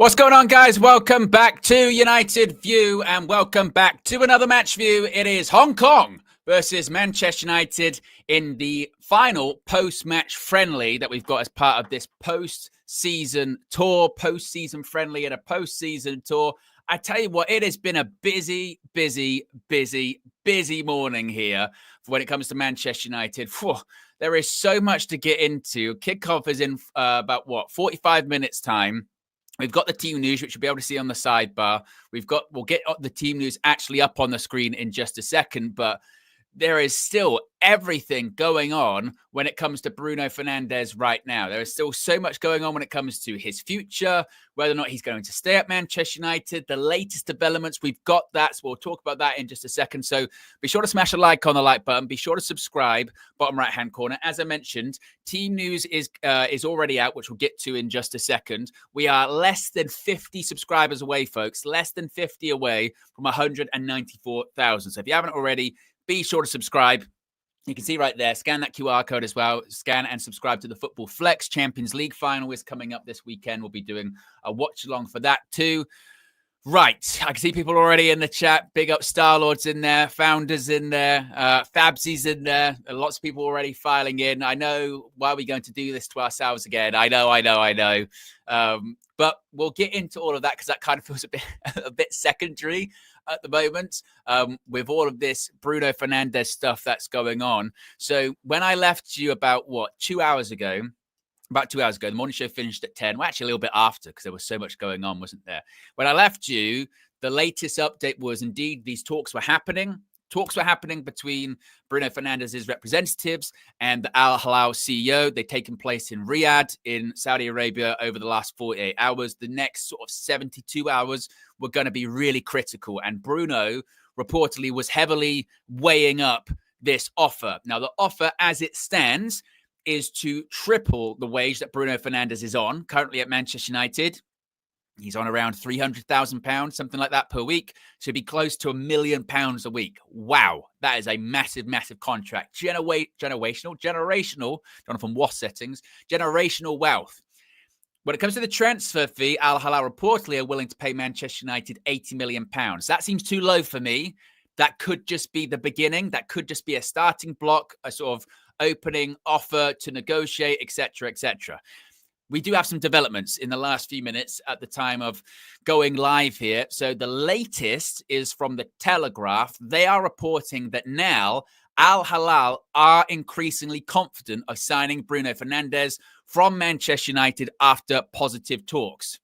What's going on, guys? Welcome back to United View and welcome back to another match view. It is Hong Kong versus Manchester United in the final post-match friendly that we've got as part of this post-season tour, post-season friendly and a post-season tour. I tell you what, it has been a busy morning here when it comes to Manchester United. Whew, there is so much to get into. Kickoff is in about 45 minutes time. We've got the team news, which you'll be able to see on the sidebar. We'll get the team news actually up on the screen in just a second, but there is still everything going on when it comes to Bruno Fernandes right now. There is still so much going on when it comes to his future, whether or not he's going to stay at Manchester United, the latest developments. We've got that, so we'll talk about that in just a second. So be sure to smash a like on the like button. Be sure to subscribe, bottom right-hand corner. As I mentioned, team news is already out, which we'll get to in just a second. We are less than 50 subscribers away, folks. Less than 50 away from 194,000. So if you haven't already, be sure to subscribe. You can see right there, scan that QR code as well. Scan and subscribe to the Football Flex. Champions League final is coming up this weekend. We'll be doing a watch along for that too. Right, I can see people already in the chat. Big up Starlord's in there, Founders in there, Fabsy's in there. Lots of people already filing in. I know, why are we going to do this to ourselves again? I know. But we'll get into all of that because that kind of feels a bit secondary at the moment with all of this Bruno Fernandes stuff that's going on. So when I left you about, 2 hours ago, the morning show finished at 10. Well, actually a little bit after because there was so much going on, wasn't there? When I left you, the latest update was indeed these talks were happening. Talks were happening between Bruno Fernandes' representatives and the Al Hilal CEO. They've taken place in Riyadh in Saudi Arabia over the last 48 hours. The next sort of 72 hours were going to be really critical. And Bruno reportedly was heavily weighing up this offer. Now, the offer as it stands is to triple the wage that Bruno Fernandes is on currently at Manchester United. He's on around £300,000, something like that per week. So he'd be close to £1 million a week. Wow. That is a massive contract. Generational, Jonathan Wass settings, generational wealth. When it comes to the transfer fee, Al Hilal reportedly are willing to pay Manchester United £80 million. That seems too low for me. That could just be the beginning. That could just be a starting block, a sort of opening offer to negotiate, etc. We do have some developments in the last few minutes at the time of going live here. So the latest is from the Telegraph. They are reporting that now Al Hilal are increasingly confident of signing Bruno Fernandes from Manchester United after positive talks.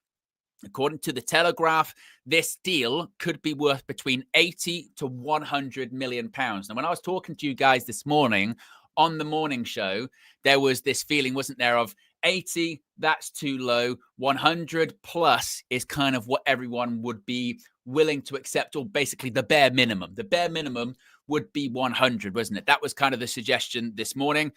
According to the Telegraph, this deal could be worth between 80 to 100 million pounds. Now, when I was talking to you guys this morning on the morning show, there was this feeling, wasn't there, of 80, that's too low. 100 plus is kind of what everyone would be willing to accept, or basically the bare minimum. The bare minimum would be 100, wasn't it? That was kind of the suggestion this morning.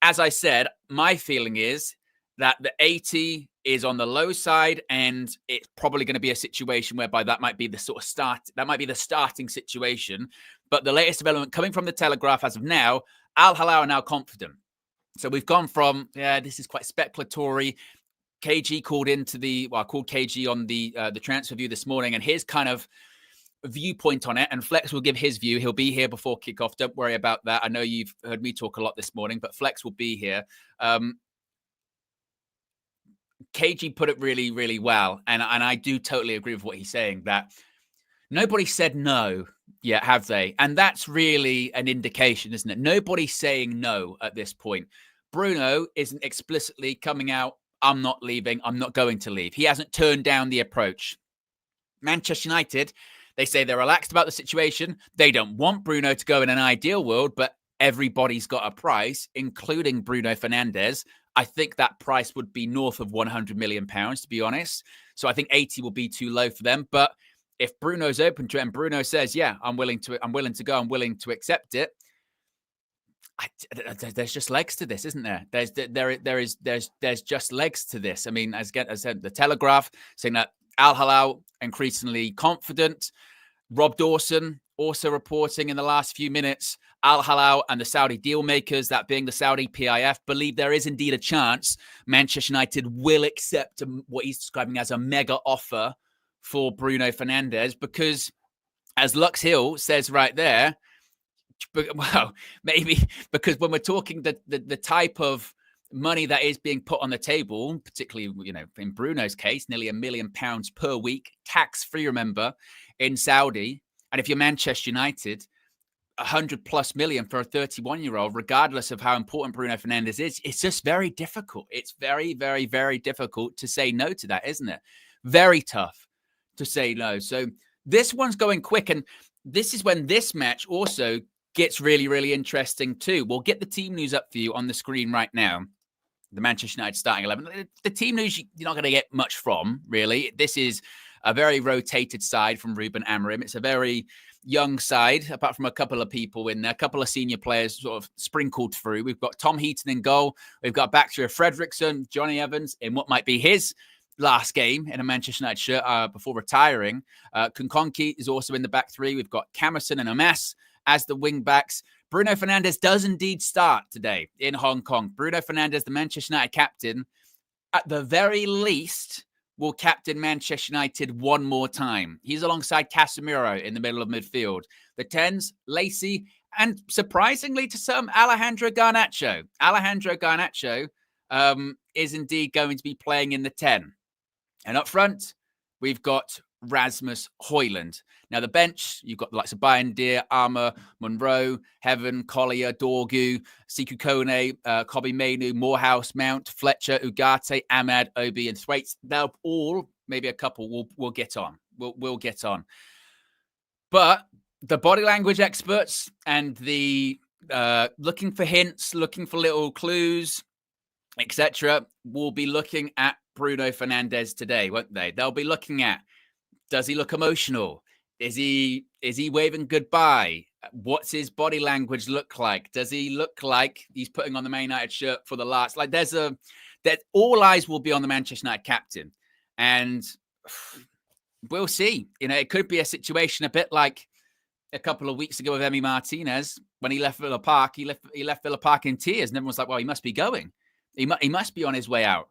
As I said, my feeling is that the 80 is on the low side, and it's probably going to be a situation whereby that might be the sort of start. That might be the starting situation. But the latest development coming from the Telegraph as of now, Al Hilal are now confident. So we've gone from, this is quite speculatory. KG called I called KG on the transfer view this morning, and his kind of viewpoint on it, and Flex will give his view. He'll be here before kickoff. Don't worry about that. I know you've heard me talk a lot this morning, but Flex will be here. KG put it really well, and I do totally agree with what he's saying, that nobody said no yet, have they? And that's really an indication, isn't it? Nobody's saying no at this point. Bruno isn't explicitly coming out, I'm not leaving, I'm not going to leave. He hasn't turned down the approach. Manchester United, they say they're relaxed about the situation. They don't want Bruno to go in an ideal world, but everybody's got a price, including Bruno Fernandes. I think that price would be north of 100 million pounds, to be honest. So I think 80 will be too low for them. But if Bruno's open to it and Bruno says, yeah, I'm willing to go, I'm willing to accept it, there's just legs to this, isn't there? There's just legs to this. I mean, as I said, the Telegraph saying that Al Hilal increasingly confident. Rob Dawson also reporting in the last few minutes, Al Hilal and the Saudi deal makers, that being the Saudi PIF, believe there is indeed a chance Manchester United will accept what he's describing as a mega offer for Bruno Fernandes, because as Lux Hill says right there, well, maybe because when we're talking the type of money that is being put on the table, particularly, in Bruno's case, nearly £1 million per week, tax-free, remember, in Saudi. And if you're Manchester United, 100+ million for a 31-year-old, regardless of how important Bruno Fernandes is, it's just very difficult. It's very, very, very difficult to say no to that, isn't it? Very tough to say no. So this one's going quick. And this is when this match also gets really, really interesting too. We'll get the team news up for you on the screen right now. The Manchester United starting 11. The team news you're not going to get much from, really. This is a very rotated side from Ruben Amorim. It's a very young side, apart from a couple of people in there, a couple of senior players sort of sprinkled through. We've got Tom Heaton in goal. We've got Bacteria Fredrickson, Johnny Evans in what might be his last game in a Manchester United shirt before retiring. Kunkonki is also in the back three. We've got Camerson and Amas as the wing backs. Bruno Fernandes does indeed start today in Hong Kong. Bruno Fernandes, the Manchester United captain, at the very least, will captain Manchester United one more time. He's alongside Casemiro in the middle of midfield. The 10s, Lacey, and surprisingly to some, Alejandro Garnacho. Alejandro Garnacho is indeed going to be playing in the 10. And up front, we've got Rasmus Højlund. Now, the bench, you've got the likes of Bayern Deer, Armour, Monroe, Heaven, Collier, Dorgu, Siku Kone, Kobe Mainu, Morehouse, Mount, Fletcher, Ugarte, Ahmad, Obi, and Thwaites. They'll all, maybe a couple, will get on. We'll get on. But the body language experts and the looking for hints, looking for little clues, etc., will be looking at Bruno Fernandes today, won't they? They'll be looking at, does he look emotional? Is he waving goodbye? What's his body language look like? Does he look like he's putting on the Man United shirt for the last? Like that all eyes will be on the Manchester United captain, and we'll see. It could be a situation a bit like a couple of weeks ago with Emi Martinez when he left Villa Park. He left Villa Park in tears, and everyone's like, "Well, he must be going. He must be on his way out."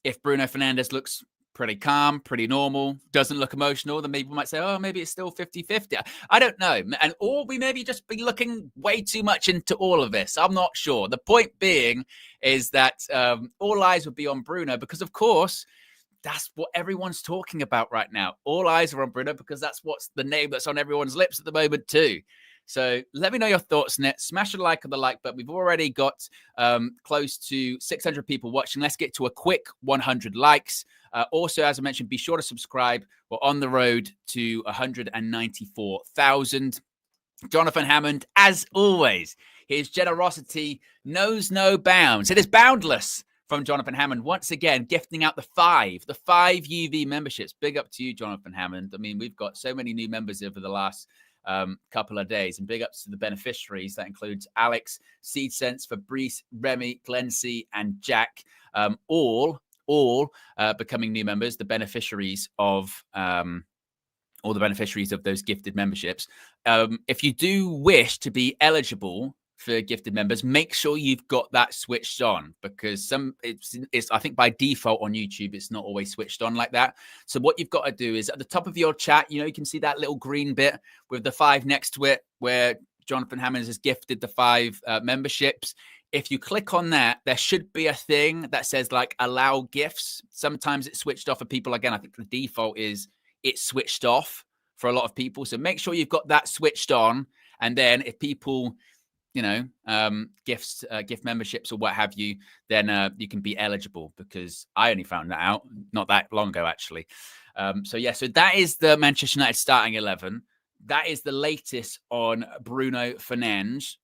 If Bruno Fernandes looks pretty calm, pretty normal, doesn't look emotional, then people might say, oh, maybe it's still 50-50. I don't know. Or we maybe just be looking way too much into all of this. I'm not sure. The point being is that all eyes would be on Bruno because, of course, that's what everyone's talking about right now. All eyes are on Bruno because that's what's the name that's on everyone's lips at the moment too. So let me know your thoughts, Net. Smash a like on the like button. We've already got close to 600 people watching. Let's get to a quick 100 likes. Also, as I mentioned, be sure to subscribe. We're on the road to 194,000. Jonathan Hammond, as always, his generosity knows no bounds. It is boundless from Jonathan Hammond. Once again, gifting out the five UV memberships. Big up to you, Jonathan Hammond. I mean, we've got so many new members over the last couple of days, and big ups to the beneficiaries. That includes Alex, Seed Sense, Fabrice, Remy, Glency, and Jack, all becoming new members, the beneficiaries of all the beneficiaries of those gifted memberships. If you do wish to be eligible for gifted members, make sure you've got that switched on, because it's I think by default on YouTube, it's not always switched on like that. So what you've got to do is at the top of your chat, you can see that little green bit with the 5 next to it where Jonathan Hammonds has gifted the 5 memberships. If you click on that, there should be a thing that says like allow gifts. Sometimes it's switched off for people. Again, I think the default is it's switched off for a lot of people. So make sure you've got that switched on. And then if people, gift memberships or what have you, then you can be eligible, because I only found that out not that long ago, actually. So that is the Manchester United starting 11. That is the latest on Bruno Fernandes.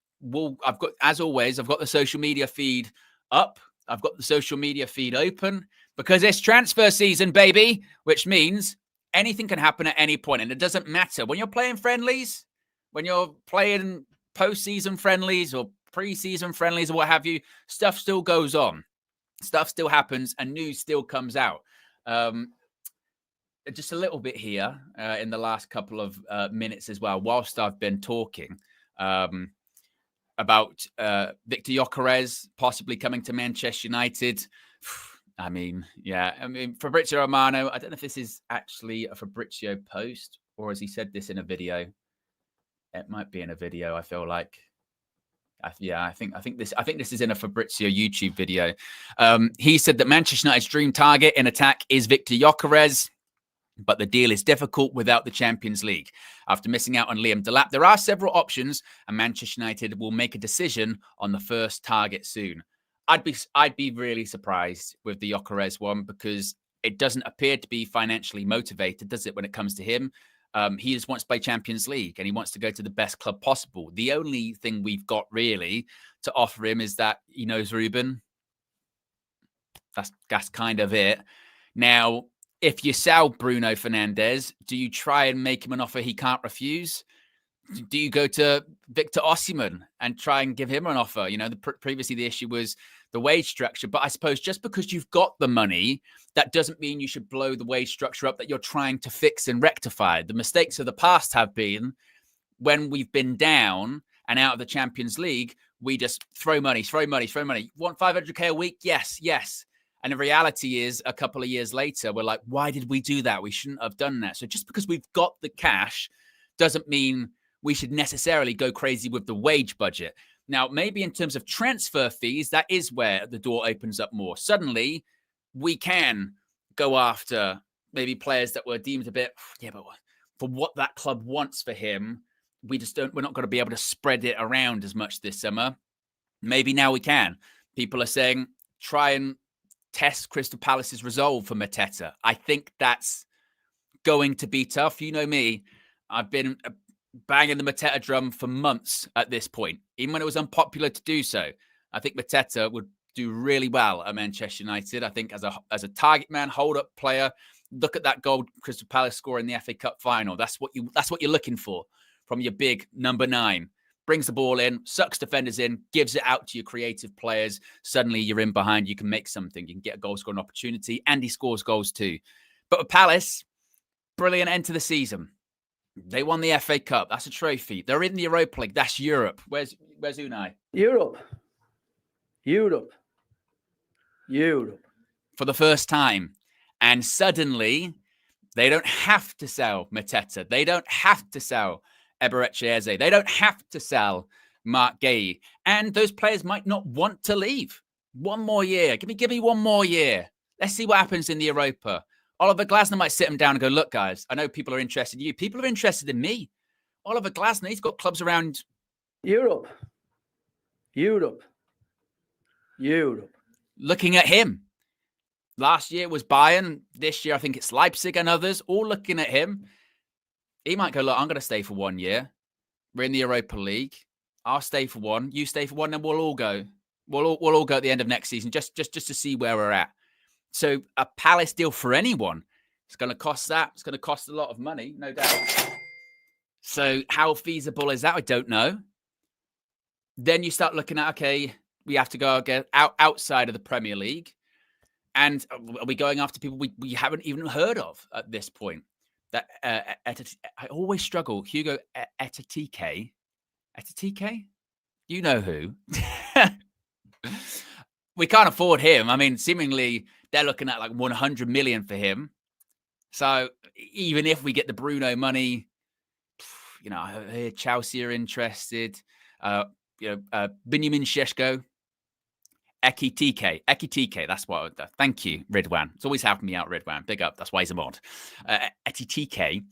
I've got the social media feed up. I've got the social media feed open because it's transfer season, baby, which means anything can happen at any point. And it doesn't matter when you're playing friendlies, when you're playing postseason friendlies or preseason friendlies or what have you, stuff still goes on. Stuff still happens and news still comes out. Just a little bit here in the last couple of minutes as well, whilst I've been talking. about Victor Gyökeres possibly coming to Manchester United. I mean, yeah. I mean, Fabrizio Romano, I don't know if this is actually a Fabrizio post or has he said this in a video? It might be in a video, I feel like. Yeah, I think this is in a Fabrizio YouTube video. He said that Manchester United's dream target in attack is Victor Gyökeres, but the deal is difficult without the Champions League. After missing out on Liam Delap, there are several options, and Manchester United will make a decision on the first target soon. I'd be really surprised with the Gyökeres one because it doesn't appear to be financially motivated, does it, when it comes to him? He just wants to play Champions League and he wants to go to the best club possible. The only thing we've got really to offer him is that he knows Ruben. That's kind of it. Now, if you sell Bruno Fernandes, do you try and make him an offer he can't refuse? Do you go to Victor Osimhen and try and give him an offer? You know, previously the issue was the wage structure. But I suppose just because you've got the money, that doesn't mean you should blow the wage structure up that you're trying to fix and rectify. The mistakes of the past have been when we've been down and out of the Champions League, we just throw money. Want 500K a week? Yes. And the reality is a couple of years later, we're like, why did we do that? We shouldn't have done that. So just because we've got the cash doesn't mean we should necessarily go crazy with the wage budget. Now, maybe in terms of transfer fees, that is where the door opens up more. Suddenly, we can go after maybe players that were deemed a bit, but for what that club wants for him, we're not going to be able to spread it around as much this summer. Maybe now we can. People are saying, try and test Crystal Palace's resolve for Mateta. I think that's going to be tough. You know me, I've been banging the Mateta drum for months at this point, even when it was unpopular to do so. I think Mateta would do really well at Manchester United. I think as a target man, hold up player, look at that goal Crystal Palace score in the FA Cup final. That's what you're looking for from your big number 9. Brings the ball in, sucks defenders in, gives it out to your creative players. Suddenly you're in behind, you can make something. You can get a goal scoring opportunity, and he scores goals too. But with Palace, brilliant end to the season. They won the FA Cup. That's a trophy. They're in the Europa League. That's Europe. Where's Unai? Europe. For the first time. And suddenly, they don't have to sell Mateta. They don't have to sell Eberechi Eze. They don't have to sell Mark Gay. And those players might not want to leave. One more year. Give me one more year. Let's see what happens in the Europa. Oliver Glasner might sit him down and go, look, guys, I know people are interested in you. People are interested in me. Oliver Glasner, he's got clubs around Europe. Looking at him. Last year was Bayern. This year, I think it's Leipzig and others, all looking at him. He might go, look, I'm going to stay for 1 year. We're in the Europa League. I'll stay for 1. You stay for 1, then we'll all go. We'll all go at the end of next season just to see where we're at. So a Palace deal for anyone, it's going to cost that. It's going to cost a lot of money, no doubt. So how feasible is that? I don't know. Then you start looking at, okay, we have to go outside of the Premier League. And are we going after people we haven't even heard of at this point? That I always struggle. Hugo Ekitike? You know who. We can't afford him. I mean, seemingly they're looking at like 100 million for him. So even if we get the Bruno money, you know, I hear Chelsea are interested. Benjamin Šeško, Ekitike. That's what. Thank you, Ridwan. It's always helping me out, Ridwan. Big up. That's why he's a mod. Ekitike.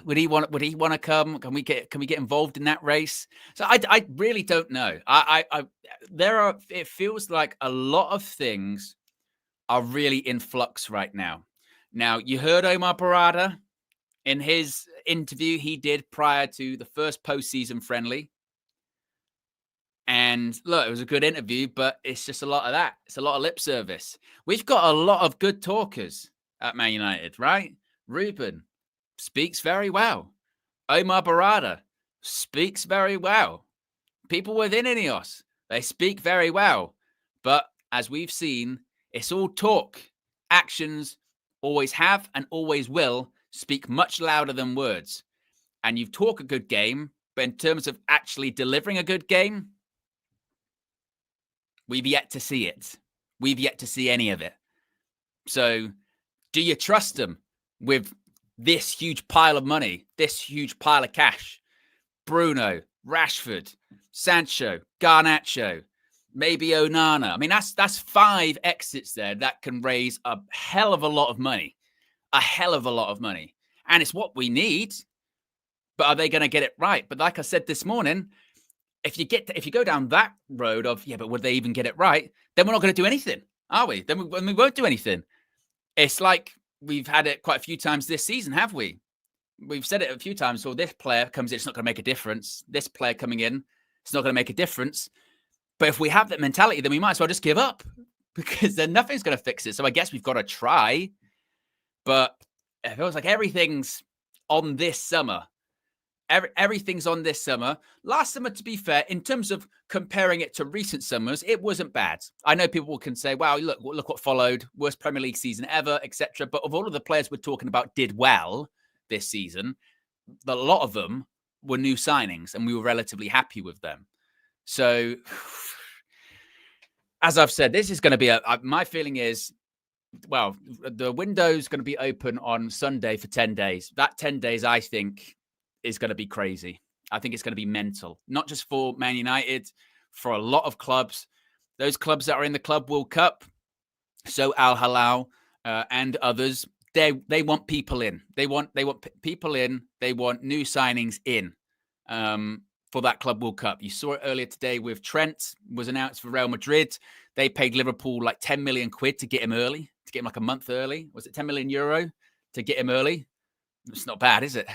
Would he want to come? Can we get involved in that race? So I really don't know. It feels like a lot of things are really in flux right now. Now, you heard Omar Barada in his interview he did prior to the first postseason friendly. And look, it was a good interview, but it's just a lot of that. It's a lot of lip service. We've got a lot of good talkers at Man United, right? Ruben speaks very well. Omar Barada speaks very well. People within Ineos, they speak very well. But as we've seen, it's all talk. Actions always have and always will speak much louder than words. And you talk a good game, But in terms of actually delivering a good game, we've yet to see it. We've yet to see any of it. So do you trust them with this huge pile of money, this huge pile of cash? Bruno, Rashford, Sancho, Garnacho, maybe Onana. I mean, that's 5 exits there that can raise a hell of a lot of money. A hell of a lot of money. And it's what we need. But are they going to get it right? But like I said this morning, if you go down that road of, yeah, but would they even get it right? Then we're not going to do anything, are we? Then we won't do anything. It's like we've had it quite a few times this season, have we? We've said it a few times. So this player comes in, it's not going to make a difference. This player coming in, it's not going to make a difference. But if we have that mentality, then we might as well just give up because then nothing's going to fix it. So I guess we've got to try. But it feels like everything's on this summer. Everything's on this summer. Last summer, to be fair, in terms of comparing it to recent summers, it wasn't bad. I know people can say, wow, look what followed. Worst Premier League season ever, etc. But of all of the players we're talking about did well this season, a lot of them were new signings and we were relatively happy with them. So, as I've said, this is going to be my feeling is, well, the window's going to be open on Sunday for 10 days. That 10 days, I think, is going to be crazy. I think it's going to be mental, not just for Man United, for a lot of clubs. Those clubs that are in the Club World Cup, so Al Hilal and others, they want people in. They want people in. They want new signings in for that Club World Cup. You saw it earlier today with Trent was announced for Real Madrid. They paid Liverpool like 10 million quid to get him early, to get him like a month early. Was it 10 million euro to get him early? It's not bad, is it?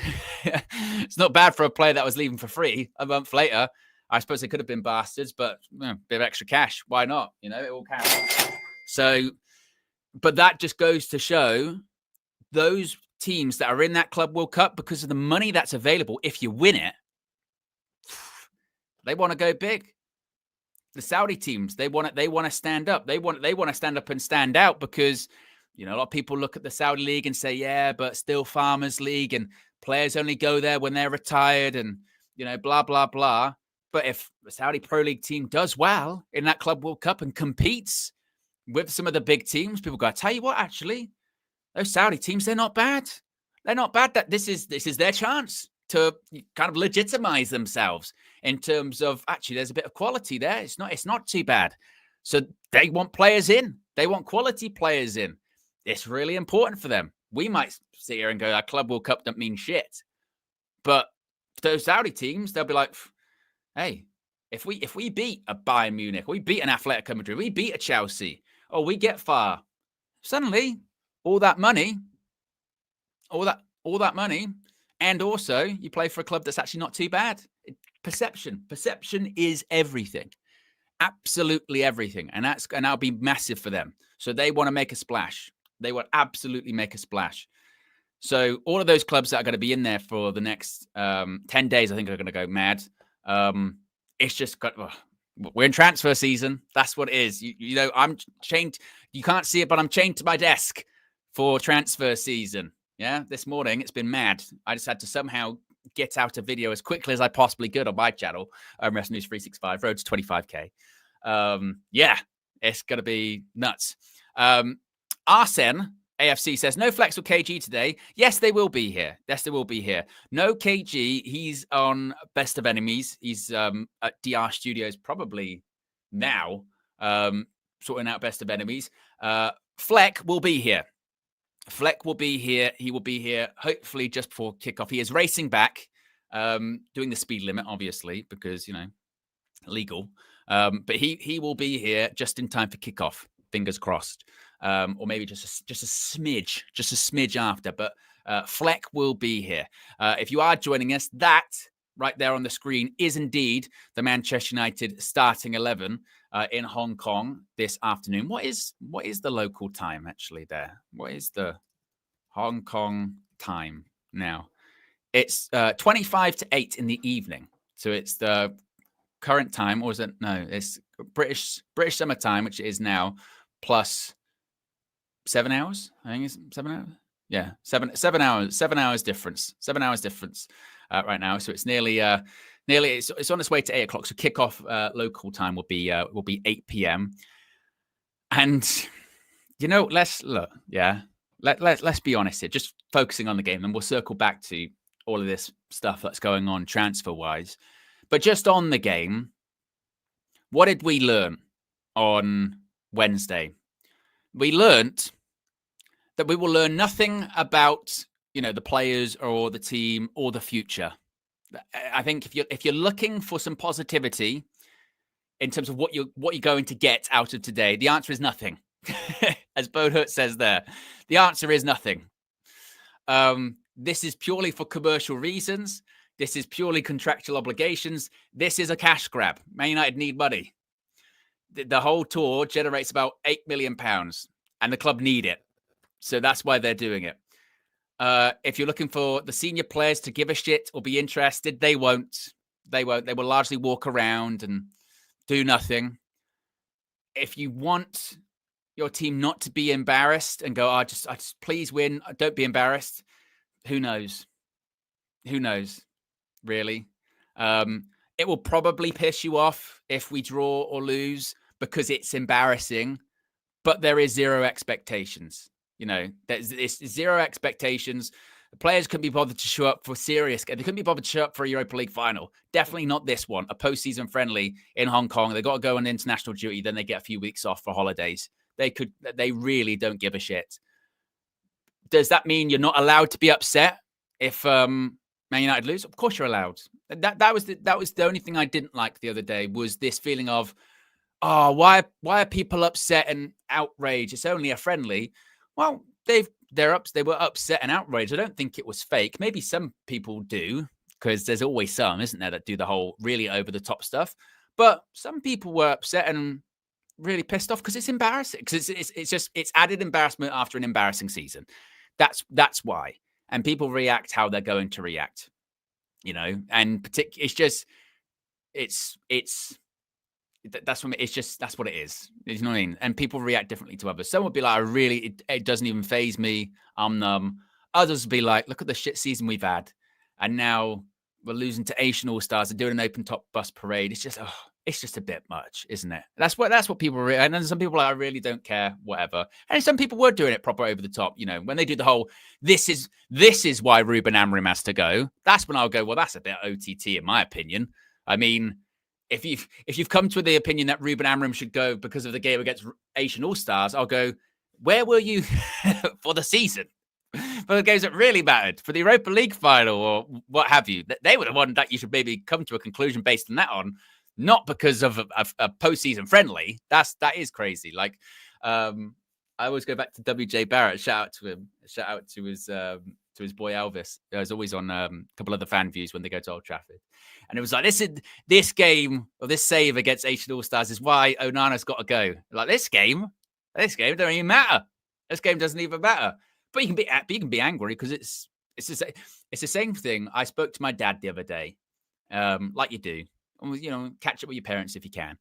It's not bad for a player that was leaving for free a month later. I suppose they could have been bastards, but a bit of extra cash. Why not? You know, it all counts. So, but that just goes to show those teams that are in that Club World Cup, because of the money that's available, if you win it, they want to go big. The Saudi teams, they want to stand up. They want to stand up and stand out because, you know, a lot of people look at the Saudi league and say, yeah, but still Farmers League and players only go there when they're retired and, you know, blah, blah, blah. But if the Saudi Pro League team does well in that Club World Cup and competes with some of the big teams, people go, I tell you what, actually, those Saudi teams, they're not bad. They're not bad. That this is their chance to kind of legitimize themselves in terms of, actually, there's a bit of quality there. It's not too bad. So they want players in. They want quality players in. It's really important for them. We might sit here and go, our Club World Cup don't mean shit. But those Saudi teams, they'll be like, hey, if we beat a Bayern Munich, we beat an Atletico Madrid, we beat a Chelsea, or we get far, suddenly all that money, and also you play for a club that's actually not too bad. Perception is everything. Absolutely everything. And that'll be massive for them. So they want to make a splash. They will absolutely make a splash. So all of those clubs that are going to be in there for the next 10 days, I think, are going to go mad. It's just we're in transfer season. That's what it is. You know, I'm chained. You can't see it, but I'm chained to my desk for transfer season. Yeah, this morning it's been mad. I just had to somehow get out a video as quickly as I possibly could on my channel, Wrestling News 365, road to 25k. Yeah, it's going to be nuts. Arsene AFC says, no flex with KG today. Yes, they will be here. No KG. He's on Best of Enemies. He's at DR Studios probably now, sorting out Best of Enemies. Fleck will be here. He will be here hopefully just before kickoff. He is racing back, doing the speed limit, obviously, because, you know, legal. But he will be here just in time for kickoff. Fingers crossed. Or maybe just a smidge after. But Fleck will be here. If you are joining us, that right there on the screen is indeed the Manchester United starting 11 in Hong Kong this afternoon. What is the local time actually there? What is the Hong Kong time now? It's 25 to 8 in the evening. So it's the current time, or is it? No, it's British summer time, which it is now, plus 7 hours. I think it's 7 hours. Yeah, 7 hours difference. 7 hours difference. right now. So it's nearly it's on its way to 8 o'clock. So kickoff local time will be 8 p.m. And let's look. Yeah, let's be honest here. Just focusing on the game, and we'll circle back to all of this stuff that's going on transfer wise. But just on the game, what did we learn on Wednesday? We learned that we will learn nothing about, the players or the team or the future. I think if you're looking for some positivity in terms of what you're going to get out of today, the answer is nothing. As Bodhut says there, the answer is nothing. This is purely for commercial reasons. This is purely contractual obligations. This is a cash grab. Man United need money. The whole tour generates about £8 million, and the club need it. So that's why they're doing it. If you're looking for the senior players to give a shit or be interested, they won't. They won't. They will largely walk around and do nothing. If you want your team not to be embarrassed and go, I just please win. Don't be embarrassed. Who knows? Who knows? Really? It will probably piss you off if we draw or lose because it's embarrassing, but there is zero expectations. There's zero expectations. The players couldn't be bothered to show up for serious. They couldn't be bothered to show up for a Europa League final. Definitely not this one, a postseason friendly in Hong Kong. They got to go on international duty. Then they get a few weeks off for holidays. They really don't give a shit. Does that mean you're not allowed to be upset if Man United lose? Of course you're allowed. That was the only thing I didn't like the other day was this feeling of, why are people upset and outraged? It's only a friendly. Well, they were upset and outraged. I don't think it was fake. Maybe some people do, because there's always some, isn't there, that do the whole really over the top stuff. But some people were upset and really pissed off because it's embarrassing. Because it's added embarrassment after an embarrassing season. That's why. And people react how they're going to react. And that's what it is. You know what I mean? And people react differently to others. Some would be like, it doesn't even faze me. I'm numb. Others would be like, look at the shit season we've had. And now we're losing to Asian All-Stars and doing an open top bus parade. It's just a bit much, isn't it? That's what people and then some people are like, I really don't care, whatever. And some people were doing it proper over the top, when they do the whole, this is why Ruben Amorim has to go. That's when I'll go, well, that's a bit OTT in my opinion. I mean, if you've come to the opinion that Ruben Amorim should go because of the game against Asian All-Stars, I'll go, where were you for the season? For the games that really mattered, for the Europa League final or what have you? They were the one that you should maybe come to a conclusion based on that on, not because of a postseason friendly. That is crazy. Like, I always go back to WJ Barrett. Shout out to him. Shout out to his boy Elvis. I was always on a couple of the fan views when they go to Old Trafford. And it was like, this game or this save against Asian All-Stars is why Onana's got to go. Like, this game don't even matter. This game doesn't even matter. But you can be angry because it's the same thing. I spoke to my dad the other day, like you do. Catch up with your parents if you can.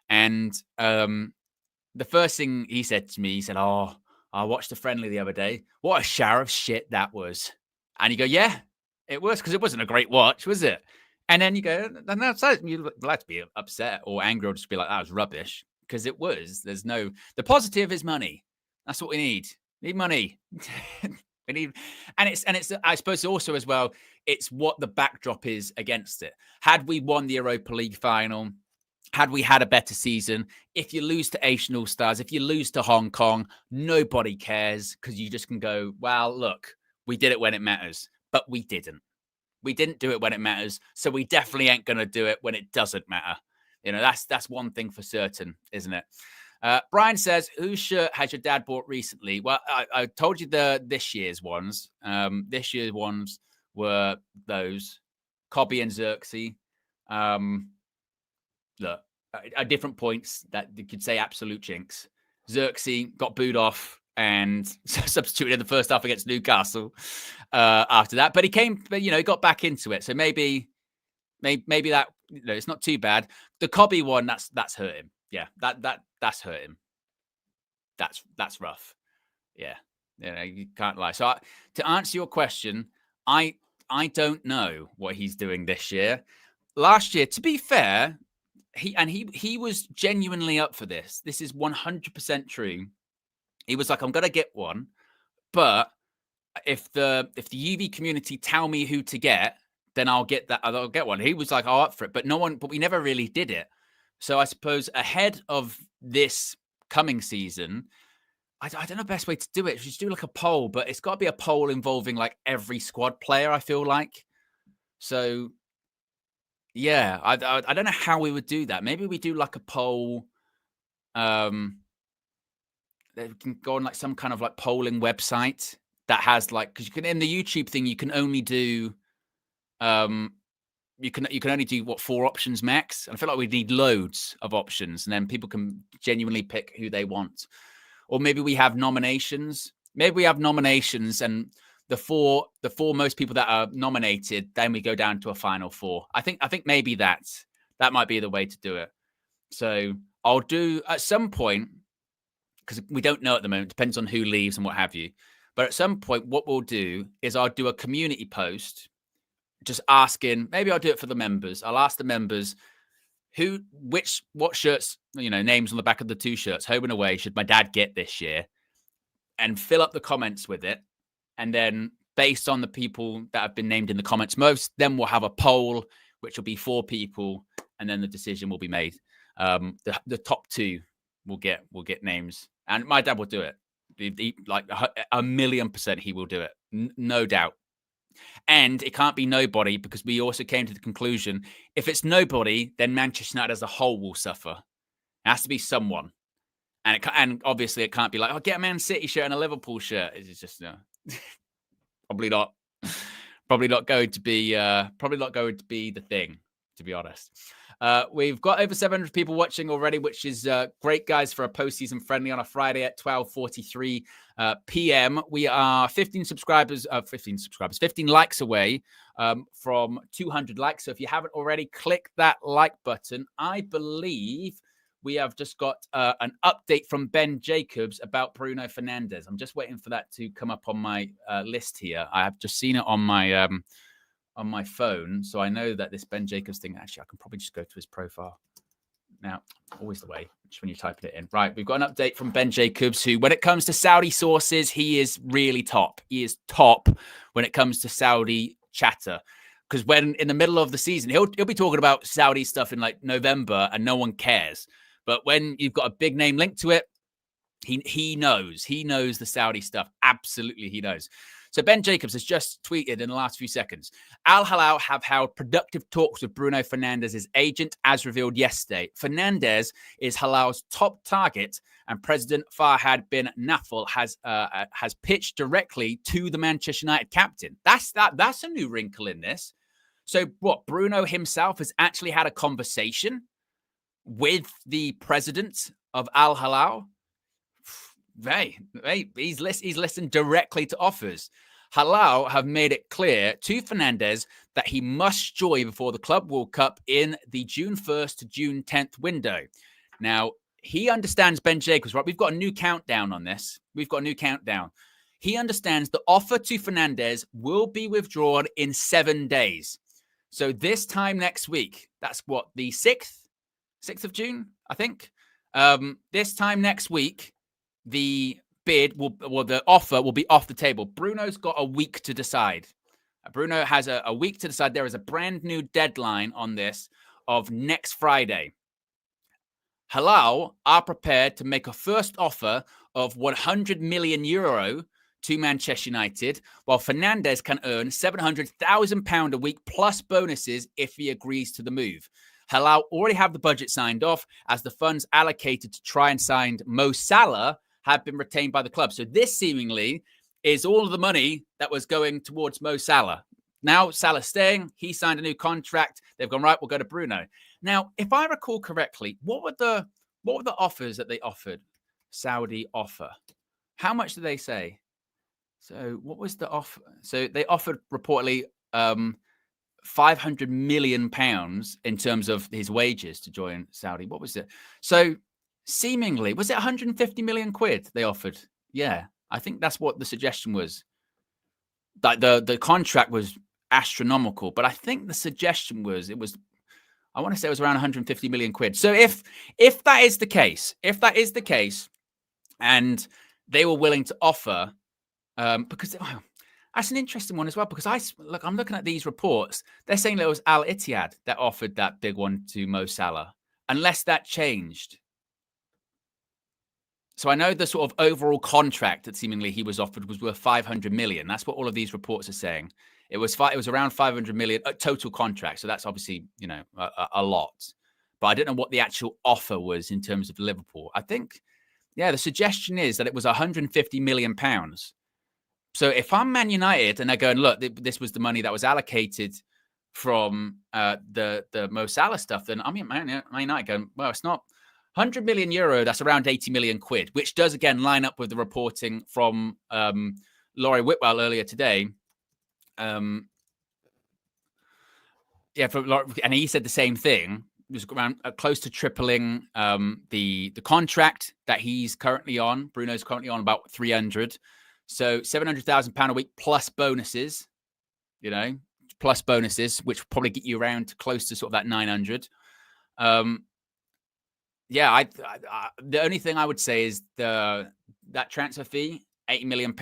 And the first thing he said to me, he said, I watched the friendly the other day. What a shower of shit that was. And you go, yeah, it was, because it wasn't a great watch, was it? And then you go, no, you'd like to be upset or angry or just be like, that was rubbish, because it was. The positive is money. That's what we need. We need money. we need, and it's. I suppose also as well, it's what the backdrop is against it. Had we won the Europa League final, had we had a better season, if you lose to Asian All-Stars, if you lose to Hong Kong, nobody cares, because you just can go, well, look, we did it when it matters, but we didn't. We didn't do it when it matters, so we definitely ain't going to do it when it doesn't matter. That's one thing for certain, isn't it? Brian says, whose shirt has your dad bought recently? Well, I told you this year's ones. This year's ones were those, Cobby and Xerxes. Look, at different points that you could say absolute jinx. Xerxes got booed off and substituted in the first half against Newcastle after that. But he got back into it. So maybe that, it's not too bad. The Cobby one, that's hurt him. Yeah, that's hurt him. That's rough. Yeah. You can't lie. So to answer your question, I I don't know what he's doing this year. Last year, to be fair, he was genuinely up for this. This is 100% true. He was like, I'm gonna get one, but if the UV community tell me who to get, then I'll get that. I'll get one. He was like, "Oh, up for it," but we never really did it. So I suppose ahead of this coming season, I don't know the best way to do it. We should do like a poll, but it's got to be a poll involving like every squad player, I feel like. So yeah, I don't know how we would do that. Maybe we do like a poll. That we can go on like some kind of like polling website that has like, because you can, in the YouTube thing, you can only do you can only do what, 4 options max. And I feel like we need loads of options, and then people can genuinely pick who they want. Or maybe we have nominations. Maybe we have nominations, and the four most people that are nominated, then we go down to a final 4. I think maybe that might be the way to do it. So I'll do at some point, because we don't know at the moment, depends on who leaves and what have you. But at some point, what we'll do is I'll do a community post just asking, maybe I'll do it for the members. I'll ask the members what shirts, names on the back of the 2 shirts, home and away, should my dad get this year, and fill up the comments with it. And then based on the people that have been named in the comments most, then we'll have a poll, which will be 4 people, and then the decision will be made. The top 2 will get names, and my dad will do it. Like 1,000,000% he will do it, no doubt. And it can't be nobody, because we also came to the conclusion, if it's nobody, then Manchester United as a whole will suffer. It has to be someone. And obviously it can't be like, get a Man City shirt and a Liverpool shirt. It's just probably not going to be the thing, to be honest. We've got over 700 people watching already, which is great, guys, for a postseason friendly on a Friday at 12:43 p.m. We are 15 likes away from 200 likes. So if you haven't already, click that like button. I believe we have just got an update from Ben Jacobs about Bruno Fernandes. I'm just waiting for that to come up on my list here. I have just seen it on my phone, so I know that this Ben Jacobs thing, actually, I can probably just go to his profile. Now, always the way, just when you're typing it in. Right, we've got an update from Ben Jacobs, who, when it comes to Saudi sources, he is really top. He is top when it comes to Saudi chatter. Because when in the middle of the season, he'll be talking about Saudi stuff in like November, and no one cares. But when you've got a big name linked to it, he knows the Saudi stuff. Absolutely, he knows. So Ben Jacobs has just tweeted in the last few seconds, Al Hilal have held productive talks with Bruno Fernandes' agent, as revealed yesterday. Fernandes is Hilal's top target, and President Farhad bin Nafel has pitched directly to the Manchester United captain. That's a new wrinkle in this. So what, Bruno himself has actually had a conversation with the president of Al Hilal? He's listened directly to offers. Hilal have made it clear to Fernandes that he must join before the Club World Cup in the June 1st to June 10th window. Now, he understands, Ben Jacobs, right? We've got a new countdown on this. He understands the offer to Fernandes will be withdrawn in 7 days. So this time next week, that's what, the 6th of June, I think. This time next week, the offer will be off the table. Bruno's got a week to decide. Bruno has a week to decide. There is a brand new deadline on this of next Friday. Hilal are prepared to make a first offer of 100 million euro to Manchester United, while Fernandes can earn £700,000 a week plus bonuses if he agrees to the move. Hilal already have the budget signed off, as the funds allocated to try and sign Mo Salah have been retained by the club. So this seemingly is all of the money that was going towards Mo Salah. Now Salah's staying. He signed a new contract. They've gone, right, we'll go to Bruno. Now, if I recall correctly, what were the offers that they offered? Saudi offer. How much did they say? So what was the offer? So they offered reportedly £500 million in terms of his wages to join Saudi. What was it? So seemingly, was it 150 million quid they offered? Yeah, I think that's what the suggestion was. Like the contract was astronomical. But I think the suggestion was I want to say it was around 150 million quid. So if that is the case, and they were willing to offer, because that's an interesting one as well, because I'm looking at these reports. They're saying that it was Al Ittihad that offered that big one to Mo Salah, unless that changed. So I know the sort of overall contract that seemingly he was offered was worth 500 million. That's what all of these reports are saying. It was around 500 million total contract. So that's obviously, a lot. But I don't know what the actual offer was in terms of Liverpool. I think, the suggestion is that it was 150 million pounds. So if I'm Man United and they're going, look, this was the money that was allocated from the Mo Salah stuff, then I mean, Man United going, well, it's not 100 million euro. That's around 80 million quid, which does again line up with the reporting from Laurie Whitwell earlier today. And he said the same thing. It was around close to tripling the contract that he's currently on. Bruno's currently on about 300. So £700,000 a week plus bonuses, which will probably get you around close to sort of that 900. The only thing I would say is that transfer fee, £80 million.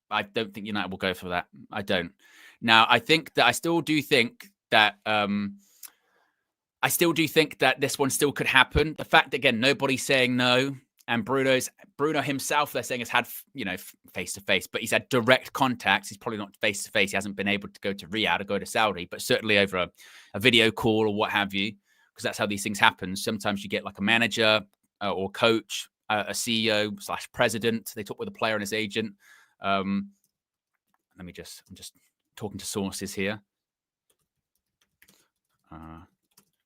I don't think United will go for that. I don't. Now, I still do think that this one still could happen. The fact that, again, nobody's saying no, and Bruno himself, they're saying has had, face-to-face, but he's had direct contacts. He's probably not face-to-face. He hasn't been able to go to Riyadh or go to Saudi, but certainly over a video call or what have you, because that's how these things happen. Sometimes you get like a manager or coach, a CEO / president. They talk with a player and his agent. I'm just talking to sources here.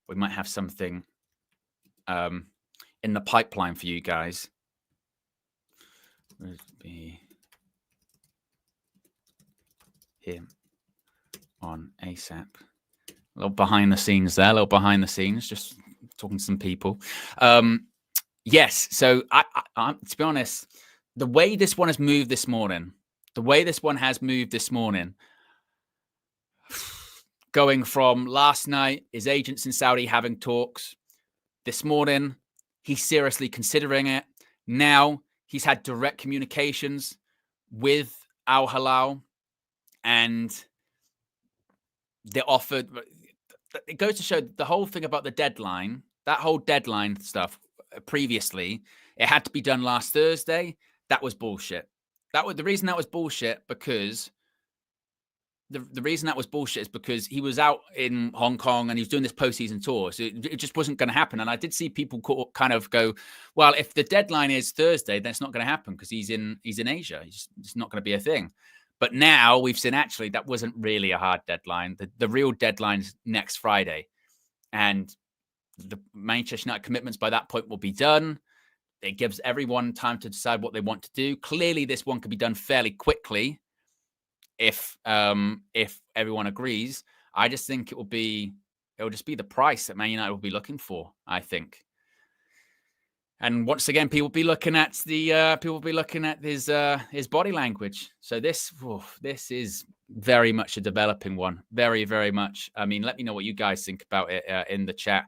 We might have something in the pipeline for you guys. Would be here on ASAP. A little behind the scenes there, just talking to some people. Yes, so I to be honest, the way this one has moved this morning, going from last night, his agents in Saudi having talks, this morning, he's seriously considering it. Now, he's had direct communications with Al Hilal, and they offered. It goes to show the whole thing about the deadline, that whole deadline stuff previously, it had to be done last Thursday. That was bullshit. The reason that was bullshit because the reason that was bullshit is because he was out in Hong Kong and he was doing this postseason tour. So it just wasn't going to happen. And I did see people kind of go, well, if the deadline is Thursday, then it's not going to happen because he's in Asia. It's not going to be a thing. But now we've seen actually that wasn't really a hard deadline. The real deadline's next Friday. And the Manchester United commitments by that point will be done. It gives everyone time to decide what they want to do. Clearly, this one could be done fairly quickly if everyone agrees. I just think it'll just be the price that Man United will be looking for, I think. And once again, people will be looking at his body language. So this is very much a developing one. Very, very much. I mean, let me know what you guys think about it in the chat.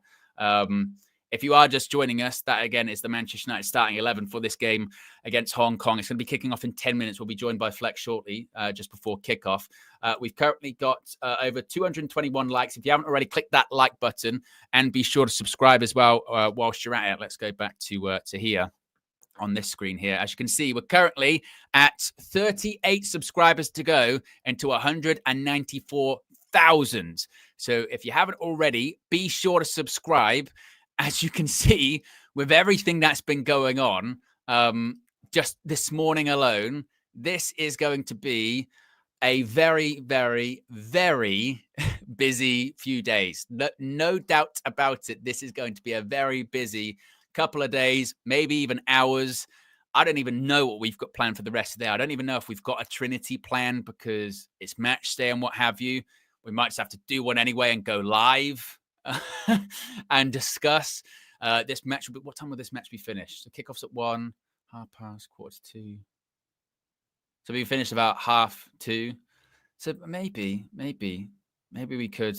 If you are just joining us, that again is the Manchester United starting 11 for this game against Hong Kong. It's going to be kicking off in 10 minutes. We'll be joined by Flex shortly, just before kickoff. We've currently got over 221 likes. If you haven't already, click that like button and be sure to subscribe as well whilst you're at it. Let's go back to here on this screen here. As you can see, we're currently at 38 subscribers to go into 194,000. So if you haven't already, be sure to subscribe. As you can see, with everything that's been going on, just this morning alone, this is going to be a very, very, very busy few days. No doubt about it. This is going to be a very busy couple of days, maybe even hours. I don't even know what we've got planned for the rest of the day. I don't even know if we've got a Trinity plan because it's match day and what have you. We might just have to do one anyway and go live. And discuss this match. What time will this match be finished? So kickoff's at 1, 2:15. So we finished about 2:30. So maybe maybe we could.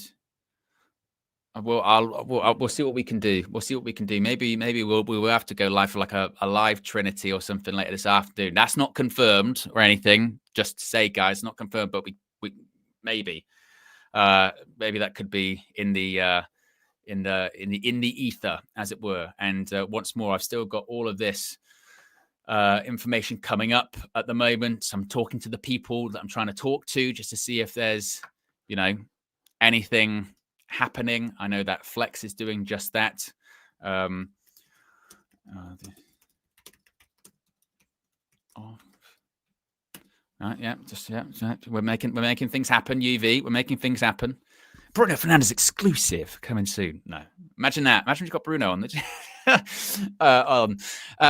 We'll see what we can do. We'll see what we can do. Maybe we'll have to go live for like a live Trinity or something later this afternoon. That's not confirmed or anything. Just to say, guys, not confirmed, but we maybe that could be in the ether, as it were. And once more, I've still got all of this information coming up at the moment. I'm talking to the people that I'm trying to talk to just to see if there's, anything happening. I know that Flex is doing just that. Yeah, we're making things happen. UV, we're making things happen. Bruno Fernandes exclusive coming soon. No, imagine that. Imagine you've got Bruno on the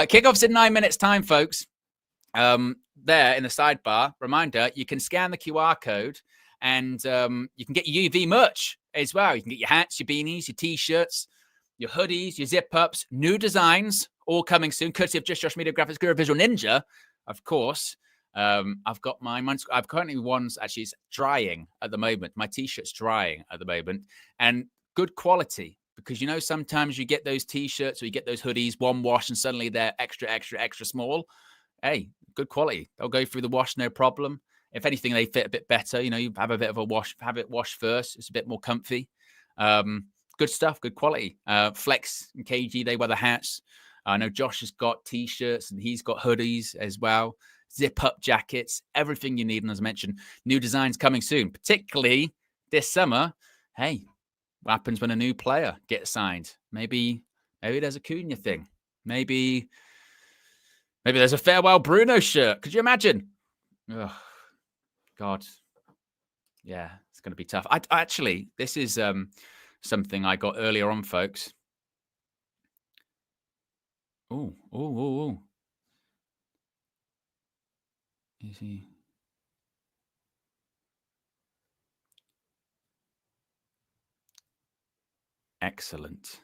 kickoff's in 9 minutes time, folks. There in the sidebar, reminder, you can scan the QR code and you can get your UV merch as well. You can get your hats, your beanies, your t-shirts, your hoodies, your zip-ups, new designs, all coming soon, courtesy of Just Josh Media Graphics Guru Visual Ninja, of course. I've got I've currently one's actually it's drying at the moment. My t-shirt's drying at the moment, and good quality, because sometimes you get those t-shirts or you get those hoodies, one wash, and suddenly they're extra small. Hey, good quality. They'll go through the wash, no problem. If anything, they fit a bit better. You have a bit of a wash, have it washed first. It's a bit more comfy. Good stuff, good quality. Flex and KG, they wear the hats. I know Josh has got t-shirts and he's got hoodies as well. Zip-up jackets, everything you need. And as I mentioned, new designs coming soon, particularly this summer. Hey, what happens when a new player gets signed? Maybe there's a Cunha thing. Maybe there's a farewell Bruno shirt. Could you imagine? Oh, God. Yeah, it's going to be tough. Actually, this is something I got earlier on, folks. Oh. Is he? Excellent.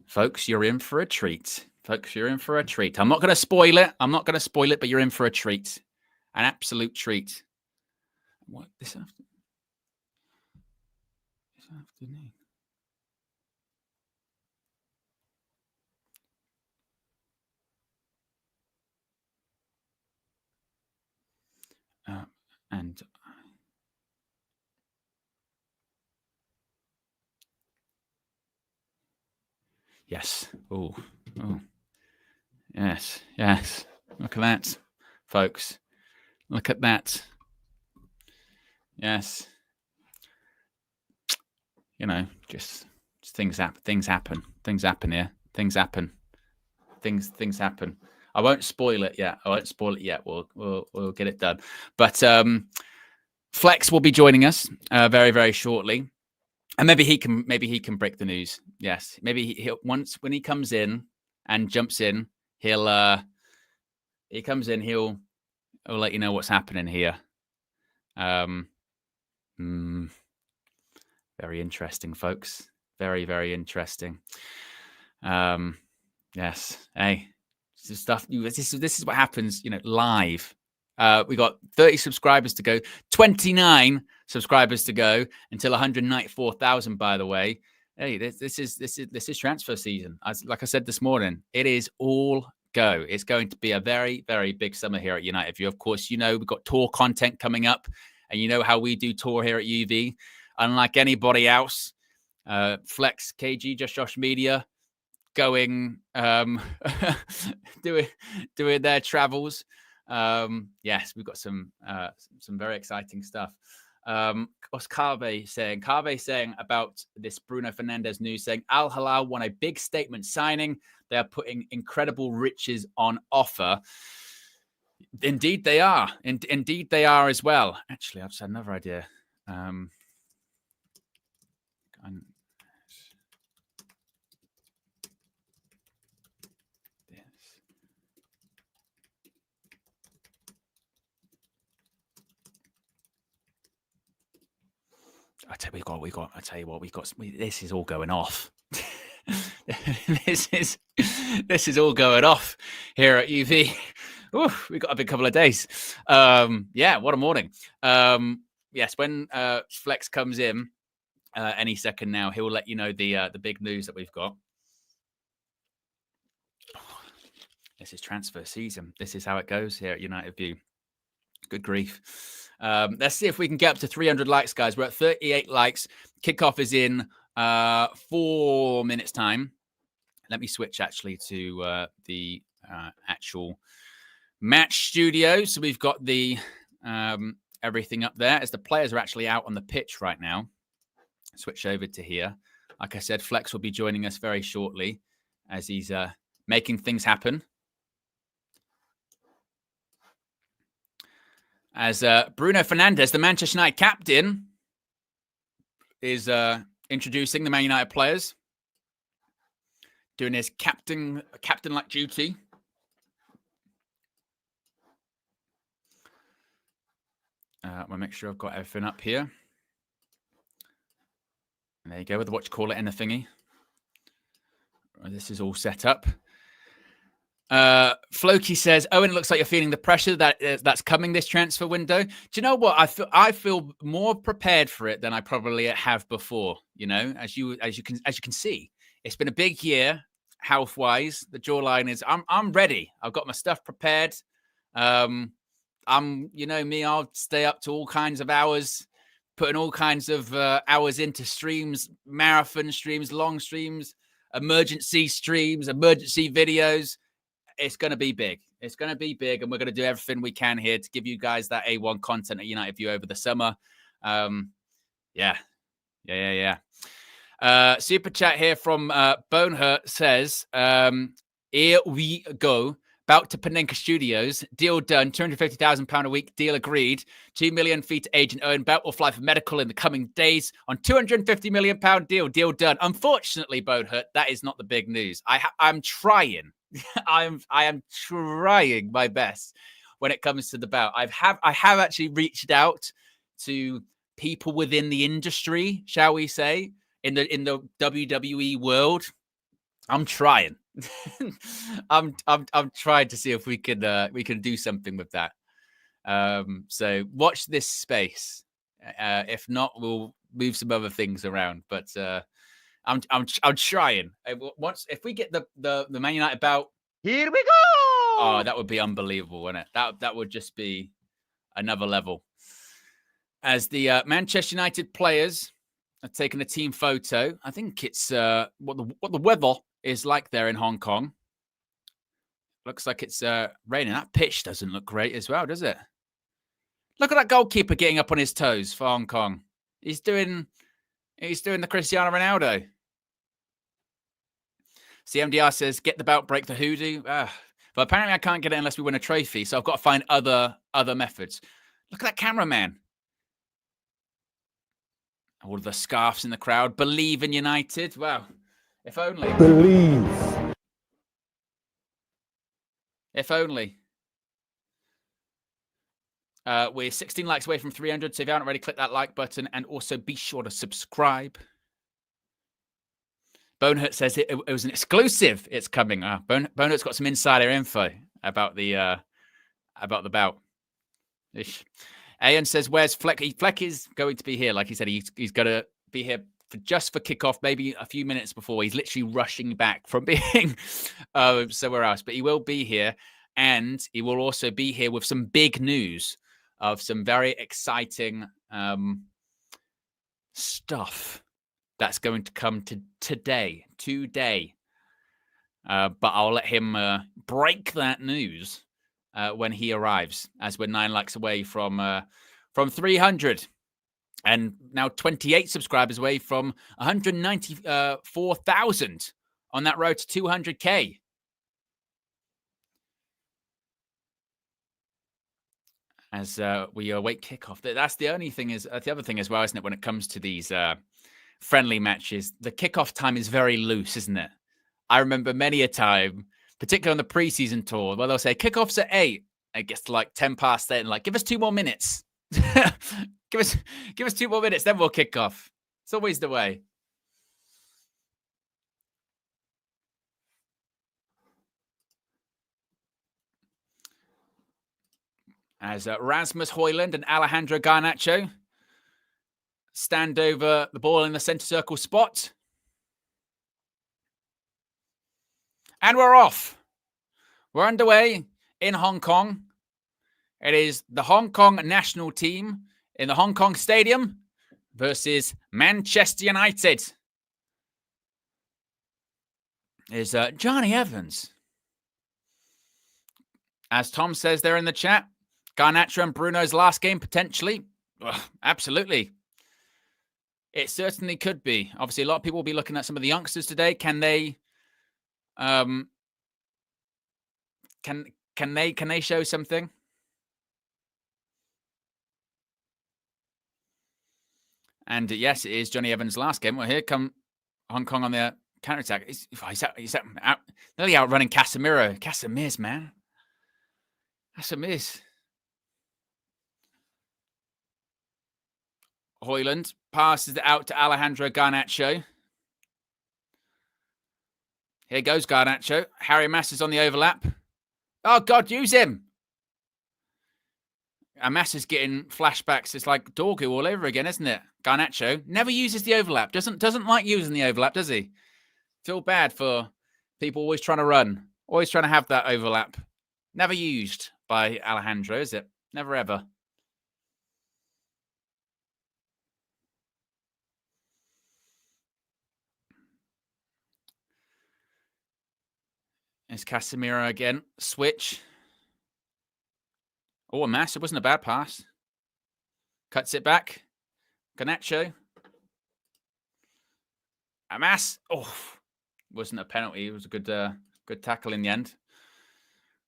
Folks, you're in for a treat. I'm not going to spoil it. But you're in for a treat. An absolute treat. What, this afternoon? And yes. Oh. Yes. Look at that, folks. Look at that. Yes. Just things happen. Things happen here. Things happen. I won't spoil it yet. We'll get it done. But Flex will be joining us very, very shortly, and maybe he can break the news. Yes, maybe he'll when he comes in and jumps in, he'll let you know what's happening here. Very interesting, folks. Very, very interesting. Yes. Hey, stuff. This is what happens, live. We got 30 subscribers to go, 29 subscribers to go until 194,000. By the way, hey, this is transfer season. Like I said this morning, it is all go. It's going to be a very, very big summer here at United View. Of course, we've got tour content coming up, and you know how we do tour here at UV. Unlike anybody else, Flex, KG, Just Josh Media, going doing their travels. Yes, we've got some very exciting stuff. What's Carve saying? Carve saying about this Bruno Fernandes news, saying Al Hilal won a big statement signing. They are putting incredible riches on offer. Indeed they are. Indeed they are as well. Actually, I've just had another idea. This is all going off. This is all going off here at UV. Ooh, we got a big couple of days. Yeah, what a morning. yes, when Flex comes in any second now, he'll let you know the big news that we've got. This is transfer season. This is how it goes here at United View. Good grief. Let's see if we can get up to 300 likes, guys. We're at 38 likes. Kickoff is in 4 minutes time. Let me switch actually to the actual match studio. So we've got the everything up there as the players are actually out on the pitch right now. Switch over to here. Like I said, Flex will be joining us very shortly as he's making things happen. As Bruno Fernandes, the Manchester United captain, is introducing the Man United players, doing his captain-like duty. I'll make sure I've got everything up here. And there you go with what you call it in the thingy. This is all set up. Floki says, Owen, it looks like you're feeling the pressure that's coming this transfer window. Do you know what? I feel more prepared for it than I probably have before. You know, as you can see, it's been a big year health wise. The jawline is. I'm ready. I've got my stuff prepared. You know me. I'll stay up to all kinds of hours, putting all kinds of hours into streams, marathon streams, long streams, emergency streams, emergency videos. It's going to be big. It's going to be big, and we're going to do everything we can here to give you guys that A1 content at United View over the summer. Yeah. Super chat here from Bonehurt says, here we go. About to Panenka Studios. Deal done. £250,000 a week. Deal agreed. 2 million fee to agent Owen. Belt will fly for medical in the coming days on £250 million deal. Deal done. Unfortunately, Bonehurt, that is not the big news. I'm trying. I am trying my best when it comes to the bout. I have actually reached out to people within the industry, shall we say, in the WWE world. I'm trying. I'm trying to see if we can do something with that. So watch this space. If not, we'll move some other things around. But I'm trying. If we get the Man United bout, here we go. Oh, that would be unbelievable, wouldn't it? That would just be another level. As the Manchester United players are taking a team photo, I think it's what the weather is like there in Hong Kong. Looks like it's raining. That pitch doesn't look great as well, does it? Look at that goalkeeper getting up on his toes for Hong Kong. He's doing the Cristiano Ronaldo. CMDR says, get the belt, break the hoodoo. But apparently I can't get it unless we win a trophy, so I've got to find other methods. Look at that cameraman. All of the scarves in the crowd. Believe in United. Wow. If only. Believe. If only. We're 16 likes away from 300, so if you haven't already, click that like button and also be sure to subscribe. Bonehurt says it was an exclusive. It's coming. Bonehurt's got some insider info about the bout. Ish. Ayan says, "Where's Fleck? Fleck is going to be here. Like he said, he's going to be here just for kickoff, maybe a few minutes before. He's literally rushing back from being somewhere else, but he will be here, and he will also be here with some big news of some very exciting stuff that's going to come today. But I'll let him break that news when he arrives, as we're 9 likes away from 300, and now 28 subscribers away from 194,000 on that road to 200K. As we await kickoff. That's the only thing is the other thing as well, isn't it? When it comes to these friendly matches, the kickoff time is very loose, isn't it? I remember many a time, particularly on the preseason tour, where they'll say kickoff's at 8. It gets to like 10 past 8 and like, give us 2 more minutes. give us 2 more minutes, then we'll kick off. It's always the way. As Rasmus Højlund and Alejandro Garnacho stand over the ball in the center circle spot. And we're off. We're underway in Hong Kong. It is the Hong Kong national team in the Hong Kong Stadium versus Manchester United. Is Johnny Evans. As Tom says there in the chat, Garnacho and Bruno's last game potentially. Ugh, absolutely. It certainly could be. Obviously, a lot of people will be looking at some of the youngsters today. Can they can they show something? And yes, it is Johnny Evans' last game. Well, here come Hong Kong on the counter-attack. He's nearly outrunning Casemiro. Casemirs, man. Casemirs. Højlund passes it out to Alejandro Garnacho. Here goes Garnacho. Harry Massa's on the overlap. Oh, God, use him. And Massa's getting flashbacks. It's like Dorgu all over again, isn't it? Garnacho never uses the overlap. Doesn't like using the overlap, does he? Feel bad for people always trying to run. Always trying to have that overlap. Never used by Alejandro, is it? Never, ever. It's Casemiro again. Switch. Oh, a Massa. It wasn't a bad pass. Cuts it back. Garnacho. Amas. Oh, wasn't a penalty. It was a good tackle in the end.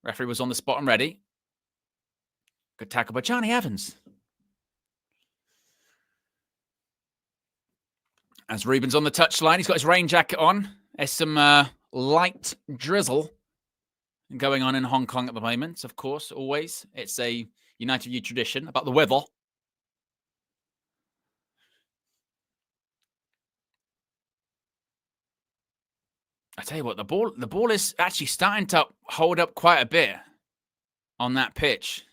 Referee was on the spot and ready. Good tackle by Johnny Evans. As Ruben's on the touchline, he's got his rain jacket on. There's some light drizzle going on in Hong Kong at the moment, of course, always. It's a United U tradition about the weather. I tell you what, the ball is actually starting to hold up quite a bit on that pitch.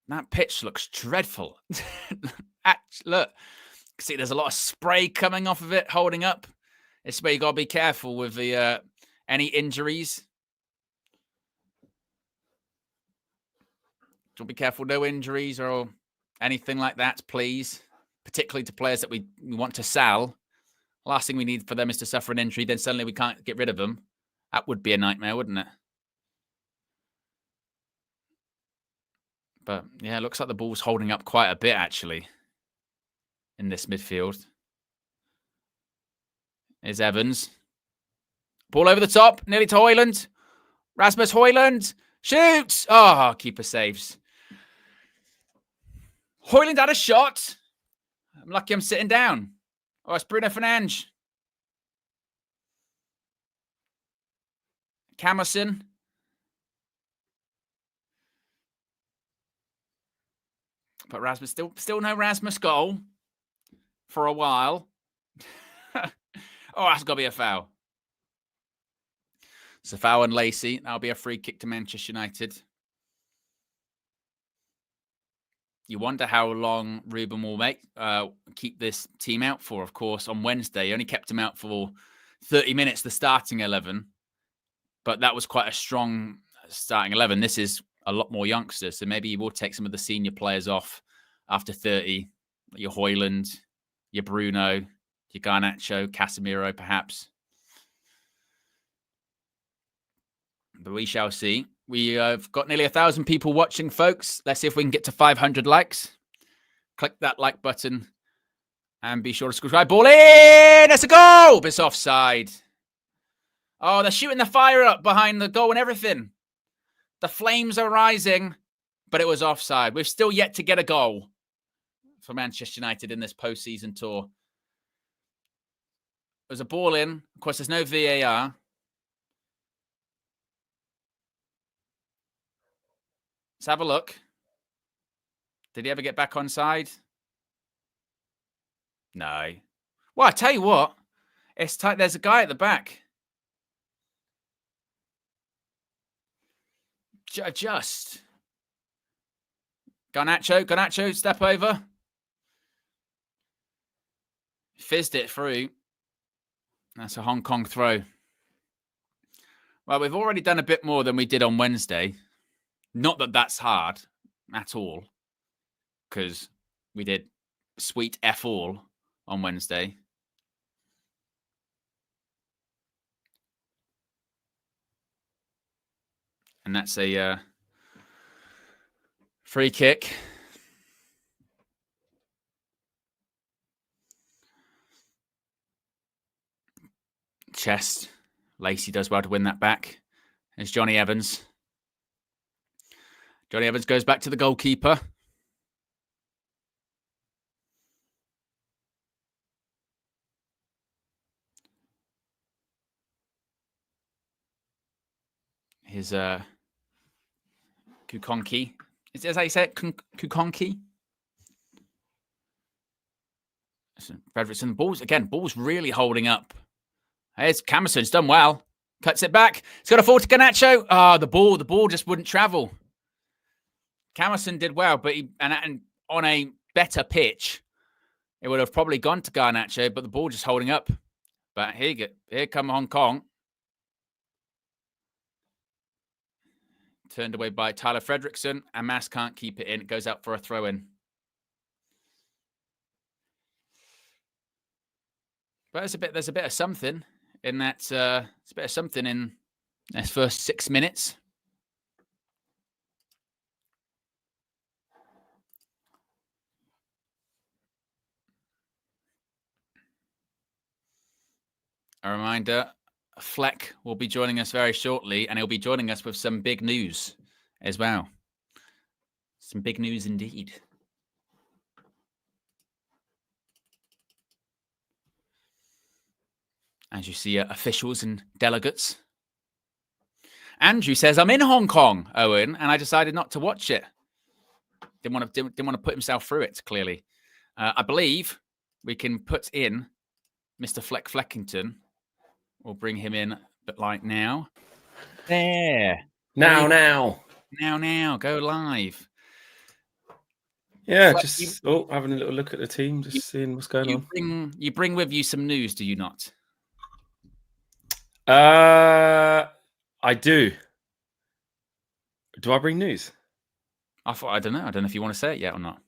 That pitch looks dreadful. Look, see, there's a lot of spray coming off of it, holding up. It's where you got to be careful with the any injuries. So be careful, no injuries or anything like that, please. Particularly to players that we want to sell. Last thing we need for them is to suffer an injury, then suddenly we can't get rid of them. That would be a nightmare, wouldn't it? But, yeah, it looks like the ball's holding up quite a bit, actually, in this midfield. Here's Evans. Ball over the top, nearly to Højlund. Rasmus Højlund shoots. Oh, keeper saves. Højlund had a shot. I'm lucky I'm sitting down. Oh, it's Bruno Fernandes. Camerson. But Rasmus, still no Rasmus goal for a while. Oh, that's got to be a foul. So foul and Lacey. That'll be a free kick to Manchester United. You wonder how long Ruben will keep this team out for, of course, on Wednesday. He only kept him out for 30 minutes, the starting 11. But that was quite a strong starting 11. This is a lot more youngsters. So maybe he will take some of the senior players off after 30. Your Højlund, your Bruno, your Garnacho, Casemiro, perhaps. But we shall see. We have got nearly 1,000 people watching, folks. Let's see if we can get to 500 likes. Click that like button and be sure to subscribe. Ball in! It's a goal! But it's offside. Oh, they're shooting the fire up behind the goal and everything. The flames are rising, but it was offside. We've still yet to get a goal for Manchester United in this postseason tour. There's a ball in. Of course, there's no VAR. Let's have a look. Did he ever get back on side? No. Well, I tell you what. It's tight. There's a guy at the back. Just. Garnacho, step over. Fizzed it through. That's a Hong Kong throw. Well, we've already done a bit more than we did on Wednesday. Not that that's hard at all, because we did sweet F all on Wednesday. And that's a free kick. Chest. Lacey does well to win that back. There's Johnny Evans. Johnny Evans goes back to the goalkeeper. His Kukonki. Is it how you say it? Kukonki? Fredrickson. Ball's really holding up. Here's Camerson's done well. Cuts it back. It's got a fall to Garnacho. The ball just wouldn't travel. Camerson did well, but and on a better pitch, it would have probably gone to Garnacho, but the ball just holding up. But here come Hong Kong. Turned away by Tyler Fredrickson, and Mass can't keep it in. It goes out for a throw-in. But there's a bit of something in that. It's a bit of something in this first 6 minutes. A reminder, Fleck will be joining us very shortly, and he'll be joining us with some big news as well. Some big news indeed. As you see, officials and delegates. Andrew says, I'm in Hong Kong, Owen, and I decided not to watch it. Didn't want to put himself through it, clearly. I believe we can put in Mr. Fleckington. We'll bring him in, but like now. There. Now. Go live. Yeah, just having a little look at the team, just seeing what's going on. You bring with you some news, do you not? I do. Do I bring news? I don't know. I don't know if you want to say it yet or not.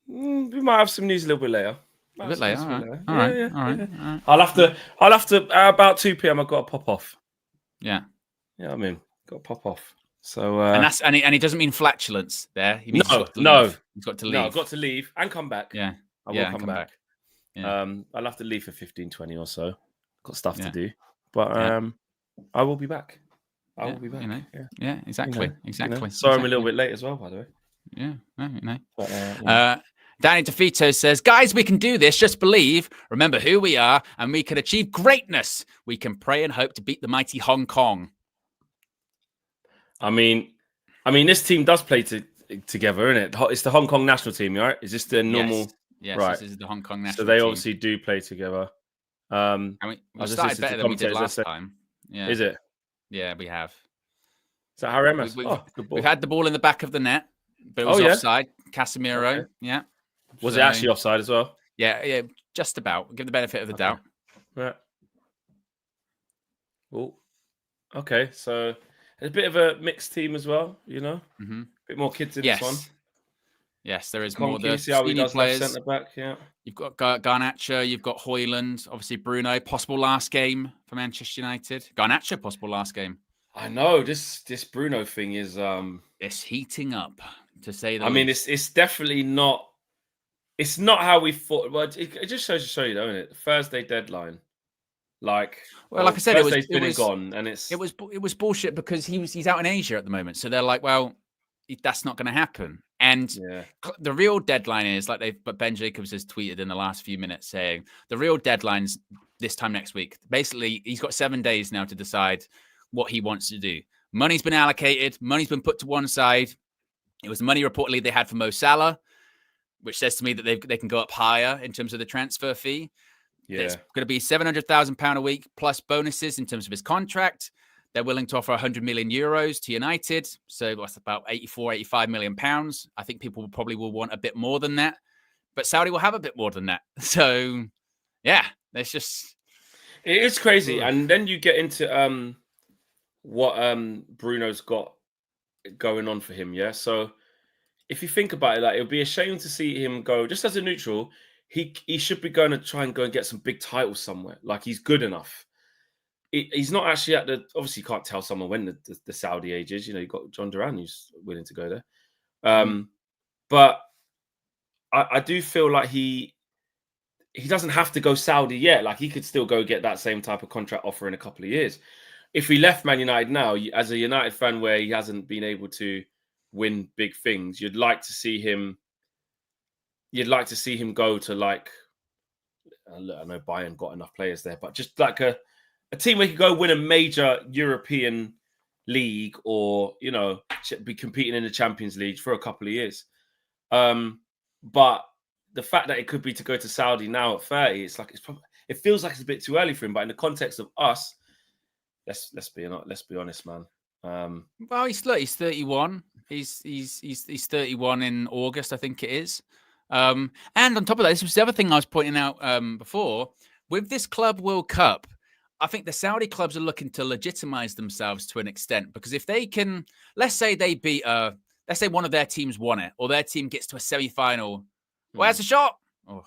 We might have some news a little bit later. A bit later. All right. I'll have to. About 2 p.m. I've got to pop off. Yeah. Yeah, I mean, got to pop off. So and he doesn't mean flatulence there. He means no. He's got to leave. No, I've got to leave and come back. Yeah. I will come back. Yeah. I'll have to leave for 15, 20 or so. Got stuff to do, but I will be back. I will be back. Yeah, exactly. Sorry, I'm a little bit late as well, by the way. Yeah, But, Danny DeFito says, guys, we can do this. Just believe. Remember who we are, and we can achieve greatness. We can pray and hope to beat the mighty Hong Kong. I mean, this team does play together, isn't it? It's the Hong Kong national team, right? Is this the normal? Yes, right. This is the Hong Kong national team. So they obviously do play together. And we started better than we did last time. Yeah. Is it? Yeah, we have. Is that Harry Ms? We've had the ball in the back of the net, but it was offside. Casemiro, okay. Yeah. Was it actually offside as well? Yeah, just about. Give the benefit of the doubt. Yeah. Oh, okay. So a bit of a mixed team as well, A bit more kids in this one. Yes, there is more. The see how he does players. Centre back, yeah. You've got Garnacho, you've got Hoyland, obviously Bruno, possible last game for Manchester United. Garnacho, possible last game. I know this Bruno thing is it's heating up, to say the least. I mean, it's definitely not. It's not how we thought. Well, it just shows to show you, don't it? Thursday deadline, like I said, it was gone, and it was bullshit because he's out in Asia at the moment. So they're like, well, that's not going to happen. And the real deadline is but Ben Jacobs has tweeted in the last few minutes saying the real deadline's this time next week. Basically, he's got 7 days now to decide what he wants to do. Money's been allocated. Money's been put to one side. It was the money reportedly they had for Mo Salah, which says to me that they can go up higher in terms of the transfer fee. Yeah. It's going to be £700,000 a week plus bonuses in terms of his contract. They're willing to offer 100 million euros to United. So that's about 85 million pounds. I think people probably will want a bit more than that. but Saudi will have a bit more than that. So, yeah, it's just... It is crazy. And then you get into what Bruno's got going on for him, yeah? So if you think about it, like, it would be a shame to see him go, just as a neutral, he should be going to try and go and get some big titles somewhere. Like, he's good enough. He's not actually at the... Obviously, you can't tell someone when the Saudi age is. You know, you've got John Duran who's willing to go there. But I do feel like he doesn't have to go Saudi yet. Like, he could still go get that same type of contract offer in a couple of years. If he left Man United now, as a United fan where he hasn't been able to win big things, you'd like to see him go to, like, I know Bayern got enough players there, but just like a team where he could go win a major European league, or, you know, be competing in the Champions League for a couple of years. But the fact that it could be to go to Saudi now at 30, it feels like it's a bit too early for him. But in the context of us, let's be honest, man. Well, he's 31. He's 31 in August, I think it is. And on top of that, this was the other thing I was pointing out before. With this Club World Cup, I think the Saudi clubs are looking to legitimize themselves to an extent, because if they can, let's say they beat, let's say one of their teams won it, or their team gets to a semi-final. Well, that's a shot. Yeah,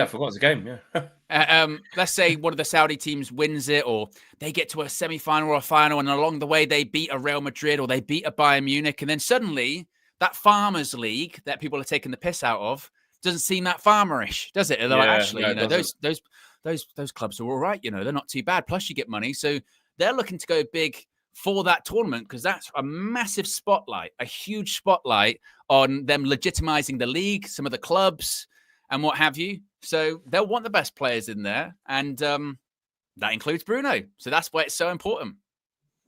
I forgot it's a game. Yeah. Let's say one of the Saudi teams wins it, or they get to a semi-final or a final, and along the way they beat a Real Madrid or they beat a Bayern Munich, and then suddenly that Farmers League that people are taking the piss out of doesn't seem that farmerish, does it? They're like, actually, no, you know, those clubs are all right. You know, they're not too bad. Plus, you get money, so they're looking to go big for that tournament, because that's a massive spotlight, a huge spotlight on them legitimizing the league, some of the clubs, and what have you. So they'll want the best players in there, and that includes Bruno. So that's why it's so important.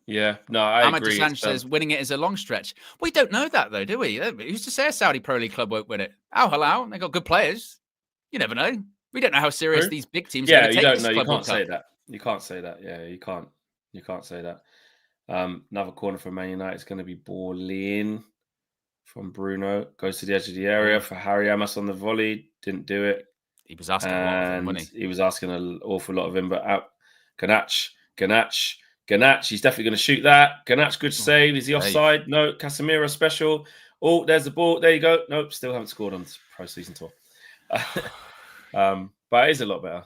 Yeah, no, I agree. Ahmed says winning it is a long stretch. We don't know that, though, do we? Who's to say a Saudi Pro League club won't win it? Al Hilal, they got good players. You never know. We don't know how serious these big teams are going to take this Club World Cup. You can't say that. You can't say that. Yeah, you can't say that. Another corner from Man United is going to be ball in from Bruno. Goes to the edge of the area for Harry Amas on the volley. Didn't do it. He was asking a lot of him, wasn't he? He was asking an awful lot of him, but out. Ganache. He's definitely going to shoot that. Ganache, good save. Is he offside? No. Casemiro special. Oh, there's the ball. There you go. Nope, still haven't scored on Pro Season Tour. But it is a lot better.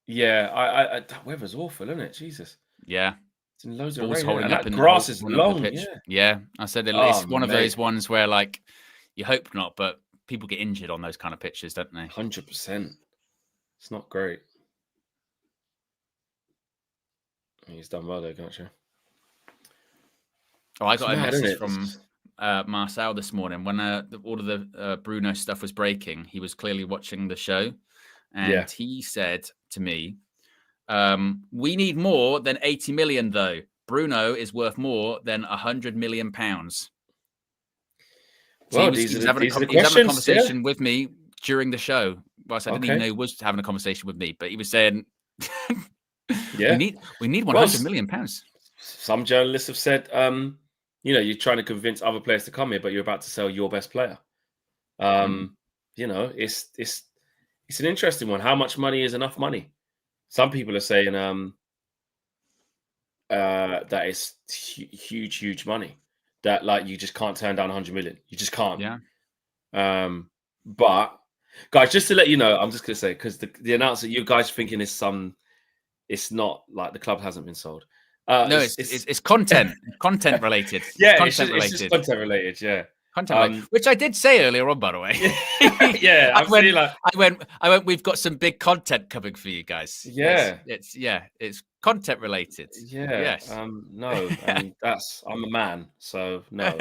Yeah, that weather's awful, isn't it? Jesus. Yeah. It's in loads of Ball's rain. holding And up that in grass the is pitch. long. Yeah, I said it's one of those ones where, like, you hope not, but people get injured on those kind of pitches, don't they? 100%. It's not great. He's done well there, can't you? Oh, I got a message from Marcel this morning when all of the Bruno stuff was breaking. He was clearly watching the show, and he said to me, "We need more than 80 million, though. Bruno is worth more than 100 million pounds." Well, he was having a conversation with me during the show. Well, I didn't even know he was having a conversation with me, but he was saying, we need 100 million pounds. Some journalists have said, you know, you're trying to convince other players to come here, but you're about to sell your best player. You know, it's an interesting one. How much money is enough money? Some people are saying that it's huge money. That, like, you just can't turn down 100 million. You just can't. Yeah. But guys, just to let you know, I'm just gonna say, because the announcer, you guys thinking it's not like the club hasn't been sold. No, it's content related. Yeah, it's just content related. Yeah, content related, which I did say earlier on, by the way. Yeah, I went. We've got some big content coming for you guys. Yeah, it's content related. Yeah. Yes. No, I mean, I'm a man, so no,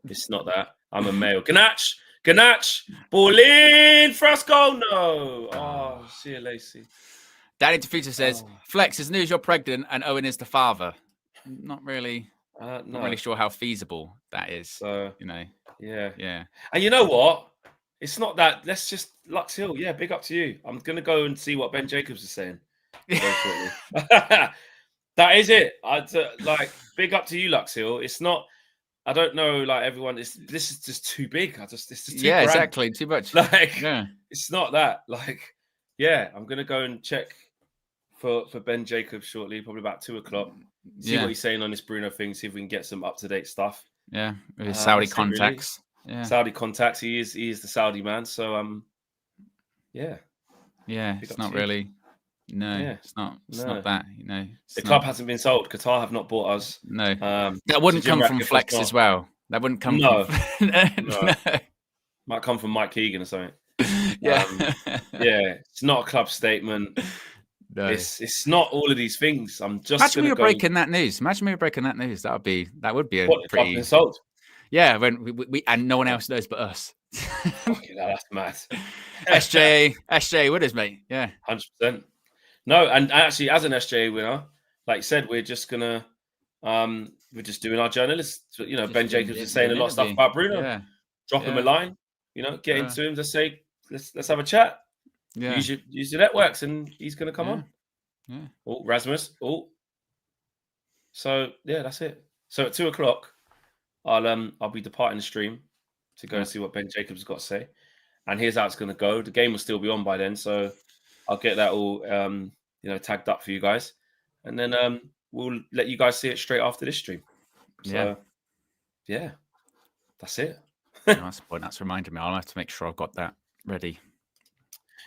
it's not that. I'm a male. Ganache, ball in, Frasco. No. Oh, see you, Lacey. Danny DeFuta says, Flex, is news you're pregnant and Owen is the father. Not really. Not really sure how feasible that is. You know. Yeah. And you know what? It's not that. Let's just Lux Hill. Yeah, big up to you. I'm gonna go and see what Ben Jacobs is saying. That is it. Like, big up to you, Lux Hill. It's not. I don't know. Like everyone, this is just too big. This is too Yeah, grand. exactly. Too much. Like, Yeah. it's not that. Like, yeah, I'm gonna go and check for Ben Jacobs shortly, probably about 2:00. See what he's saying on this Bruno thing. See if we can get some up to date stuff. Yeah, with his Saudi contacts. Really. Yeah, Saudi contacts. He is the Saudi man. So yeah. Yeah, it's not really. No, yeah. It's not that. You know, the club hasn't been sold. Qatar have not bought us. No, that wouldn't come from Flex as well. That wouldn't come. No, from... no. Might come from Mike Keegan or something. Yeah, yeah. It's not a club statement. No. It's not all of these things. I'm just. Imagine we were breaking that news. Imagine we were breaking that news. That would be a pretty. Sold. Yeah, when we and no one else knows but us. Okay, that's mad. SJA winners, mate. Yeah, 100%. No, and actually, as an SJA winner, like you said, we're just gonna, we're just doing our journalists. You know, Ben Jacobs is saying a lot of stuff about Bruno. Yeah. Drop him a line. You know, get into him. Just say, let's have a chat. Yeah. Use your networks, and he's gonna come on. Yeah. Oh, Rasmus. Oh. So yeah, that's it. So at 2:00, I'll be departing the stream to go and see what Ben Jacobs has got to say. And here's how it's going to go. The game will still be on by then, so I'll get that all tagged up for you guys, and then we'll let you guys see it straight after this stream. So yeah, that's it. That's point. That's reminded me. I'll have to make sure I've got that ready.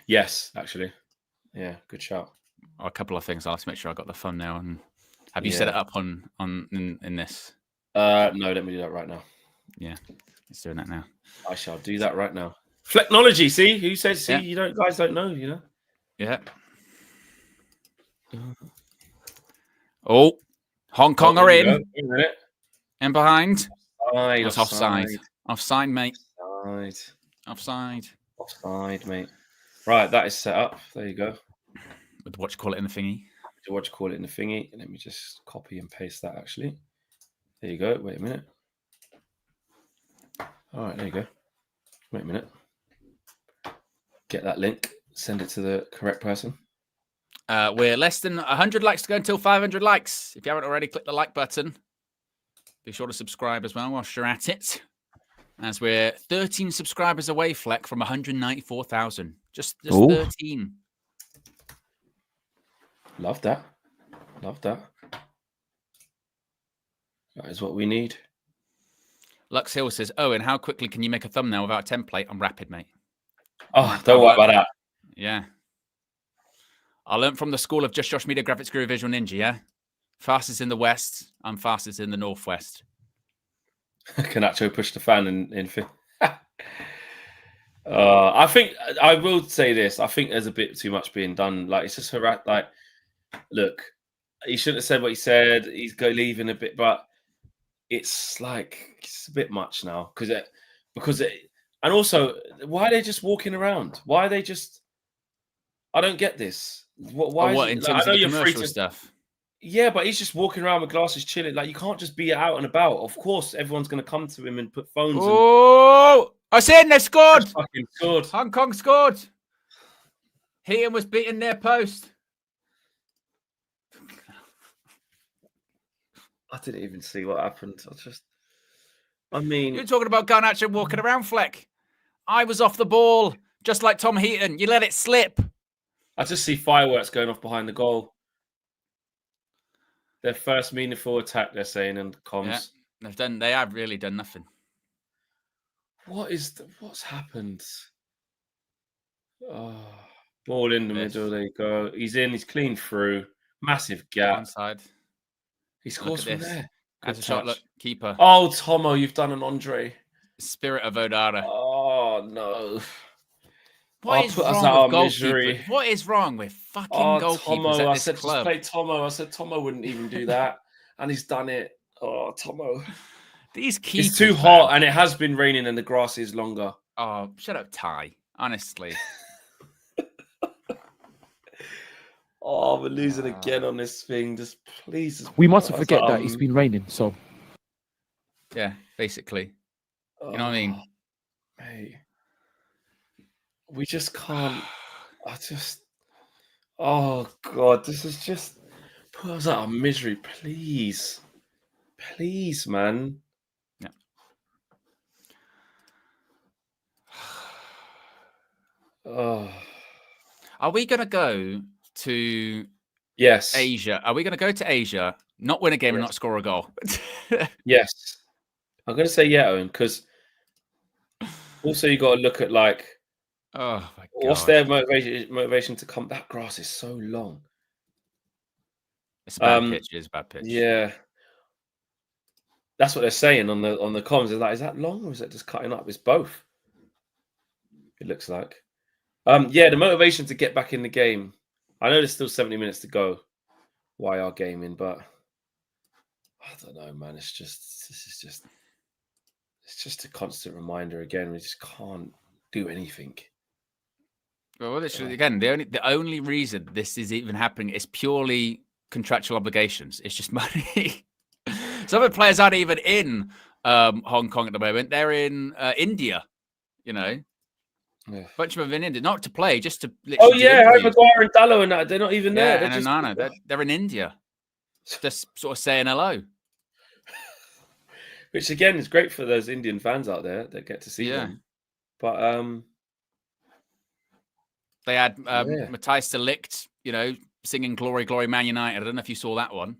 Yes, actually, yeah, good shout. A couple of things. I'll have to make sure I got the thumbnail. And have you set it up in this? No, let me do that right now. Yeah, it's doing that now. I shall do that right now. Flecknology, see? Who says, see, you guys don't know, you know? Yeah. Oh, Hong Kong are in. And behind. That's offside. Offside, mate. Offside, mate. Right, that is set up. There you go. With what you call it in the thingy. What you call it in the thingy. Let me just copy and paste that, actually. There you go. Wait a minute. All right, there you go. Wait a minute. Get that link. Send it to the correct person. We're less than 100 likes to go until 500 likes. If you haven't already, click the like button. Be sure to subscribe as well whilst you're at it. As we're 13 subscribers away, Fleck, from 194,000. Just 13. Love that. Love that. That is what we need. Lux Hill says, Owen, how quickly can you make a thumbnail without a template? I'm rapid, mate. Oh, don't worry about that. Yeah. I learned from the school of Just Josh Media Graphics Guru Visual Ninja, yeah? Fastest in the West, I'm fastest in the Northwest. Canacho pushed the fan in I think, I will say this, I think there's a bit too much being done. Like, it's just like, look, he shouldn't have said what he said. He's leaving a bit, but it's like, it's a bit much now. And also, why are they just walking around? Why are they just, I don't get this. Why in terms of the commercial stuff? Yeah, but he's just walking around with glasses, chilling. Like, you can't just be out and about. Of course, everyone's going to come to him and put phones. Oh, I said they scored. Fucking scored. Hong Kong scored. Heaton was beating their post. I didn't even see what happened. I mean, you're talking about Garnacho walking around, Fleck. I was off the ball, just like Tom Heaton. You let it slip. I just see fireworks going off behind the goal. Their first meaningful attack, they're saying, in comms. Yeah, they have really done nothing. What's happened? Oh, ball in the middle. There you go. He's in. He's clean through. Massive gap. Inside. He scores from there. Good shot. Look, keeper. Oh, Tomo, you've done an Andre. Spirit of Odara. Oh no. What is wrong with goalkeepers? What is wrong with fucking goalkeepers Tomo, at I this said club? Just play Tomo. I said Tomo wouldn't even do that, and he's done it. Oh, Tomo. These keepers. It's too hot, and it has been raining, and the grass is longer. Oh, shut up, Ty. Honestly. Oh, we're losing again on this thing. Just please. We mustn't forget that it's been raining, so. Yeah, basically. You know what I mean? Mate. We just can't. Oh, God. This is just. Put us out of misery, please. Please, man. Yeah. Oh, Are we going to go to yes. Asia? Are we going to go to Asia, not win a game and not score a goal? Yes. I'm going to say yeah, Owen, because also you got to look at like, oh my God. what's their motivation to come? That grass is so long. It's a bad pitch. It is a bad pitch. Yeah. That's what they're saying on the comms. They're like, is that long or is that just cutting up? It's both. It looks like. Yeah, the motivation to get back in the game. I know there's still 70 minutes to go. YR gaming, but I don't know, man. It's just a constant reminder again. We just can't do anything. Well, literally, again, the only reason this is even happening is purely contractual obligations. It's just money. Some of the players aren't even in Hong Kong at the moment. They're in India, you know. Yeah. A bunch of them in India, not to play, just to. Oh yeah, Harry Maguire and Dallo and that. They're not even there. They're just they're in India, just sort of saying hello. Which again is great for those Indian fans out there that get to see them. But they had Matthijs de Ligt, you know, singing "Glory, Glory, Man United." I don't know if you saw that one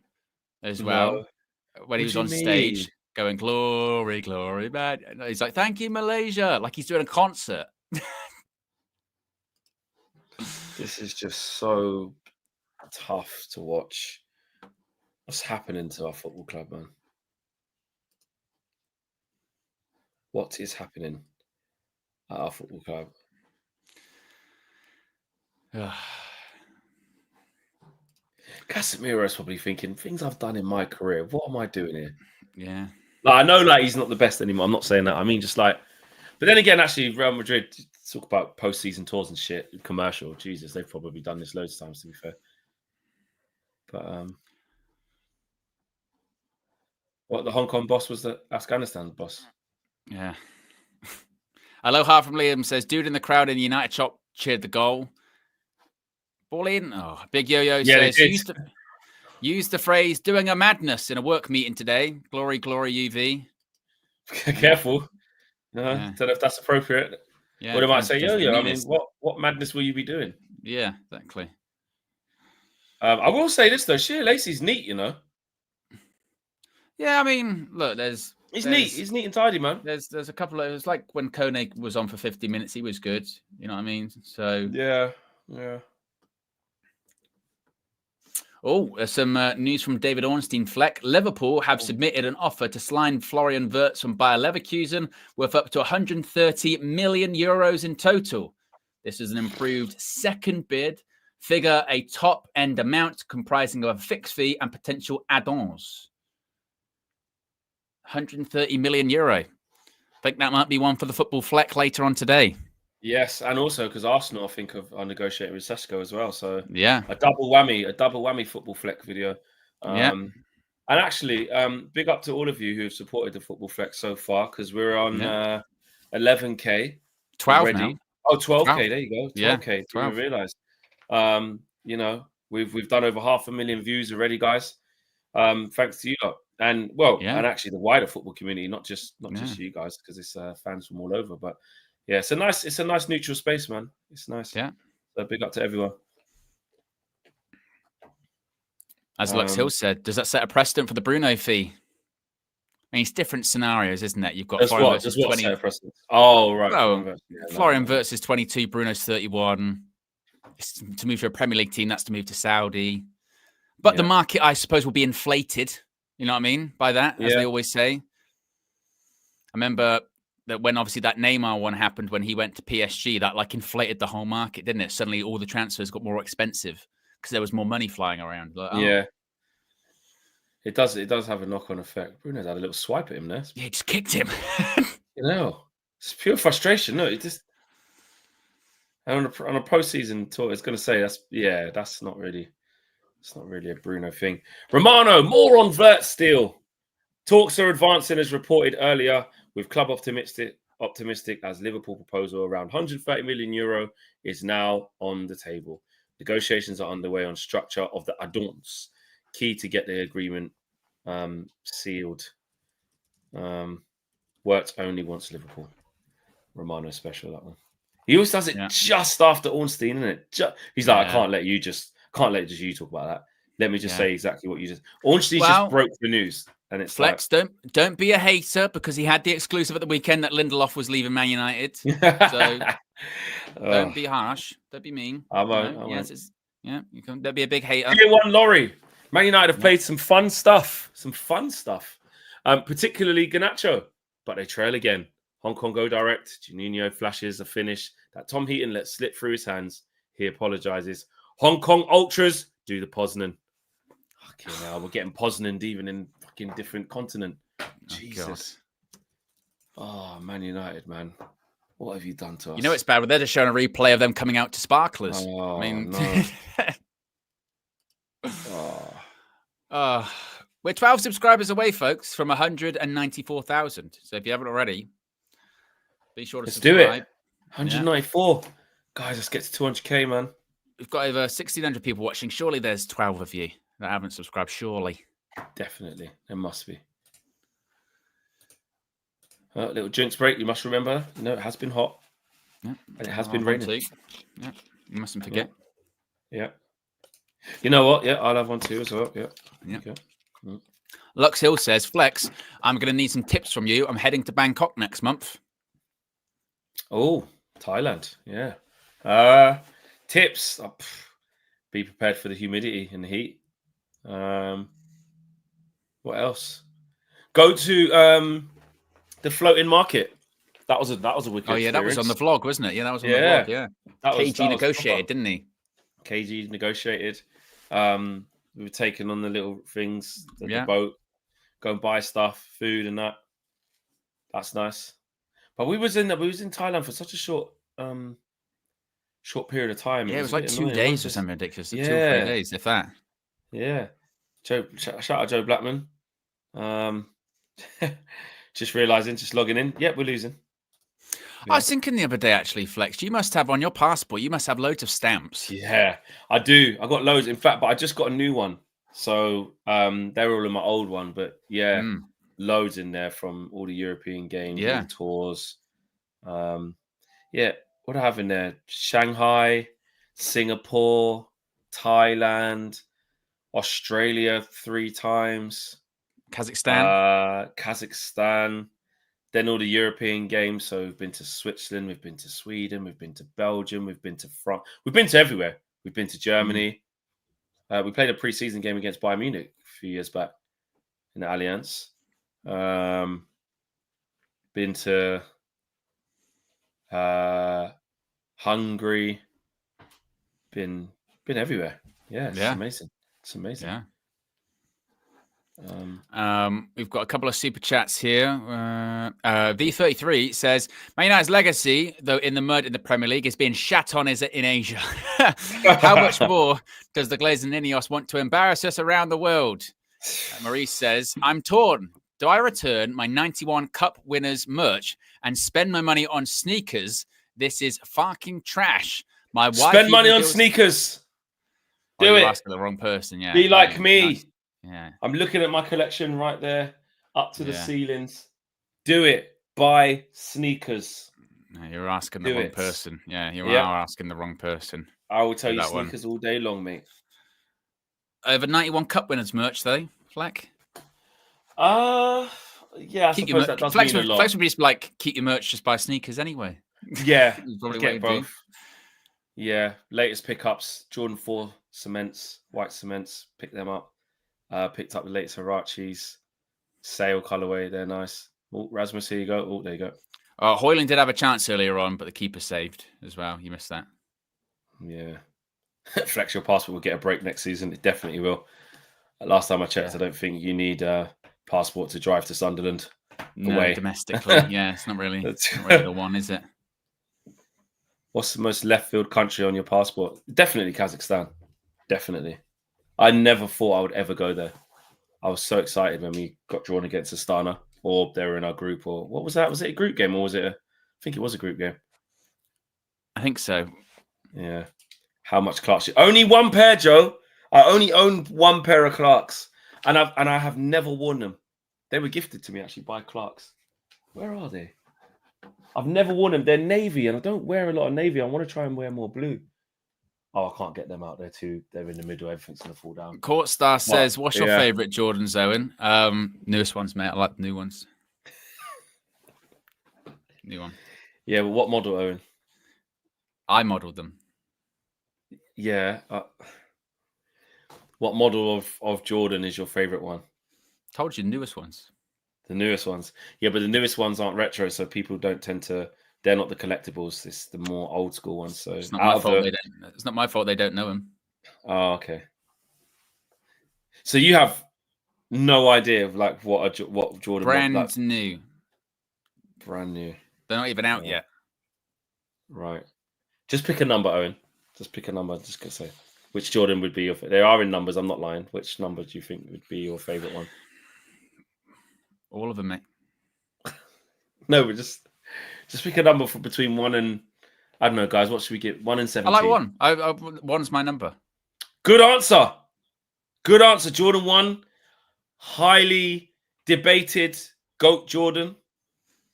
as well. When he was on stage going "Glory, Glory, Man," he's like, "Thank you, Malaysia," like he's doing a concert. This is just so tough to watch. What's happening to our football club, man? What is happening at our football club? Casemiro's probably thinking, things I've done in my career, what am I doing here? Yeah. Like, I know like he's not the best anymore. I'm not saying that. I mean, just like, but then again, actually, Real Madrid talk about postseason tours and shit, commercial. Jesus, they've probably done this loads of times, to be fair. But what, the Hong Kong boss was the Afghanistan boss? Yeah. Aloha from Liam says, dude in the crowd in the United shop cheered the goal. Ball in. Oh, Big Yo-Yo says, use the phrase doing a madness in a work meeting today. Glory, glory, UV. Careful. No, don't know if that's appropriate. Yeah, what am I say, Yo-Yo? I mean, what madness will you be doing? Yeah, exactly. I will say this, though. Sheer Lacey's neat, you know? Yeah, I mean, look, He's neat. He's neat and tidy, man. There's a couple of... It was like when Koenig was on for 50 minutes, he was good. You know what I mean? So... Yeah. Oh, there's some news from David Ornstein Fleck. Liverpool have submitted an offer to sign Florian Wirtz from Bayer Leverkusen worth up to 130 million euros in total. This is an improved second bid, figure a top-end amount comprising of a fixed fee and potential add-ons. 130 million euro. I think that might be one for the Football Fleck later on today. Yes, and also because Arsenal, I think, are negotiating with Sesko as well. So yeah, a double whammy Football Fleck video. And actually, big up to all of you who have supported the Football Fleck so far, because we're on 11K. 12 already. now. Oh, 12K. There you go. 12K. 12. Didn't realize. You know, we've done over 500,000 views already, guys. Thanks to you lot. And and actually the wider football community, not just you guys, because it's fans from all over. But yeah, it's a nice neutral space, man. It's nice. Yeah. So big up to everyone. As Lux Hill said, does that set a precedent for the Bruno fee? I mean, it's different scenarios, isn't it? You've got Florian versus 20. Oh, right. Well, Florian versus 22, Bruno's 31. It's to move to a Premier League team, that's to move to Saudi. But the market, I suppose, will be inflated. You know what I mean? By that, as they always say. I remember that when obviously that Neymar one happened when he went to PSG, that like inflated the whole market, didn't it? Suddenly all the transfers got more expensive because there was more money flying around. Like, yeah. It does have a knock-on effect. Bruno's had a little swipe at him there. Yeah, he just kicked him. You know, it's pure frustration. No, it just on a postseason tour, it's going to say that's not really a Bruno thing. Romano, more on Wirtz still. Talks are advancing as reported earlier, with club optimistic as Liverpool proposal around 130 million euro is now on the table. Negotiations are underway on structure of the add-ons, key to get the agreement sealed. Wirtz only wants Liverpool. Romano special, that one. He always does it just after Ornstein, isn't it? He's like, I can't let you just you talk about that. Let me just say exactly what you just. Ornstein just broke the news, and it's Flex. like, don't be a hater because he had the exclusive at the weekend that Lindelof was leaving Man United. So don't be harsh. Don't be mean. I won't. Don't be a big hater. Tier 1 lorry. Man United have played some fun stuff. Particularly Garnacho, but they trail again. Hong Kong go direct. Juninho flashes a finish that Tom Heaton lets slip through his hands. He apologizes. Hong Kong Ultras do the Poznan. Okay, now we're getting Poznan even in fucking different continent. Jesus. Oh, Man United, man. What have you done to us? You know it's bad. They're just showing a replay of them coming out to Sparklers. Oh, I mean, no. We're 12 subscribers away, folks, from 194,000. So if you haven't already, be sure to subscribe. Do it. 194. Yeah. Guys, let's get to 200k, man. We've got over 1,600 people watching. Surely there's 12 of you that haven't subscribed. Surely. Definitely. There must be. Little drinks break. You must remember. It has been hot. Yeah. And it has been raining. Yeah. You mustn't forget. Yeah. You know what? Yeah, I'll have one too as well. Yeah. Okay. Lux Hill says, Flex, I'm going to need some tips from you. I'm heading to Bangkok next month. Oh, Thailand. Yeah. Tips. Be prepared for the humidity and the heat. What else? Go to the floating market. That was a wicked experience. That was on the vlog, wasn't it? Yeah, that was on the vlog. Yeah. KG negotiated, didn't he? KG negotiated. We were taking on the little things, the boat, go and buy stuff, food and that. That's nice. But we was in Thailand for such a short period of time. Yeah, it was like 2 days or something ridiculous. 2 or 3 days, if that. Yeah. Shout out Joe Blackman. Just realizing, just logging in. Yep, we're losing. I was thinking the other day, actually, Flex, you must have on your passport, you must have loads of stamps. Yeah, I do. I got loads. In fact, but I just got a new one. So they're all in my old one. But loads in there from all the European games, all the tours. What do I have in there? Shanghai, Singapore, Thailand, Australia 3 times. Kazakhstan. Then all the European games. So we've been to Switzerland, we've been to Sweden, we've been to Belgium, we've been to France. We've been to everywhere. We've been to Germany. We played a pre-season game against Bayern Munich a few years back in the Allianz. Been to Hungary. Been everywhere. Yeah, it's amazing. It's amazing. Yeah. We've got a couple of super chats here. V33 says, Man United's legacy, though in the mud in the Premier League, is being shat on in Asia. How much more does the Glazers and Ineos want to embarrass us around the world? Maurice says, I'm torn. Do I return my 91 Cup winners merch and spend my money on sneakers? This is fucking trash. My wife spend money on sneakers. Do it. Asking the wrong person. Yeah. Be like me. Nice. Yeah, I'm looking at my collection right there, up to the ceilings. Do it. Buy sneakers. No, you're asking the wrong person. Yeah, you are asking the wrong person. I will tell you sneakers all day long, mate. Over 91 Cup winners merch, though, Fleck? Yeah, I suppose that does mean a lot. Flex would be just like, keep your merch, just buy sneakers anyway. Yeah, probably get both. Yeah, latest pickups, Jordan 4 cements, white cements, pick them up. Picked up the latest Hirachis, sale colorway. They're nice. Oh, Rasmus, here you go. Oh, there you go. Hoyland did have a chance earlier on, but the keeper saved as well. You missed that. Yeah. Flex your passport will get a break next season. It definitely will. Last time I checked, I don't think you need a passport to drive to Sunderland. No, domestically. Yeah, it's not really the one, is it? What's the most left field country on your passport? Definitely Kazakhstan. Definitely. I never thought I would ever go there. I was so excited when we got drawn against Astana, or they were in our group, or what was that? Was it a group game, or was it I think it was a group game. I think so. Yeah. How much Clarks? Only one pair, Joe. I only own one pair of Clarks, and I have never worn them. They were gifted to me actually by Clarks. Where are they? I've never worn them. They're navy, and I don't wear a lot of navy. I want to try and wear more blue. Oh, I can't get them out there too. They're in the middle. Everything's gonna fall down. Court Star says, "What's your favorite Jordans, Owen?" Newest ones, mate. I like the new ones. New one. Yeah, but what model, Owen? I modeled them. Yeah. What model of Jordan is your favorite one? Told you, newest ones. The newest ones. Yeah, but the newest ones aren't retro, so people don't tend to. They're not the collectibles. It's the more old school ones. So it's not my fault. It's not my fault they don't know them. Oh, okay. So you have no idea of like what Jordan brand new. Brand new. They're not even out yet. Right. Just pick a number, Owen. Just pick a number. I'm just gonna say which Jordan would be your. They are in numbers. I'm not lying. Which number do you think would be your favorite one? All of them, mate. No, but just pick a number for between 1 and I don't know, guys. What should we get? 1 and 17. I like 1. One's my number. Good answer. Good answer. Jordan 1, highly debated GOAT Jordan.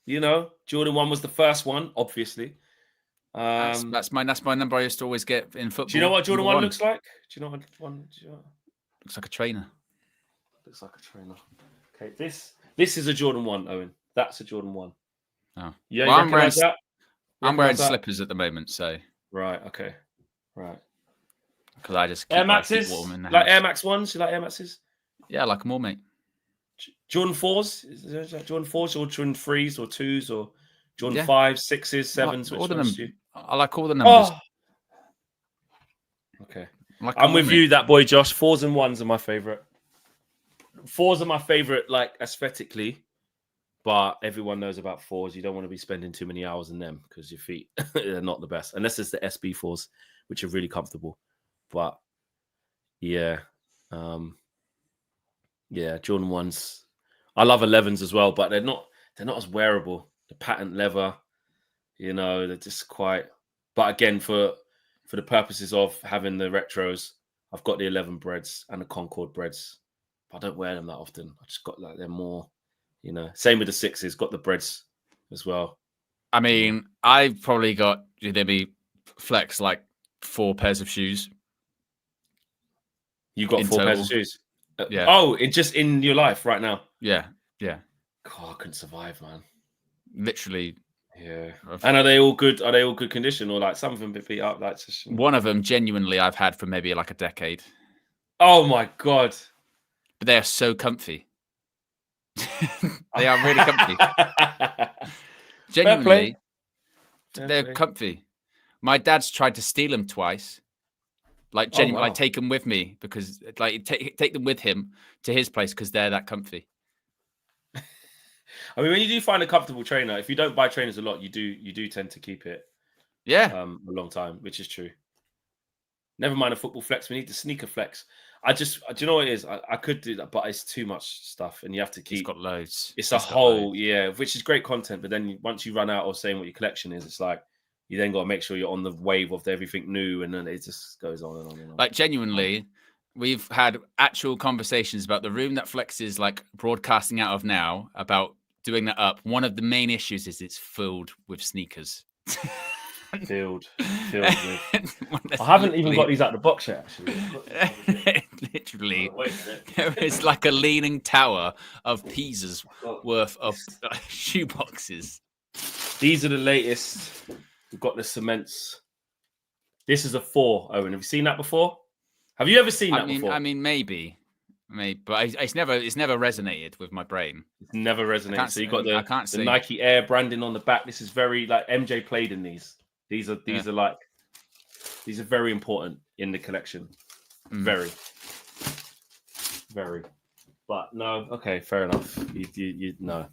You know, Jordan 1 was the first one, obviously. That's my number I used to always get in football. Do you know what Jordan 1 looks like? Do you know what one? Looks like a trainer. Looks like a trainer. Okay, this is a Jordan 1, Owen. That's a Jordan 1. Oh. Yeah, well, I'm wearing slippers at the moment, so. Right, okay. Right. Because I just keep Air Maxes? Like Air Max 1s? You like Air Maxes? Yeah, I like them all, mate. Jordan 4s? Is there Jordan 4s or Jordan 3s or 2s or Jordan 5s, 6s, 7s? All the numbers. I like all the numbers. Oh. Okay. I'm with you, that boy, Josh. 4s and 1s are my favorite. 4s are my favorite, like, aesthetically. But everyone knows about 4s. You don't want to be spending too many hours in them because your feet are not the best. Unless it's the SB 4s, which are really comfortable. But, yeah. Yeah, Jordan 1s. I love 11s as well, but they're not as wearable. The patent leather, you know, they're just quite. But again, for the purposes of having the retros, I've got the 11 breads and the Concord breads. But I don't wear them that often. I just got like they're more, you know. Same with the 6s. Got the breads as well. I mean, I've probably got maybe flex like 4 pairs of shoes. You got 4 pairs of shoes. Yeah. Oh, just in your life right now. Yeah. Yeah. God, I couldn't survive, man. Literally. Yeah. And are they all good? Are they all good condition, or like some of them beat up? Like just... One of them, genuinely, I've had for maybe like a decade. Oh my God! But they are so comfy. They are really comfy. Genuinely, they're comfy. My dad's tried to steal them twice. Like genuinely, like take them with me because like take them with him to his place because they're that comfy. I mean, when you do find a comfortable trainer, if you don't buy trainers a lot, you do tend to keep it. Yeah, a long time, which is true. Never mind a football flex. We need the sneaker flex. Do you know what it is? I could do that, but it's too much stuff, and you have to keep. It's got loads. It's a whole which is great content. But then once you run out of saying what your collection is, it's like you then got to make sure you're on the wave of everything new, and then it just goes on and on and on. Like genuinely, we've had actual conversations about the room that Flex is like broadcasting out of now about doing that up. One of the main issues is it's filled with sneakers. Filled with. I haven't even got these out of the box yet, actually. Literally, there is like a leaning tower of Pisa's worth of shoe boxes. These are the latest. We've got the cements. This is a 4, Owen. Have you seen that before? Have you ever seen that before? I mean, maybe, but it's never resonated with my brain. It's never resonated. So you got the Nike Air branding on the back. This is very like MJ played in these. These are very important in the collection. Very. But no, okay, fair enough. You no.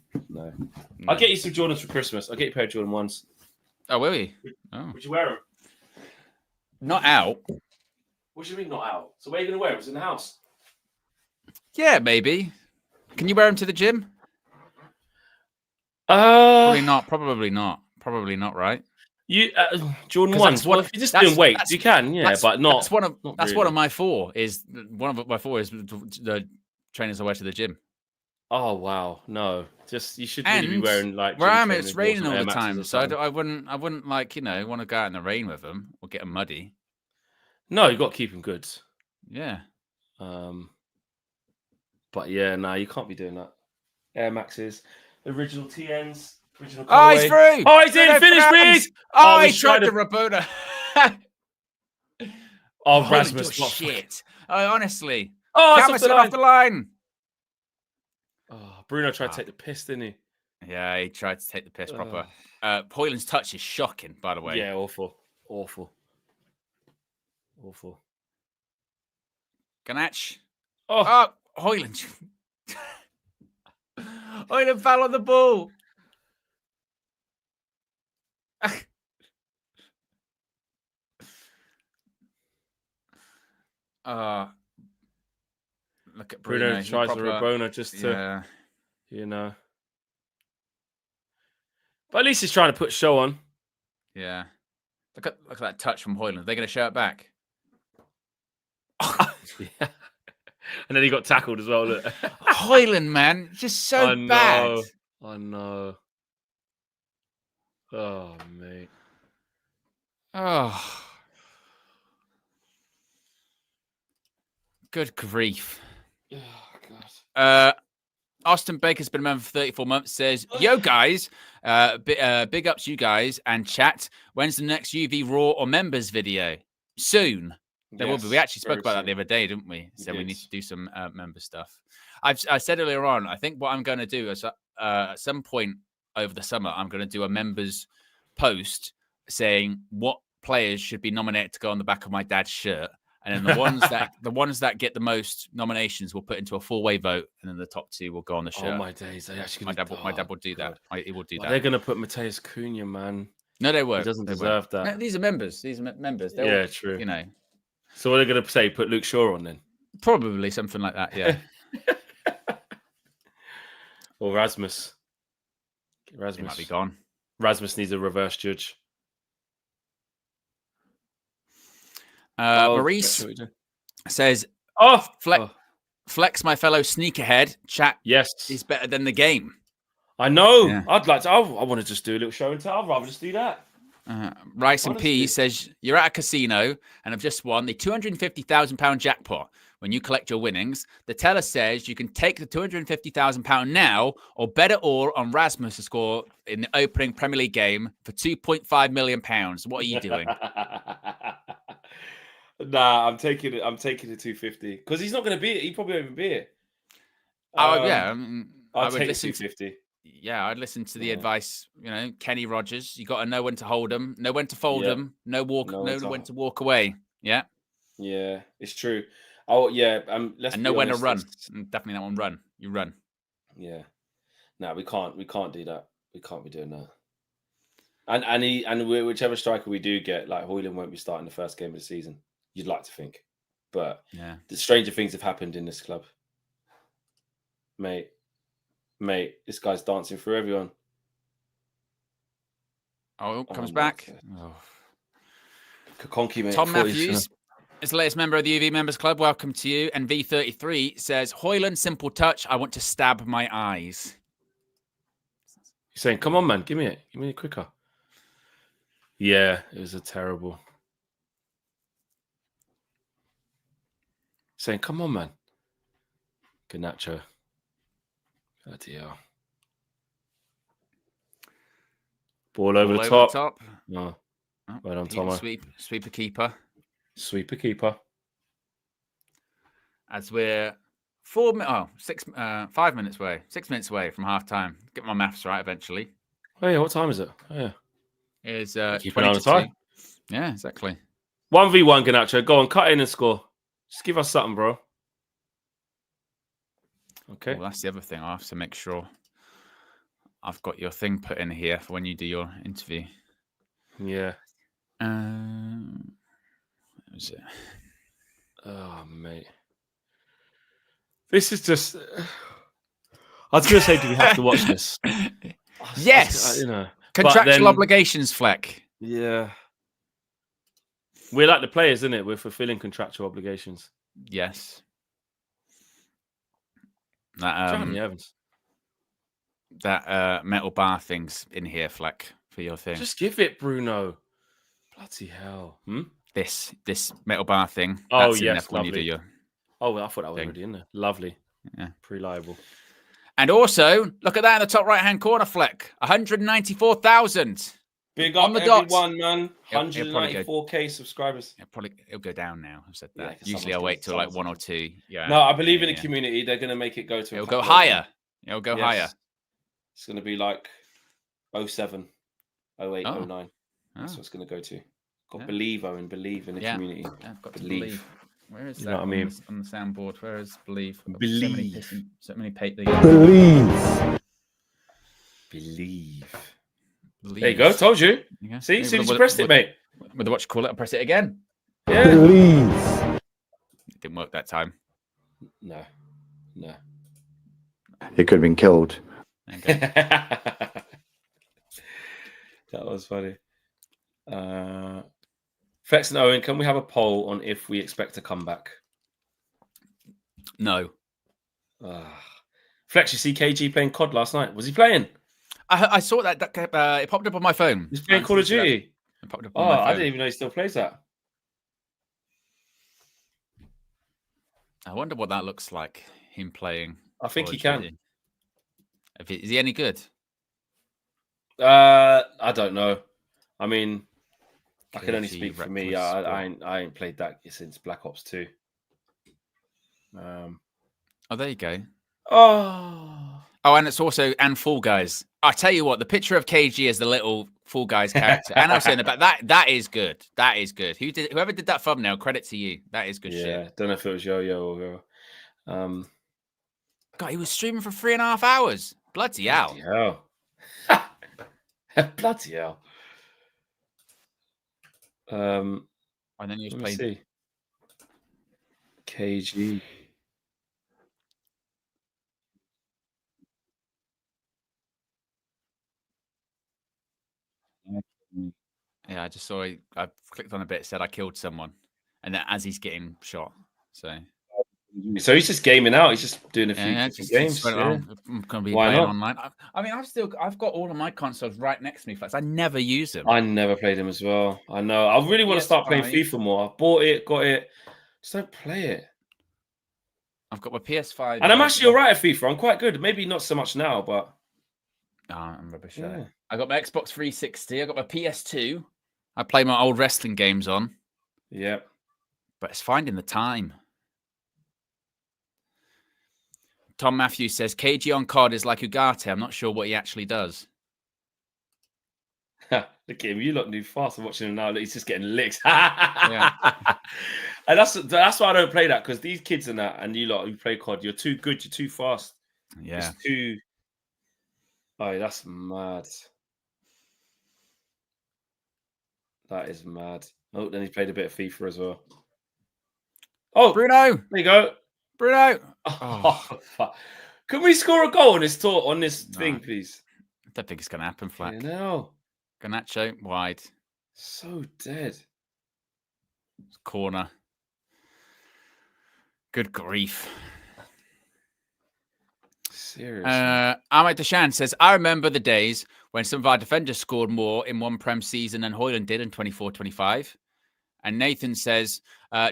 I'll get you some Jordans for Christmas. I'll get you a pair of Jordan 1s. Oh, will you? Oh. Would you wear them? Not out. What do you mean not out? So where are you going to wear them? It's in the house. Yeah, maybe. Can you wear them to the gym? Probably not, right? You Jordan 1s. If you're just doing weights, you can, but not. That's one of my 4. Is one of my 4 is the trainers I wear to the gym. Oh wow, no! Just you should really be wearing like. Where I am, gym it's trainers or raining all Air the Maxes time, or so something. I wouldn't like want to go out in the rain with them or get them muddy. No, you got to keep them good. Yeah. But yeah, no, you can't be doing that. Air Maxes, original TNs, original. Oh, he's colorway. through. Oh, he's in. Finish, Reed. Oh, he he's tried trying to Rabona. Oh, Holy Rasmus, your shit. Oh, honestly. Oh, it's Cameron's off the line. Oh, Bruno tried to take the piss, didn't he? Yeah, he tried to take the piss proper. Hoyland's touch is shocking, by the way. Yeah, awful. Ganach. Oh, Hoyland. Hoyland fell on the ball. Look at Bruno. Tries the Rabona just to, you know. But at least he's trying to put show on. Yeah. Look at that touch from Hoyland. Are they going to show it back? Yeah. And then he got tackled as well. Look. Hoyland, man, just so bad. I know. Oh, mate. Oh. Good grief. Oh, God. Austin Baker's been a member for 34 months, says, yo, guys, big ups you guys and chat. When's the next UV Raw or members video? Soon. There will be. We actually spoke about that the other day, didn't we? So we need to do some member stuff. I said earlier on, I think what I'm going to do is at some point over the summer, I'm going to do a members post saying what players should be nominated to go on the back of my dad's shirt. And then the ones that get the most nominations will put into a 4-way vote, and then the top 2 will go on the shirt. Oh my days! My dad will do that. He will do that. They're going to put Mateus Cunha, man. No, they won't. He doesn't deserve that. No, these are members. Members. Yeah, true. You know. So what are they going to say? Put Luke Shaw on then? Probably something like that. Yeah. Or Rasmus. He might be gone. Rasmus needs a reverse judge. Maurice says, flex my fellow sneakerhead. Chat is better than the game. I know. Yeah. I'd like to. I want to just do a little show and tell. I'd rather just do that. Rice and P says, you're at a casino and have just won the £250,000 jackpot. When you collect your winnings, the teller says you can take the £250,000 now or bet it all on Rasmus to score in the opening Premier League game for £2.5 million. What are you doing? Nah, I'm taking it. I'm taking the 250 because he's not going to be it. He probably won't even be it. I would take listen 250. Yeah, I'd listen to the advice. You know, Kenny Rogers. You got to know when to hold them, know when to fold them, know when to walk away. Yeah, yeah, it's true. Oh yeah, let's know when to run. Definitely that one. Run. You run. Yeah. No, we can't do that. We can't be doing that. And whichever striker we do get, like Hoyland won't be starting the first game of the season. You'd like to think, but the stranger things have happened in this club, mate. This guy's dancing through everyone. Oh, comes back. Kakonki, mate. Tom Matthews is the latest member of the UV Members Club. Welcome to you. And V33 says, Hoyland, simple touch. I want to stab my eyes. He's saying, come on, man. Give me it quicker. Yeah, it was a terrible. Saying, come on, man. Garnacho. Bloody hell. Ball over the top. No. Well done, Tomo. Sweeper keeper. Sweeper keeper. As we're 5 minutes away. 6 minutes away from half time. Get my maths right eventually. Oh yeah, what time is it? Oh yeah. It's keep an eye on the time. Yeah, exactly. 1v1 Garnacho. Go on, cut in and score. Just give us something, bro. Okay. Well, that's the other thing. I have to make sure I've got your thing put in here for when you do your interview. Yeah. What was it? Oh, mate. This is just... I was going to say, do we have to watch this? Yes. Contractual obligations, Fleck. Yeah. We're like the players, isn't it? We're fulfilling contractual obligations. Yes. Evans. that metal bar things in here, Fleck, for your thing. Just give it, Bruno. Bloody hell. This metal bar thing. Oh, That's in there yes, for when you do lovely. your Oh, well, I thought that was thing. already in there. Lovely. Yeah. Reliable. And also, look at that in the top right-hand corner, Fleck. 194,000. Big On up the dot. everyone, man. It'll probably 194k subscribers. It'll go down now. I've said that. Yeah, 'cause Usually I'll someone's wait till gonna- like 1 or 2. Yeah. No, I believe in the yeah. community. They're going to make it go to. It'll go higher. It'll go higher. It's going to be like 07, 08, Oh. 09. That's Oh. what it's going to go to. Got Yeah. believe, Owen. Believe in the community. Yeah, I've got to Believe. believe. Where is You that know what I mean? on the soundboard? Where is believe? Believe. So many papers. Believe. There you go. Told you. Yeah. See, as soon as you pressed it, mate. With the what you call it, I'll press it again. Yeah. It didn't work that time. No. He could have been killed. Okay. That was funny. Flex and Owen, can we have a poll on if we expect to come back? No. Flex, you see KG playing COD last night? Was he playing? I saw that it popped up on my phone. He's playing Call of Duty. It popped up Oh, on my phone. I didn't even know he still plays that. I wonder what that looks like. Him playing. I think Call he of can. Duty. Is he any good? I don't know. I mean, I can only KG speak for me. reckless I ain't played that since Black Ops 2. Oh, there you go. Oh, and it's also Fall Guys. I tell you what, the picture of KG as the little Fall Guys character, and I was saying about that is good. That is good. Whoever did that thumbnail, credit to you. That is good shit. Yeah, don't know if it was Yo-Yo or God, he was streaming for 3.5 hours. Bloody hell. Bloody hell. And then he was Let me playing. see. KG. Yeah, I just saw. I clicked on a bit. It said I killed someone, and then as he's getting shot. So he's just gaming out. He's just doing a few games. I'm gonna be playing online. I mean, I've got all of my consoles right next to me. I never use them. I never played them as well. I know. I really want to start playing FIFA more. I bought it, got it. Just don't play it. I've got my PS5, and I'm actually all right at FIFA. I'm quite good. Maybe not so much now, but I'm rubbish at it. I got my Xbox 360. I got my PS2. I play my old wrestling games on. Yeah, but it's finding the time. Tom Matthews says KG on COD is like Ugarte. I'm not sure what he actually does. Look at him. You lot knew fast. I'm watching him now. He's just getting licked. Yeah. And that's why I don't play that, because these kids and that, and you lot who play COD, you're too good. You're too fast. Yeah. It's too. Oh, that's mad. That is mad. Oh, then he played a bit of FIFA as well. Oh, Bruno. There you go. Bruno. Oh, fuck. Can we score a goal on this thing, please? I don't think it's going to happen, Flack. No. Garnacho, wide. So dead. Corner. Good grief. Seriously. Ahmed Deshan says, I remember the days when some of our defenders scored more in one Prem season than Hoyland did in 24-25. And Nathan says,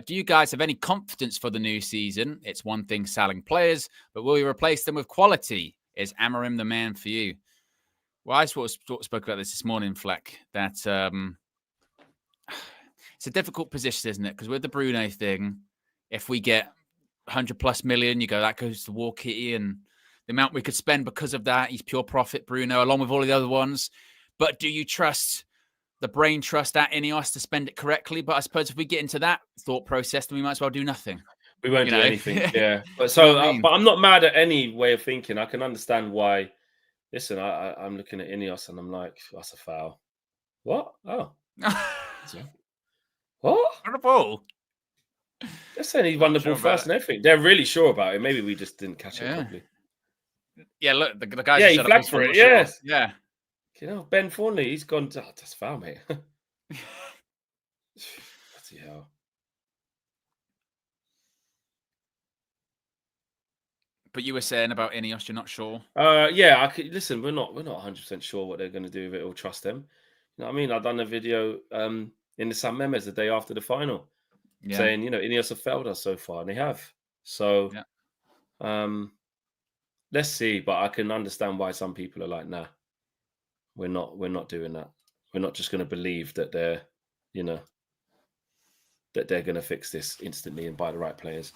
do you guys have any confidence for the new season? It's one thing selling players, but will you replace them with quality? Is Amarim the man for you? Well, I spoke about this morning, Fleck, that it's a difficult position, isn't it? Because with the Bruno thing, if we get 100+ million, you go, that goes to War Kitty, and the amount we could spend because of that, he's pure profit, Bruno, along with all the other ones. But do you trust the brain trust at Ineos to spend it correctly? But I suppose if we get into that thought process, then we might as well do nothing. We won't do anything. Yeah. But but I'm not mad at any way of thinking. I can understand why. Listen, I'm looking at Ineos and I'm like, that's a foul. What? Oh. What? On the ball. They're saying he won the ball first and everything. They're really sure about it. Maybe we just didn't catch it properly. Yeah, look, the guys. Yeah, he flagged for it. Yes. Sure. Yeah. You know, Ben Thornley, he's gone. Oh, that's foul, mate. Bloody hell. But you were saying about Ineos, you're not sure. Yeah, I could listen. We're not 100% sure what they're going to do with it or trust them. You know what I mean? I've done a video in the San Memes the day after the final, saying Ineos have failed us so far, and they have. So, let's see. But I can understand why some people are like, nah, we're not doing that. We're not just going to believe that they're, that they're going to fix this instantly and buy the right players.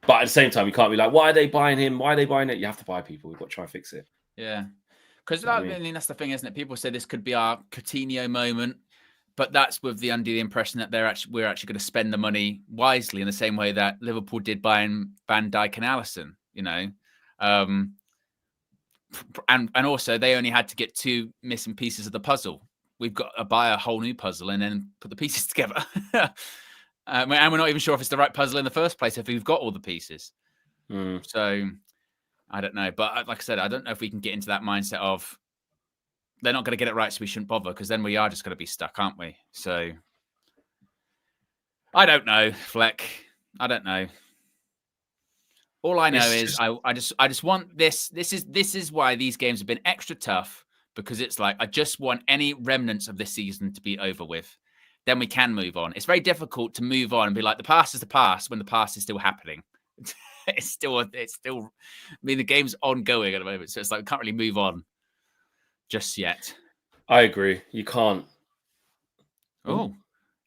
But at the same time, you can't be like, why are they buying him? Why are they buying it? You have to buy people. We've got to try and fix it. Yeah. Because I mean, that's the thing, isn't it? People say this could be our Coutinho moment, but that's with under the impression that we're actually going to spend the money wisely in the same way that Liverpool did buying Van Dijk and Alisson, and also they only had to get 2 missing pieces of the puzzle. We've got to buy a whole new puzzle and then put the pieces together. And we're not even sure if it's the right puzzle in the first place, if we've got all the pieces. So I don't know. But like I said, I don't know if we can get into that mindset of they're not going to get it right, so we shouldn't bother, because then we are just going to be stuck, aren't we? So I don't know, Fleck. I don't know. All I know is I just want this. This is why these games have been extra tough, because it's like I just want any remnants of this season to be over with. Then we can move on. It's very difficult to move on and be like, the past is the past when the past is still happening. It's still. I mean, the game's ongoing at the moment, so it's like we can't really move on just yet. I agree. You can't. Oh,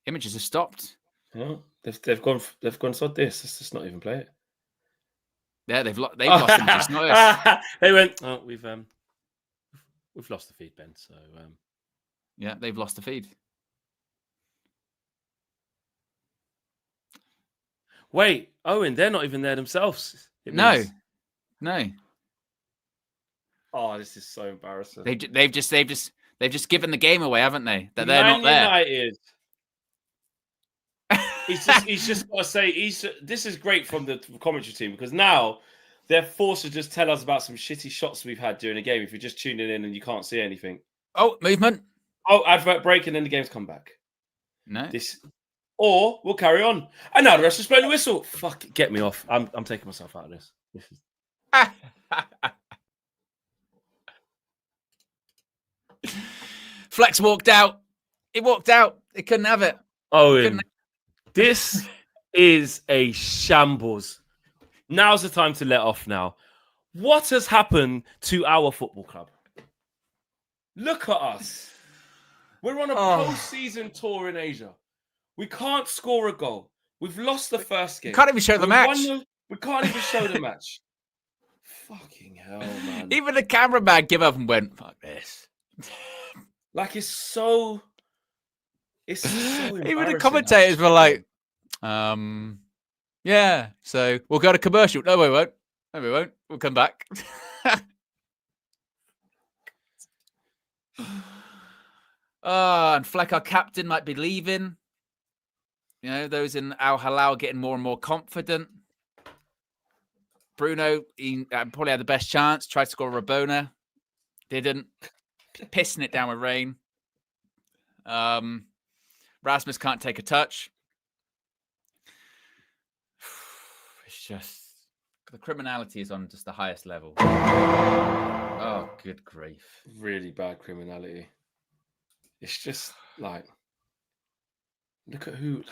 images have stopped. Yeah, they've gone. They've gone. So this. Let's just not even play it. Yeah, they've lost images. Not us. They went. Oh, we've lost the feed, Ben. So yeah, they've lost the feed. Wait, Owen, they're not even there themselves. No. Oh, this is so embarrassing. They've just given the game away, haven't they? That they're not there. United. He's just got to say this is great from the commentary team, because now they're forced to just tell us about some shitty shots we've had during the game if you're just tuning in and you can't see anything. Oh, movement. Oh, advert break, and then the game's come back. No. Or we'll carry on. And now the rest is blowing the whistle. Fuck it, get me off. I'm taking myself out of this. Flex walked out. He walked out. He couldn't have it. Owen, this is a shambles. Now's the time to let off now. What has happened to our football club? Look at us. We're on a post-season tour in Asia. We can't score a goal. We've lost the first game. You can't even show the match. We can't even show the match. Fucking hell, man. Even the cameraman gave up and went, fuck this. Like, it's so even the commentators were like, yeah, so we'll go to commercial. No, we won't. We'll come back. And Fleck, our captain, might be leaving. Those in Al Hilal getting more and more confident. Bruno, he probably had the best chance. Tried to score a Rabona. Didn't. Pissing it down with rain. Rasmus can't take a touch. It's just the criminality is on just the highest level. Oh, good grief. Really bad criminality. It's just like, look at who.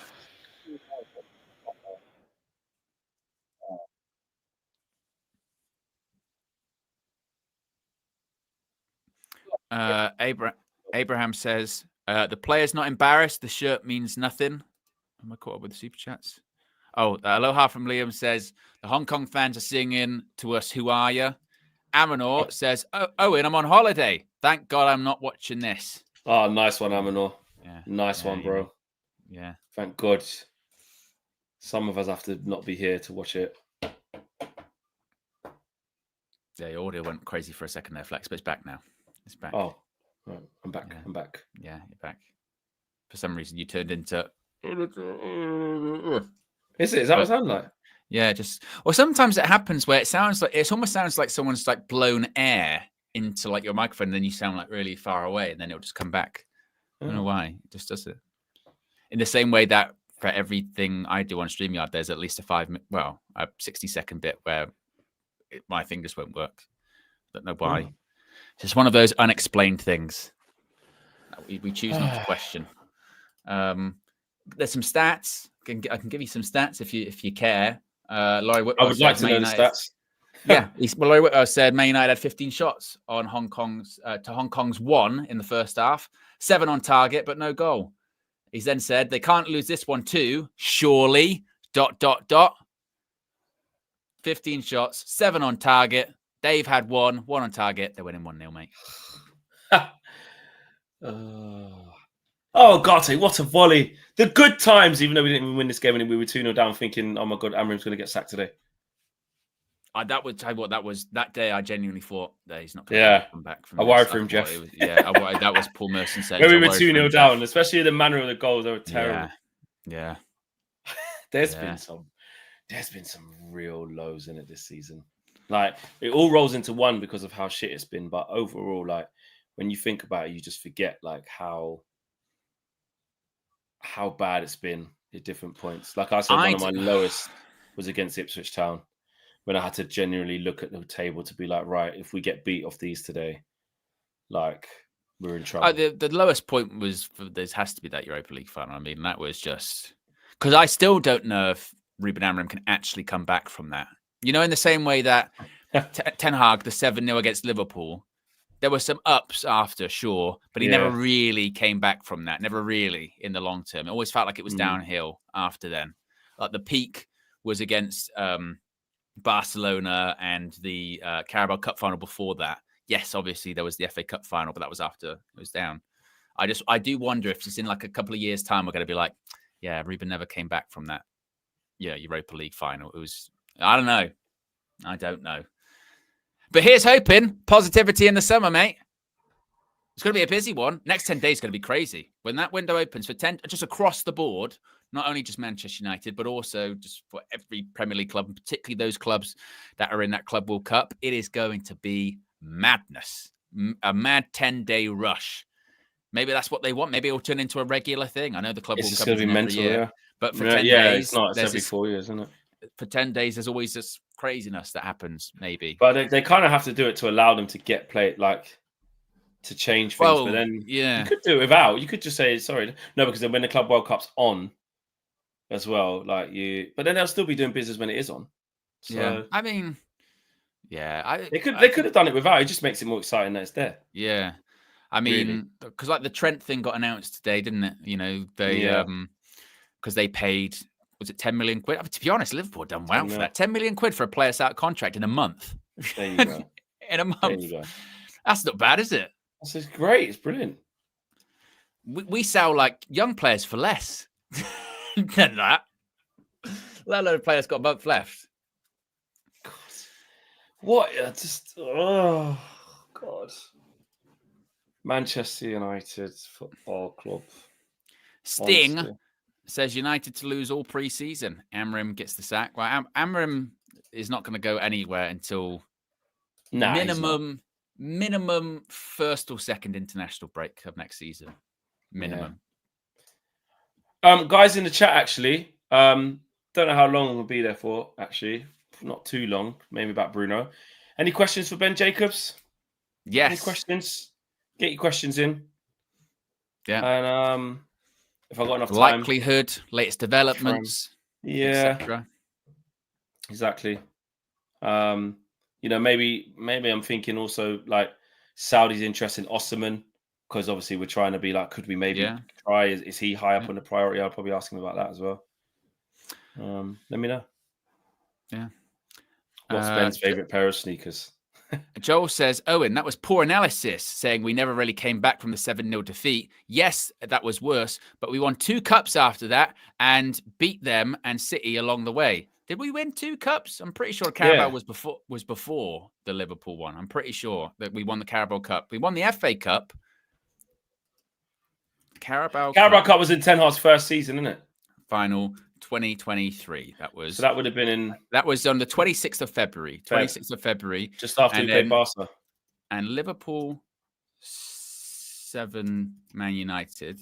Abraham says, the player's not embarrassed. The shirt means nothing. Am I caught up with the super chats? Oh, aloha from Liam says, the Hong Kong fans are singing to us, who are you? Amanor says, Owen, I'm on holiday. Thank God I'm not watching this. Oh, nice one, Amanor. Yeah. Nice one, bro. Yeah. Thank God. Some of us have to not be here to watch it. Yeah, your audio went crazy for a second there, Flex, but it's back now. It's back. Oh, right. I'm back. Yeah. I'm back. Yeah, you're back. For some reason, you turned into... Is it? Is that what it sounds like? Yeah, or sometimes it happens where it almost sounds like someone's like blown air into like your microphone, and then you sound like really far away, and then it'll just come back. I don't know why. It just does it. In the same way that for everything I do on StreamYard, there's at least a 60-second bit where my thing just won't work. Don't know why. It's just one of those unexplained things that we choose not to question. There's some stats. I can give you some stats if you care. Laurie Whitwell I would like to know the stats. Yeah, Laurie Whitwell said Man United had 15 shots on Hong Kong's 1 in the first half, 7 on target, but no goal. He's then said they can't lose this one too, surely. ... 15 shots, 7 on target. Dave had 1 on target. They're winning 1-0, mate. Oh, God, what a volley. The good times, even though we didn't even win this game and we were 2-0 down, thinking, oh, my God, Amram's going to get sacked today. That day I genuinely thought that he's not going to come back from I worried for him, Jeff. That was Paul Merson saying. When we were 2-0 down, especially the manner of the goals, they were terrible. Yeah. There's been some real lows in it this season. Like, it all rolls into one because of how shit it's been. But overall, like, when you think about it, you just forget, like, how bad it's been at different points. Like I said, one of my lowest was against Ipswich Town, when I had to genuinely look at the table to be like, right, if we get beat off these today, like, we're in trouble. The lowest point was, there has to be that Europa League final. I mean, that was just... Because I still don't know if Ruben Amorim can actually come back from that. You know, in the same way that Ten Hag, the 7-0 against Liverpool, there were some ups after, sure, but he never really came back from that. Never really in the long term. It always felt like it was downhill after then. Like the peak was against Barcelona and the Carabao Cup final before that. Yes, obviously there was the FA Cup final, but that was after it was down. I do wonder if just in like a couple of years' time, we're going to be like, yeah, Ruben never came back from that. Yeah, Europa League final. It was, I don't know. But here's hoping. Positivity in the summer, mate. It's going to be a busy one. Next 10 days is going to be crazy. When that window opens for 10, just across the board, not only just Manchester United, but also just for every Premier League club, and particularly those clubs that are in that Club World Cup, it is going to be madness. A mad 10-day rush. Maybe that's what they want. Maybe it'll turn into a regular thing. I know the Club World Cup is every year, but for 10 days, it's not. It's every 4 years, isn't it? For 10 days, there's always this craziness that happens. Maybe, but they kind of have to do it to allow them to get played, like to change things. Well, but then you could do it without. You could just say sorry, no, because then when the Club World Cup's on as well, like but then they'll still be doing business when it is on. So, yeah, I mean, they could have done it without. It just makes it more exciting that it's there. Yeah. I mean, because like the Trent thing got announced today, didn't it? You know, they because they paid, was it 10 million quid? I mean, to be honest, Liverpool done well for that. 10 million quid for a player's out contract in a month. There you go. In a month. There you go. That's not bad, is it? That's great. It's brilliant. We sell like young players for less than that. Let alone players got a month left. God. What? Oh, God. Manchester United Football Club. Sting says United to lose all pre-season. Amorim gets the sack. Well, Amorim is not going to go anywhere until minimum first or second international break of next season. Minimum. Yeah. Guys in the chat, actually, don't know how long we'll be there for, actually. Not too long, maybe about Bruno. Any questions for Ben Jacobs? Yes. Any questions? Get your questions in. Yeah. And if I've got enough time. Likelihood, latest developments. Yeah. Exactly. Maybe I'm thinking also like Saudi's interest in Osman, because obviously we're trying to be like, could we maybe try? Is he high up on the priority? I'll probably ask him about that as well. Let me know. Yeah. What's Ben's favorite pair of sneakers? Joel says, Owen, that was poor analysis, saying we never really came back from the 7-0 defeat. Yes, that was worse, but we won 2 cups after that and beat them and City along the way. Did we win 2 cups? I'm pretty sure Carabao was before the Liverpool one. I'm pretty sure that we won the Carabao Cup. We won the FA Cup. Carabao Cup was in Ten Hag's first season, isn't it? Final 2023. So that would have been that was on the 26th of February. 26th of February. Just after we played Barca. And Liverpool 7, Man United.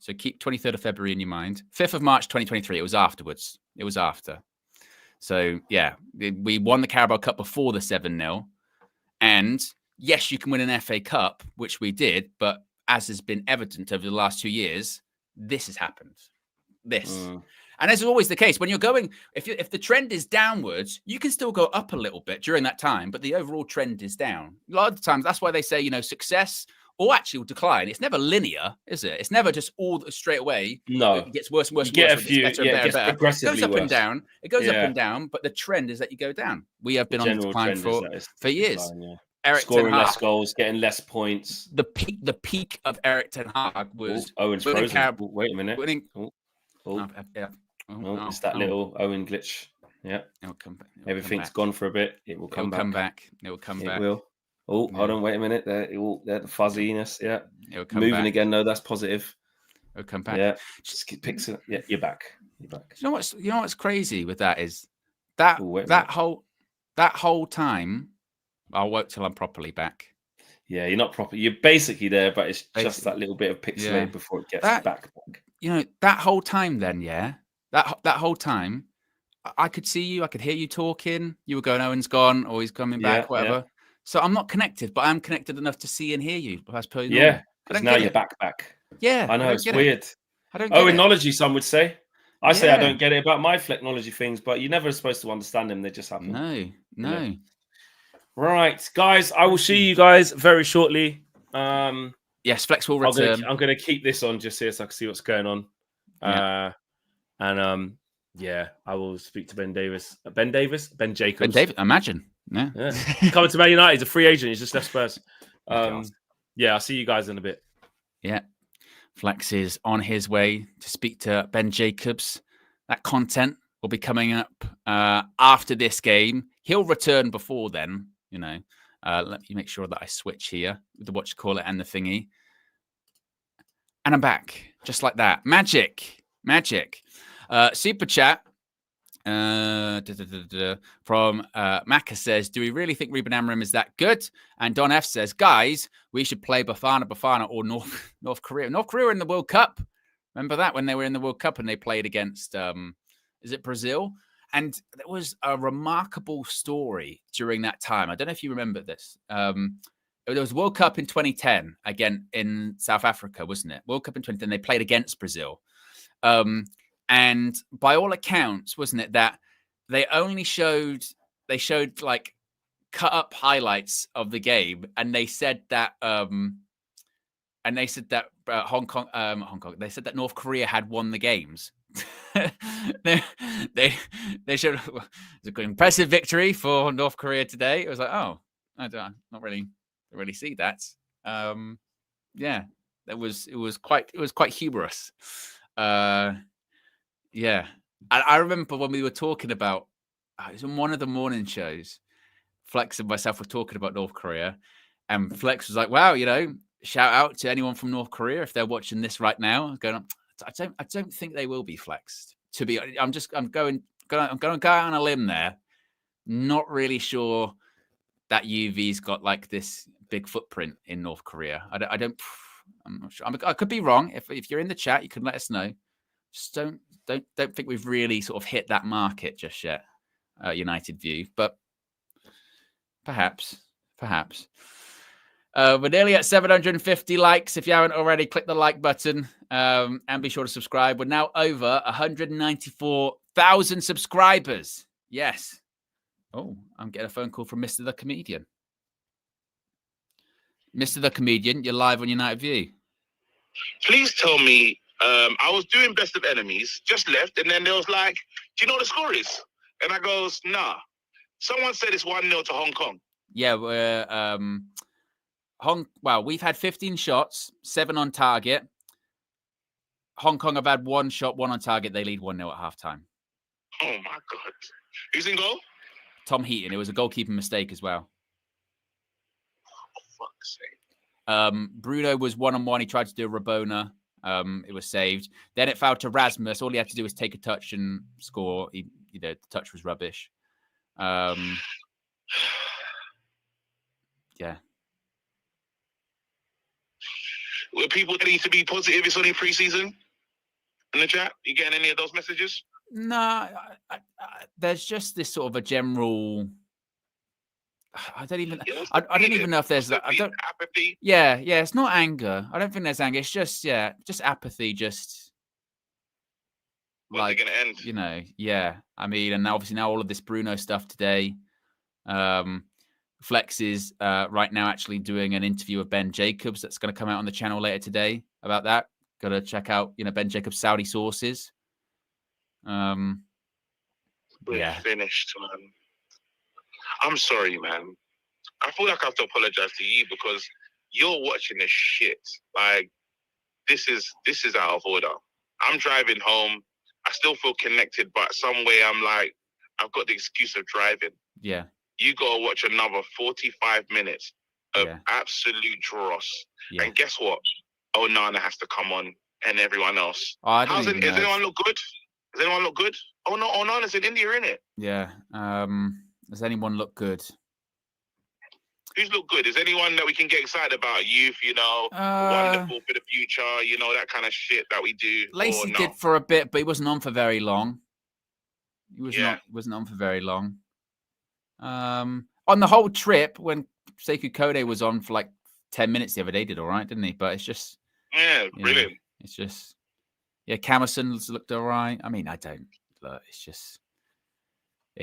So keep 23rd of February in your mind. 5th of March 2023. It was afterwards. It was after. So, yeah, we won the Carabao Cup before the 7-0. And yes, you can win an FA Cup, which we did. But as has been evident over the last 2 years, this has happened. And as is always the case, when you're going, if the trend is downwards, you can still go up a little bit during that time, but the overall trend is down. A lot of the times, that's why they say, you know, success or actual decline. It's never linear, is it? It's never just all straight away. No, it gets worse and worse. You get and worse, a few, it gets better and better. Progressively it goes up worse. and down. It goes up and down, but the trend is that you go down. We have been on decline for years. Decline, Eric scoring Ten Hag, less goals, getting less points. The peak of Eric Ten Hag was Owen's frozen. Wait a minute. It's that little Owen glitch. Yeah, it'll come back. Everything's gone for a bit. It will come back. It will come back. It will. Oh, hold on, wait a minute. The fuzziness. Yeah, it'll come moving back. again. No, that's positive. It'll come back. Yeah, just picks it. Yeah, you're back. You're back. You know what's crazy with that is that that whole time. I'll wait till I'm properly back. Yeah, you're not proper. You're basically there, but it's just that little bit of pixelate before it gets back. You know, that whole time then, that whole time, I could see you, I could hear you talking. You were going, Owen's gone, or he's coming back, whatever. Yeah. So I'm not connected, but I'm connected enough to see and hear you. As per normal. Yeah, because now you're back. Yeah, I know, it's weird. I don't get Owenology, some would say. I say I don't get it about my flecknology things, but you're never supposed to understand them. They just happen. No. You know? Right, guys, I will see you guys very shortly. Yes, Flex will return. I'm going to keep this on just here so I can see what's going on. I will speak to Ben Jacobs. Ben Jacobs, imagine. Yeah. Coming to Man United. He's a free agent. He's just left Spurs. I'll see you guys in a bit. Yeah. Flex is on his way to speak to Ben Jacobs. That content will be coming up after this game. He'll return before then, you know. Let me make sure that I switch here with the watch-call-it and the thingy. And I'm back, just like that. Magic. Super chat from Maka says, do we really think Ruben Amorim is that good? And Don F says, guys, we should play Bafana or North Korea. North Korea in the World Cup. Remember that when they were in the World Cup and they played against, is it Brazil? And there was a remarkable story during that time. I don't know if you remember this. There was World Cup in 2010, again in South Africa, wasn't it? World Cup in 2010, they played against Brazil. And by all accounts, wasn't it, that they showed like cut up highlights of the game, and they said that they said that they said that North Korea had won the games. they showed it was an impressive victory for North Korea today. It was like, oh, I don't really see that. It was quite humorous. I remember when we were talking about it was on one of the morning shows. Flex and myself were talking about North Korea, and Flex was like, "Wow, you know, shout out to anyone from North Korea if they're watching this right now." I'm going, I don't think they will be flexed. To be, I'm going to go out on a limb there. Not really sure that UV's got like this big footprint in North Korea. I'm not sure. I could be wrong. If you're in the chat, you can let us know. Just don't think we've really sort of hit that market just yet. United View, but perhaps. We're nearly at 750 likes. If you haven't already, click the like button and be sure to subscribe. We're now over 194,000 subscribers. Yes. Oh, I'm getting a phone call from Mr. the Comedian. Mr. the Comedian, you're live on United View. Please tell me, I was doing Best of Enemies, just left, and then there was like, do you know what the score is? And I goes, nah. Someone said it's 1-0 to Hong Kong. Yeah, we're we've had 15 shots, 7 on target. Hong Kong have had 1 shot, 1 on target. They lead 1-0 at halftime. Oh my God. Who's in goal? Tom Heaton. It was a goalkeeping mistake as well. Oh, fuck's sake. Bruno was 1-on-1. He tried to do a Rabona. It was saved. Then it fouled to Rasmus. All he had to do was take a touch and score. The touch was rubbish. Yeah. Were people getting to be positive? It's only pre-season in the chat. You getting any of those messages? No, there's just this sort of a general. I don't even. I don't even know if there's. I don't. Apathy. Yeah. It's not anger. I don't think there's anger. It's just just apathy. Just When's it gonna end? you know. Yeah. I mean, and obviously now all of this Bruno stuff today. Flex is right now actually doing an interview with Ben Jacobs that's going to come out on the channel later today about that. Got to check out, Ben Jacobs' Saudi sources. We're finished, man. I'm sorry, man. I feel like I have to apologize to you because you're watching this shit. Like, this is out of order. I'm driving home. I still feel connected, but some way I'm like, I've got the excuse of driving. Yeah. You got to watch another 45 minutes of absolute dross. Yeah. And guess what? Oh, Nana has to come on and everyone else. Oh, does anyone look good? Does anyone look good? Oh, no. Oh, Nana's in India, innit? Yeah. Does anyone look good? Who's look good? Is anyone that we can get excited about? Youth, wonderful for the future, that kind of shit that we do. Lacey did for a bit, but he wasn't on for very long. He wasn't on for very long. On the whole trip, when Sekou Kode was on for like 10 minutes the other day, he did all right, didn't he? But it's just... Yeah, brilliant. It's just... Yeah, Camerson's looked all right. I mean, I don't... Look, it's just...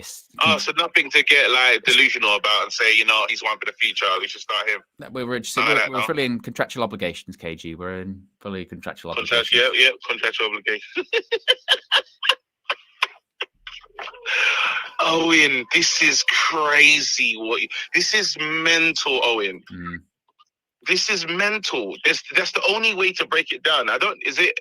So nothing to get like delusional about and say, he's one for the future. We should start him. We're fully in contractual obligations, KG. We're in fully contractual obligations. Yeah, contractual obligations. Owen, this is crazy. This is mental, Owen. This is mental. That's the only way to break it down. Is it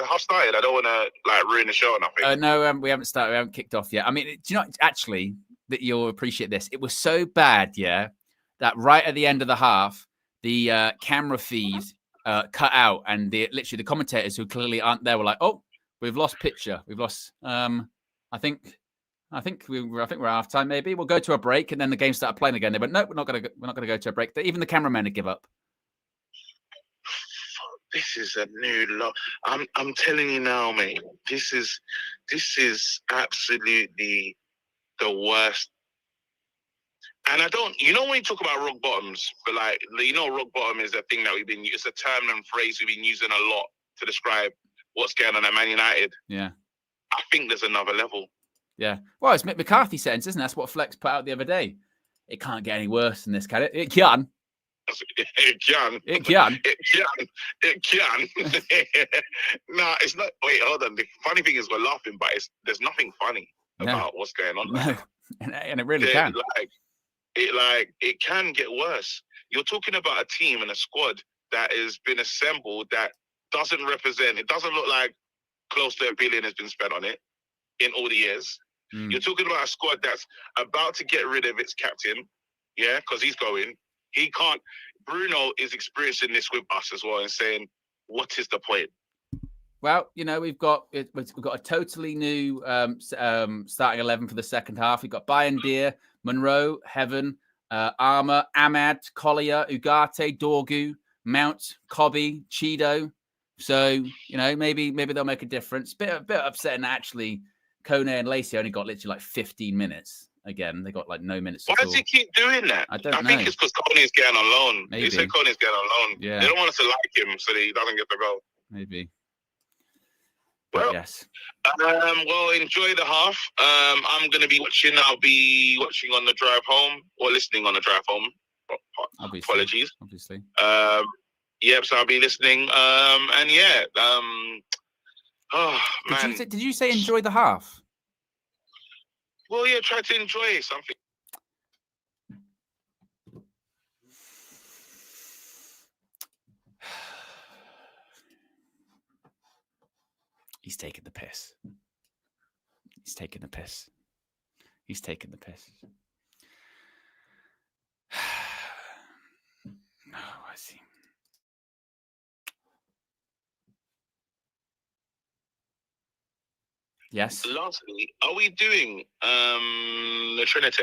half started? I don't want to ruin the show or nothing. No, we haven't started. We haven't kicked off yet. I mean, do you know actually that you'll appreciate this? It was so bad, that right at the end of the half, the camera feed cut out, and literally the commentators who clearly aren't there were like, "Oh, we've lost picture. We've lost." I think we're half time. Maybe we'll go to a break, and then the game started playing again. They went, "No, we're not going to go to a break." Even the cameramen had give up. This is a new lot. I'm telling you now, mate. This is absolutely the worst. And I don't, when you talk about rock bottoms, but rock bottom is a thing that it's a term and phrase we've been using a lot to describe what's going on at Man United. Yeah. I think there's another level. Yeah. Well, it's Mick McCarthy sentence, isn't it? That's what Flex put out the other day. It can't get any worse than this, can it? It can. It can. No, it's not. Wait, hold on. The funny thing is we're laughing, but there's nothing funny about what's going on. No. And it really can. It can get worse. You're talking about a team and a squad that has been assembled that doesn't represent. It doesn't look like close to $1 billion has been spent on it in all the years. You're talking about a squad that's about to get rid of its captain, because he's going. He can't. Bruno is experiencing this with us as well and saying, "What is the point?" Well, we've got a totally new starting 11 for the second half. We've got Bayern Deer, Monroe, Heaven, Armour, Ahmad, Collier, Ugarte, Dorgu, Mount, Cobby, Cheeto. So maybe they'll make a difference. Bit upsetting actually. Kone and Lacey only got literally 15 minutes. Again, they got no minutes. Why does he keep doing that? I think it's because Kone's getting on loan. Maybe. He said Kone's getting on loan. Yeah. They don't want us to like him so that he doesn't get the goal. Maybe. Well, yes. Well, enjoy the half. I'm going to be watching. I'll be watching on the drive home or listening on the drive home. Apologies. Obviously. So I'll be listening. And yeah. Oh man. Did you say enjoy the half? Well, yeah, try to enjoy something. He's taking the piss. He's taking the piss. He's taking the piss. Oh, I see. Yes. Lastly, are we doing the Trinity?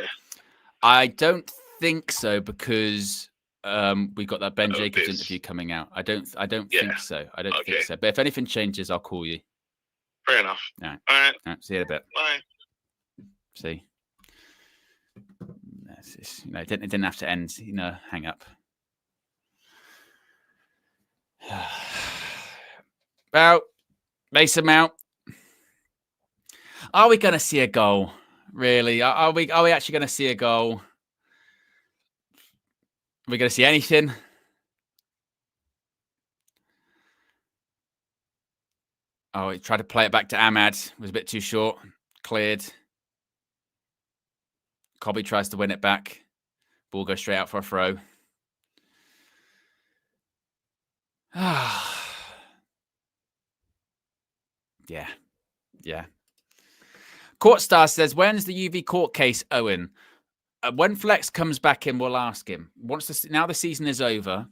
I don't think so because we got that Ben Jacobs interview coming out. I don't think so. I don't think so. But if anything changes, I'll call you. Fair enough. All right. All right. All right. See you in a bit. Bye. See. It didn't have to end. Hang up. Well, Mason Mount. Are we going to see a goal? Really? Are we actually going to see a goal? Are we going to see anything? Oh, he tried to play it back to Ahmad. It was a bit too short. Cleared. Cobby tries to win it back. Ball goes straight out for a throw. Yeah. Court Star says, when's the UV court case, Owen? When Flex comes back in, we'll ask him. Now the season is over,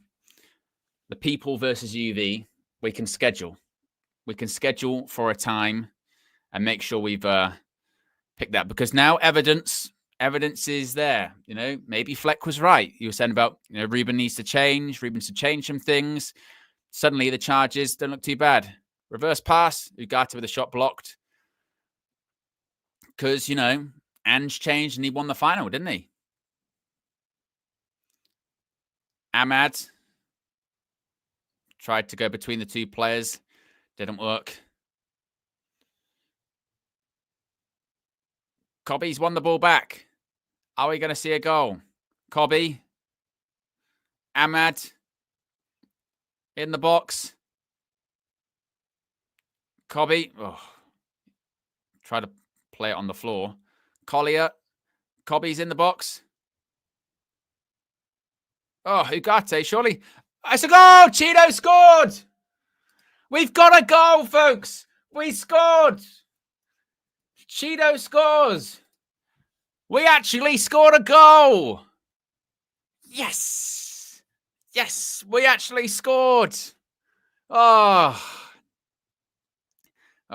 the people versus UV, we can schedule. We can schedule for a time and make sure we've picked that. Because now evidence is there. Maybe Fleck was right. You were saying about, Ruben needs to change. Ruben needs to change some things. Suddenly the charges don't look too bad. Reverse pass, Ugarte with a shot blocked. Because, Ange changed and he won the final, didn't he? Ahmad tried to go between the two players. Didn't work. Cobby's won the ball back. Are we going to see a goal? Cobby. Ahmad. In the box. Cobby. Oh. Try to play it on the floor. Collier. Cobby's in the box. Oh, Ugarte, surely. It's a goal! Cheeto scored! We've got a goal, folks! We scored! Cheeto scores! We actually scored a goal! Yes! Yes, we actually scored! Oh,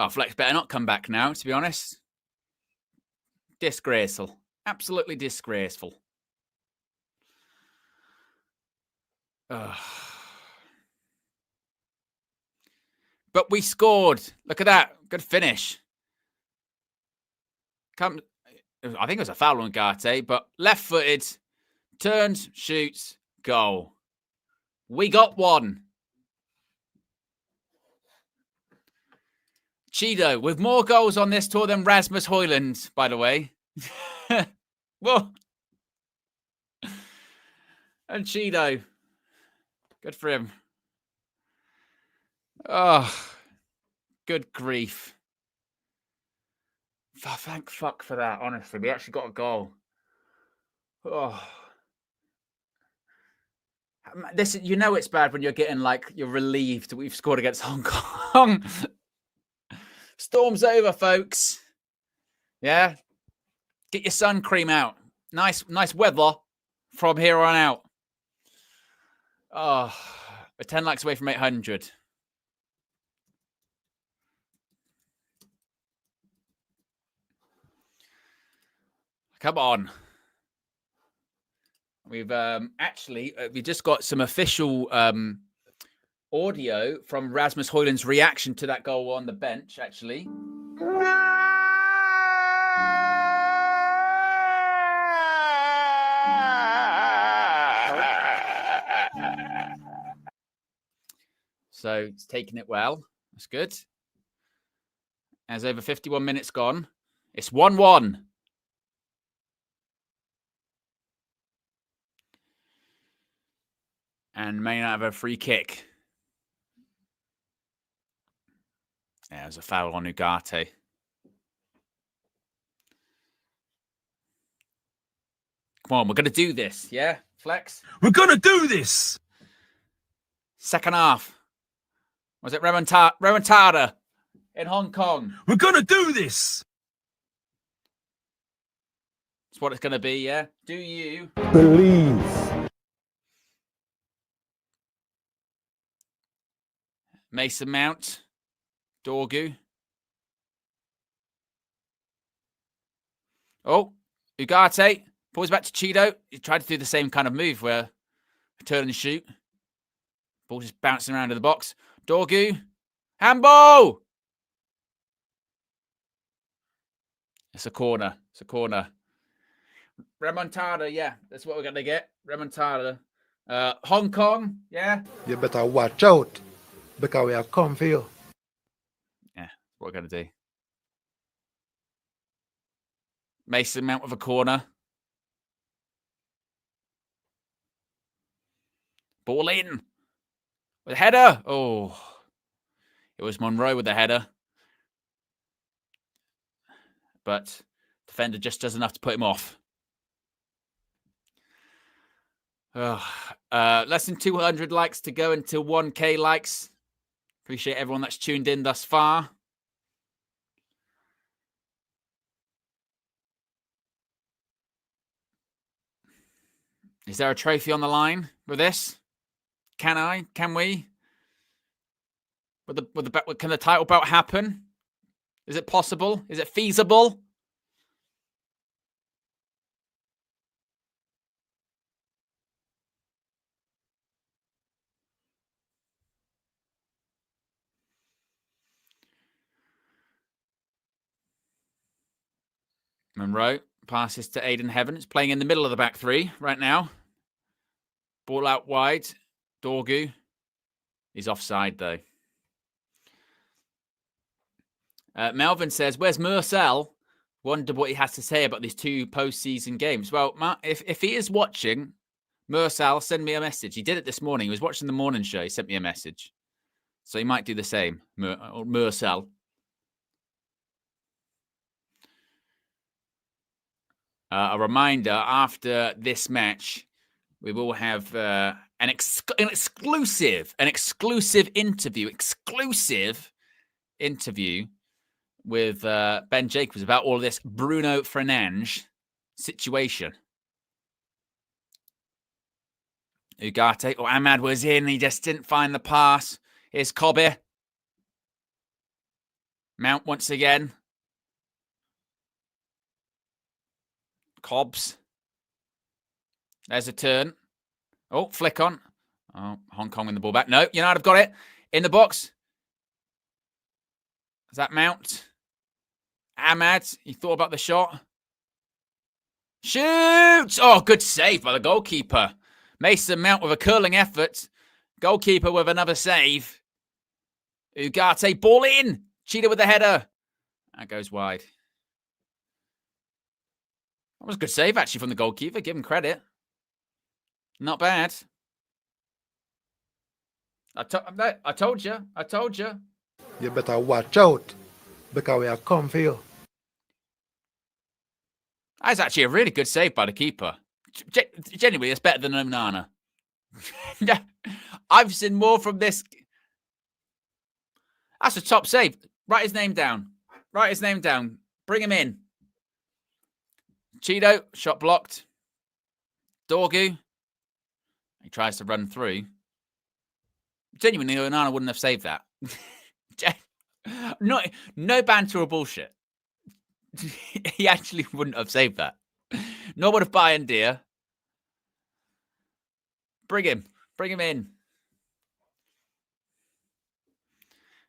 Flex better not come back now, to be honest. Disgraceful. Absolutely disgraceful. But we scored. Look at that. Good finish. I think it was a foul on Ugarte, but left-footed, turns, shoots, goal. We got one. Cheeto, with more goals on this tour than Rasmus Højlund, by the way. Well, and Cheeto. Good for him. Oh, good grief. Thank fuck for that, honestly. We actually got a goal. Oh. This, it's bad when you're getting you're relieved that we've scored against Hong Kong. Storm's over, folks. Yeah. Get your sun cream out. Nice weather from here on out. Oh, we're 10 likes away from 800. Come on. We've we just got some official audio from Rasmus Højlund's reaction to that goal on the bench, actually. So it's taking it well. That's good. As over 51 minutes gone, it's 1-1. And may not have a free kick. Yeah, there's a foul on Ugarte. Come on, we're going to do this, yeah? Flex? We're going to do this! Second half. Was it Remontada in Hong Kong? We're going to do this! That's what it's going to be, yeah? Do you believe? Mason Mount. Dorgu. Oh, Ugarte. Pulls back to Cheeto. He tried to do the same kind of move where turn and shoot. Ball just bouncing around in the box. Dorgu. Handball! It's a corner. It's a corner. Remontada, yeah. That's what we're going to get. Remontada. Hong Kong, yeah. You better watch out because we have come for you. Yeah, what we're going to do. Mason Mount with a corner. Ball in. With a header. Oh. It was Monroe with the header. But defender just does enough to put him off. Less than 200 likes to go until 1K likes. Appreciate everyone that's tuned in thus far. Is there a trophy on the line with this? Can we? Can the title bout happen? Is it possible? Is it feasible? Monroe passes to Aiden Heavens, playing in the middle of the back three right now. Ball out wide. Dorgu. He's offside, though. Melvin says, where's Murcell? Wonder what he has to say about these 2 postseason games. Well, Matt, if he is watching, Murcell, send me a message. He did it this morning. He was watching the morning show. He sent me a message. So he might do the same, Murcell. A reminder, after this match, we will have an exclusive interview with Ben Jacobs about all of this Bruno Fernandes situation. Ugarte. Oh, Ahmad was in. He just didn't find the pass. Here's Kobe. Mount once again. Cobbs. There's a turn. Oh, flick on. Oh, Hong Kong in the ball back. No, United have got it. In the box. Is that Mount? Ahmad, he thought about the shot. Shoots! Oh, good save by the goalkeeper. Mason Mount with a curling effort. Goalkeeper with another save. Ugarte, ball in. Cheetah with the header. That goes wide. That was a good save, actually, from the goalkeeper. Give him credit. Not bad. I told you. I told you. You better watch out because we have come for you. That's actually a really good save by the keeper. Genuinely, it's better than Onana. I've seen more from this. That's a top save. Write his name down. Write his name down. Bring him in. Cheeto, shot blocked. Dorgu. He tries to run through. Genuinely, Onana wouldn't have saved that. No banter or bullshit. He actually wouldn't have saved that. Nor would have Bayern Deer. Bring him. Bring him in.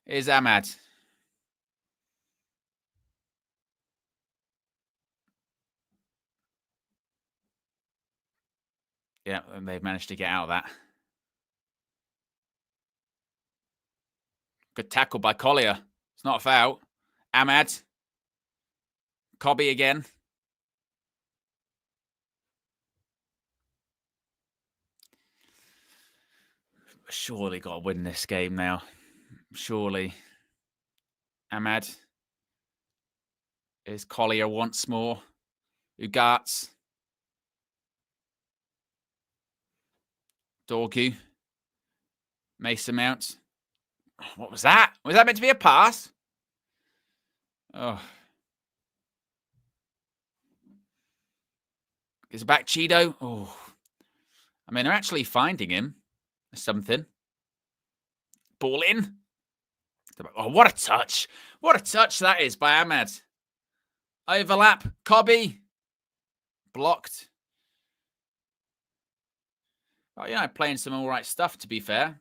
Here's Ahmad. Yeah, and they've managed to get out of that. Good tackle by Collier. It's not a foul. Ahmad. Cobby again. Surely got to win this game now. Surely. Ahmad. Is Collier once more. Ugarts. Dorgu. Mason Mount. What was that? Was that meant to be a pass? Oh. Is it back Cheeto? Oh. I mean, they're actually finding him. Something. Ball in. Oh, what a touch. What a touch that is by Ahmad. Overlap. Cobby. Blocked. Oh, you know, playing some all right stuff, to be fair.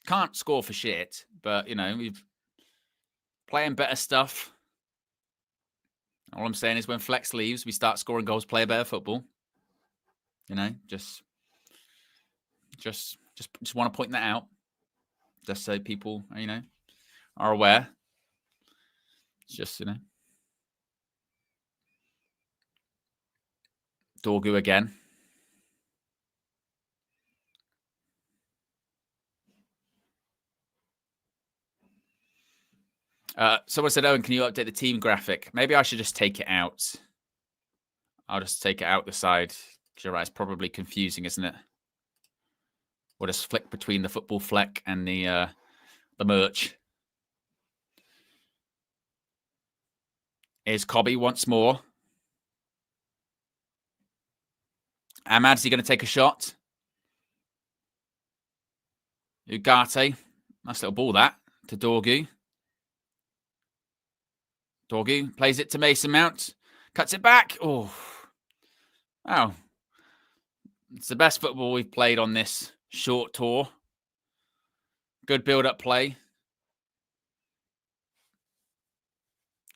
Can't score for shit, but, you know, we've playing better stuff. All I'm saying is when Flex leaves, we start scoring goals, play a better football. You know, just want to point that out. Just so people, you know, are aware. It's just, you know. Dorgu again. Someone said, Owen, can you update the team graphic? Maybe I should just take it out. I'll just take it out the side. Because you're right, it's probably confusing, isn't it? We'll just flick between the football fleck and the merch. Here's Cobby once more. Ahmad's he going to take a shot? Ugarte. Nice little ball that to Dorgu. Dorgu plays it to Mason Mount. Cuts it back. Oh. Wow. It's the best football we've played on this short tour. Good build-up play.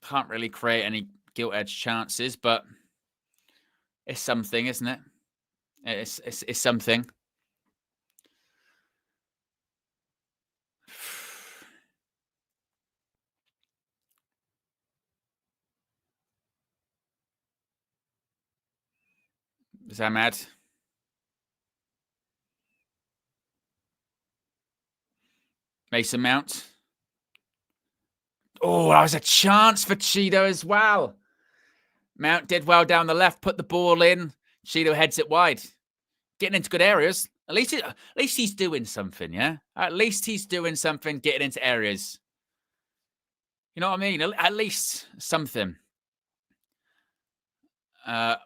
Can't really create any gilt-edged chances, but it's something, isn't it? It's something. Ahmad. Mason Mount. Oh, that was a chance for Cheeto as well. Mount did well down the left, put the ball in. Cheeto heads it wide. Getting into good areas. At least he's doing something, yeah? At least he's doing something, getting into areas. You know what I mean? At least something.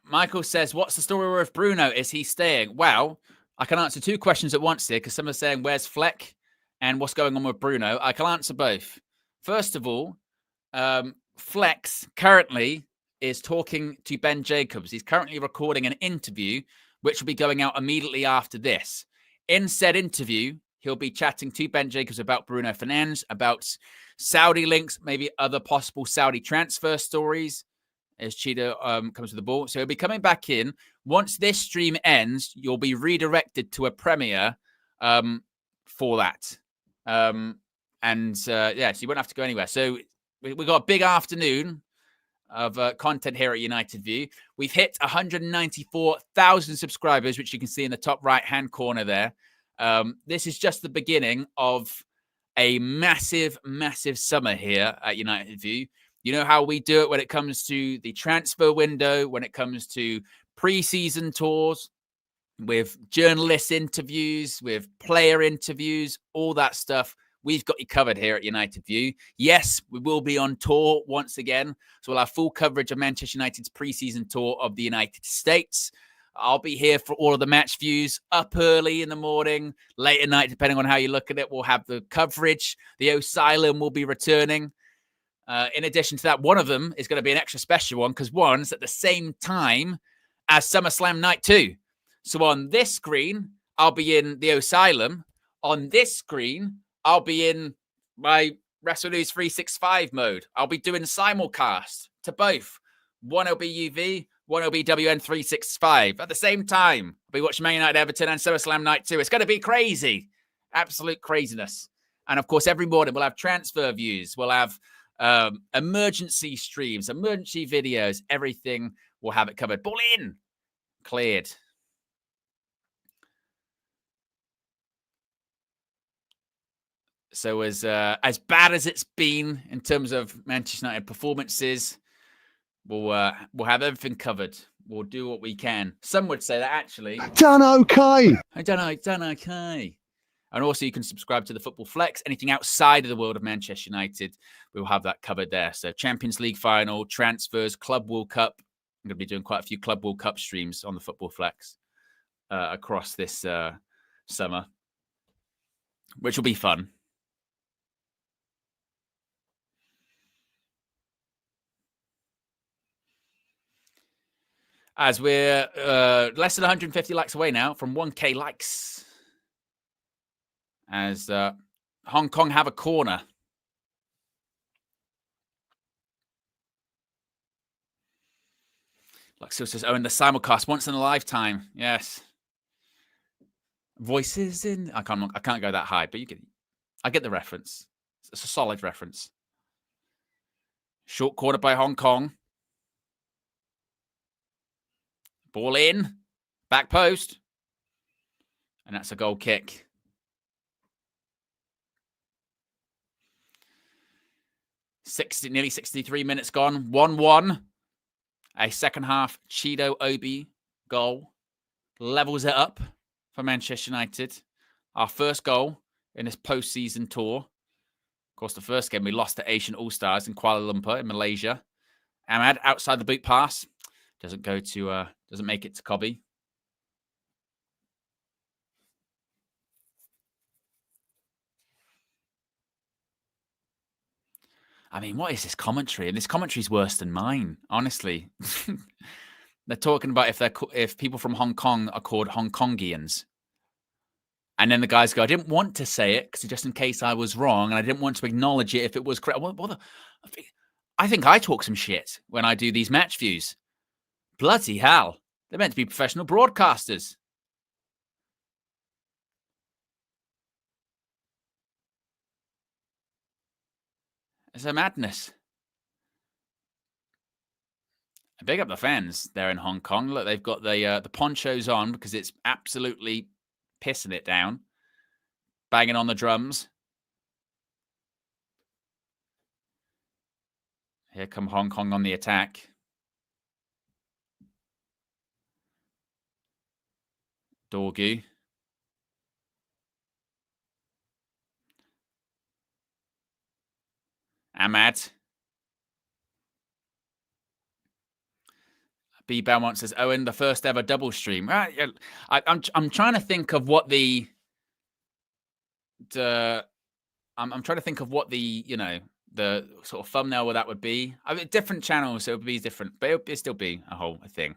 Michael says, what's the story with Bruno? Is he staying? Well, I can answer two questions at once here because some are saying, where's Fleck and what's going on with Bruno? I can answer both. First of all, Flex currently is talking to Ben Jacobs. He's currently recording an interview, which will be going out immediately after this. In said interview, he'll be chatting to Ben Jacobs about Bruno Fernandes, about Saudi links, maybe other possible Saudi transfer stories as Cheeto comes to the ball. So he'll be coming back in. Once this stream ends, you'll be redirected to a premiere for that. So you won't have to go anywhere. So we've got a big afternoon of content here at United View. We've hit 194,000 subscribers, which you can see in the top right-hand corner there. This is just the beginning of a massive, massive summer here at United View. You know how we do it when it comes to the transfer window, when it comes to pre-season tours, with journalist interviews, with player interviews, all that stuff. We've got you covered here at United View. Yes, we will be on tour once again. So we'll have full coverage of Manchester United's pre-season tour of the United States. I'll be here for all of the match views, up early in the morning, late at night, depending on how you look at it. We'll have the coverage. The Asylum will be returning. In addition to that, one of them is going to be an extra special one because one's at the same time as SummerSlam Night 2. So on this screen, I'll be in the Asylum. On this screen, I'll be in my WrestleNews 365 mode. I'll be doing simulcast to both. One will be UV, one will be WN365. At the same time, I'll be watching Man United Everton and SummerSlam Night 2. It's going to be crazy. Absolute craziness. And of course, every morning we'll have transfer views. We'll have emergency streams, emergency videos, everything. We'll have it covered. Ball in. Cleared. So as bad as it's been in terms of Manchester United performances, we'll have everything covered. We'll do what we can. Some would say that actually Done okay. done okay. And also you can subscribe to the Football Flex. Anything outside of the world of Manchester United, we'll have that covered there. So Champions League final, transfers, Club World Cup. I'm going to be doing quite a few Club World Cup streams on the Football Flex across this summer, which will be fun. As we're less than 150 likes away now from 1K likes. As Hong Kong have a corner. Like so says, Owen, the simulcast once in a lifetime. Yes. Voices in. I can't go that high, but I get the reference. It's a solid reference. Short corner by Hong Kong. Ball in. Back post. And that's a goal kick. Nearly 63 minutes gone. 1-1. A second half Cheeto Obi goal. Levels it up for Manchester United. Our first goal in this postseason tour. Of course, the first game we lost to Asian All-Stars in Kuala Lumpur in Malaysia. Ahmad outside the boot pass. Doesn't make it to Cobby. I mean, what is this commentary? And this commentary is worse than mine, honestly. They're talking about if people from Hong Kong are called Hong Kongians. And then the guys go, I didn't want to say it because just in case I was wrong, and I didn't want to acknowledge it if it was correct. I think I talk some shit when I do these match views. Bloody hell. They're meant to be professional broadcasters. It's a madness. Big up the fans there in Hong Kong. Look, they've got the ponchos on because it's absolutely pissing it down. Banging on the drums. Here come Hong Kong on the attack. Dorgu. Ahmad. B Belmont says, Owen, the first ever double stream. I'm trying to think of what I'm trying to think of what the sort of thumbnail where that would be. I mean, different channels, so it would be different, but it'd still be a whole thing.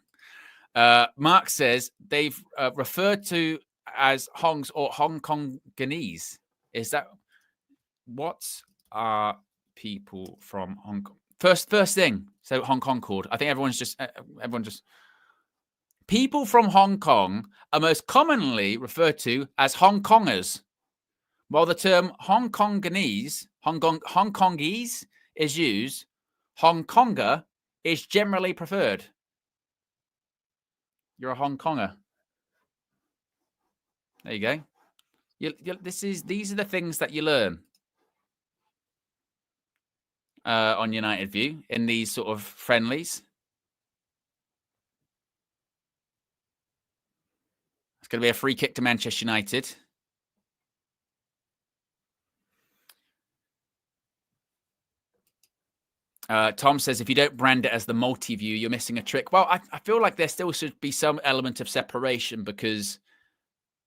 Mark says they've referred to as Hongs or Hong Kongese. Is that what are people from Hong Kong? First thing. So Hong Kong called. I think everyone just people from Hong Kong are most commonly referred to as Hong Kongers, while the term Hong Kongese is used. Hong Konger is generally preferred. You're a Hong Konger. There you go. These are the things that you learn on United View in these sort of friendlies. It's going to be a free kick to Manchester United. Tom says, if you don't brand it as the multi-view, you're missing a trick. Well, I feel like there still should be some element of separation because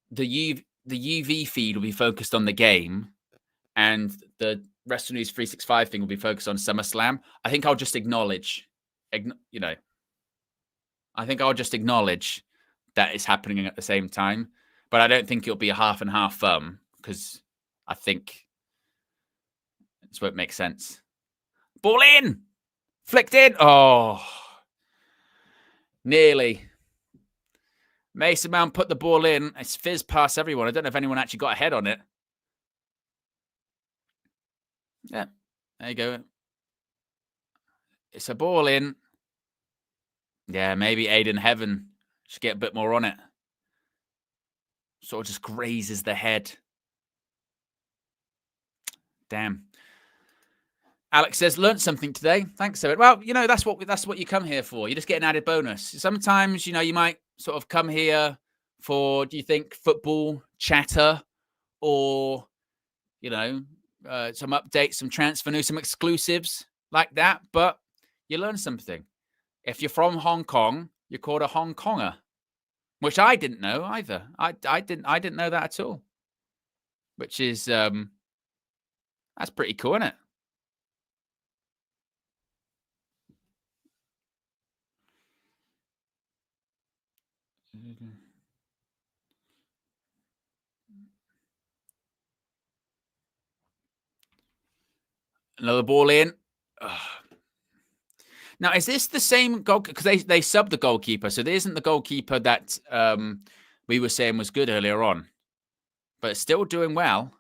the UV feed will be focused on the game and the Rest of News 365 thing will be focused on SummerSlam. I think I'll just acknowledge, I think I'll just acknowledge that it's happening at the same time. But I don't think it'll be a half and half because I think this won't make sense. Ball in! Flicked in! Oh! Nearly. Mason Mount put the ball in. It's fizzed past everyone. I don't know if anyone actually got a head on it. Yeah, there you go. It's a ball in. Yeah, maybe Aiden Heaven should get a bit more on it. Sort of just grazes the head. Damn. Alex says, learned something today. Thanks, Owen. Well, that's what you come here for. You just get an added bonus. Sometimes, you might sort of come here for, do you think, football chatter or, some updates, some transfer news, some exclusives like that. But you learn something. If you're from Hong Kong, you're called a Hong Konger, which I didn't know either. I didn't know that at all. Which is that's pretty cool, isn't it? Another ball in. Ugh. Now, is this the same goal? Because they subbed the goalkeeper, so there isn't the goalkeeper that we were saying was good earlier on, but it's still doing well.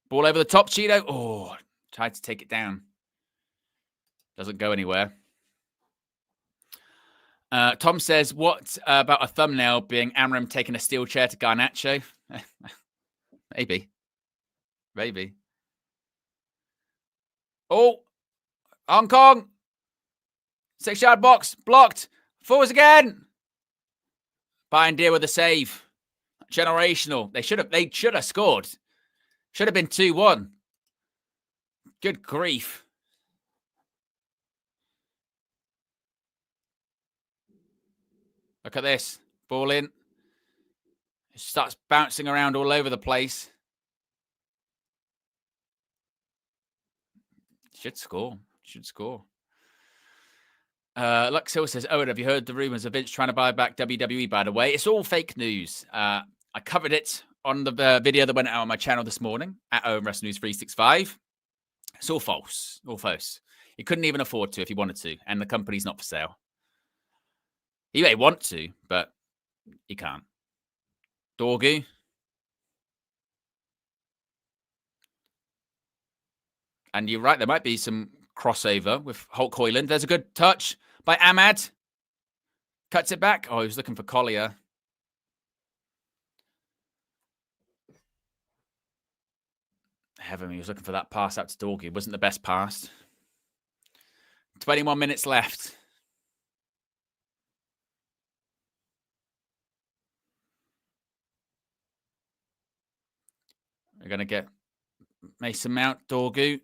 Ball over the top, Cheeto. Oh, tried to take it down. Doesn't go anywhere. Tom says, what about a thumbnail being Amram taking a steel chair to Garnacho? Maybe. Oh, Hong Kong. 6-yard box. Blocked. Forwards again. Bayern deal with the save. Generational. They should have scored. Should have been 2-1. Good grief. Look at this. Ball in. It starts bouncing around all over the place. Should score. Luxil says, Owen, have you heard the rumors of Vince trying to buy back WWE, by the way? It's all fake news. I covered it on the video that went out on my channel this morning at Owen Wrestling News 365. It's all false. He couldn't even afford to if he wanted to, and the company's not for sale. He may want to, but he can't. Dorgu. And you're right, there might be some crossover with Hulk Hoyland. There's a good touch by Ahmad. Cuts it back. Oh, he was looking for Collier. Heaven, he was looking for that pass out to Dorgu. It wasn't the best pass. 21 minutes left. We're going to get Mason Mount, Dorgu.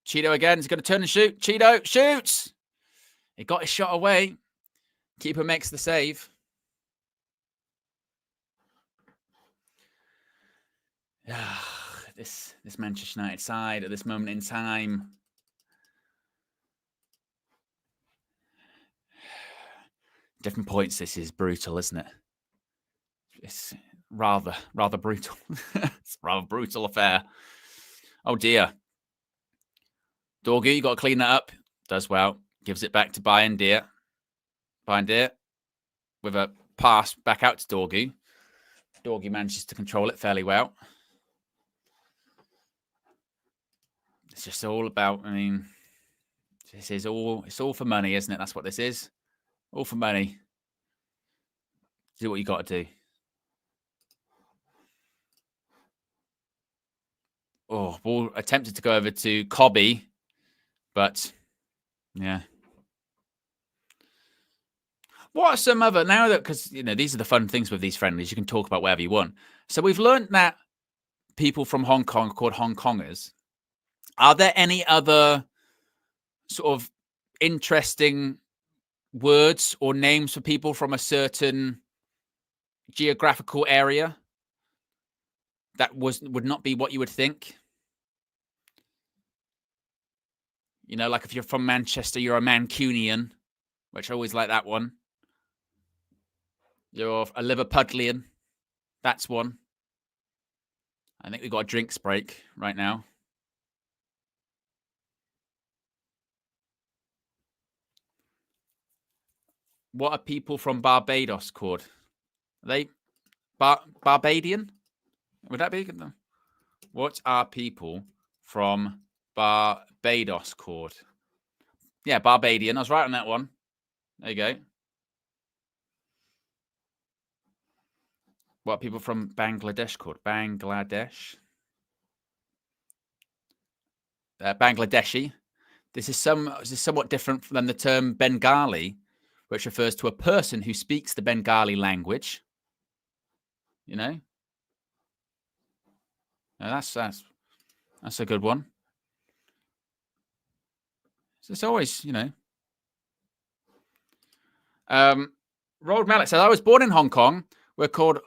Cheeto again. He's going to turn and shoot. Cheeto shoots. He got his shot away. Keeper makes the save. This Manchester United side at this moment in time. Different points. This is brutal, isn't it? It's rather brutal. It's a rather brutal affair. Oh dear. Dorgu, you got to clean that up. Does well. Gives it back to Bayern Deer. Bayern Deer with a pass back out to Dorgu. Dorgu manages to control it fairly well. It's just all about, I mean, it's all for money, isn't it? That's what this is. All for money. Do what you got to do. Oh, ball attempted to go over to Cobby, but yeah. What are some other, now that, because, you know, these are the fun things with these friendlies, you can talk about whatever you want. So we've learned that people from Hong Kong are called Hong Kongers. Are there any other sort of interesting words or names for people from a certain geographical area that would not be what you would think? You know, like if you're from Manchester, you're a Mancunian, which I always like that one. You're a Liverpudlian. That's one. I think we've got a drinks break right now. What are people from Barbados called? Are they Barbadian? Would that be good? What are people from Barbados called? Yeah, Barbadian. I was right on that one. There you go. What are people from Bangladesh called? Bangladesh. Bangladeshi. This is somewhat different than the term Bengali, which refers to a person who speaks the Bengali language. You know? Now that's a good one. So it's always, you know. Roald Mallet says, I was born in Hong Kong. We're called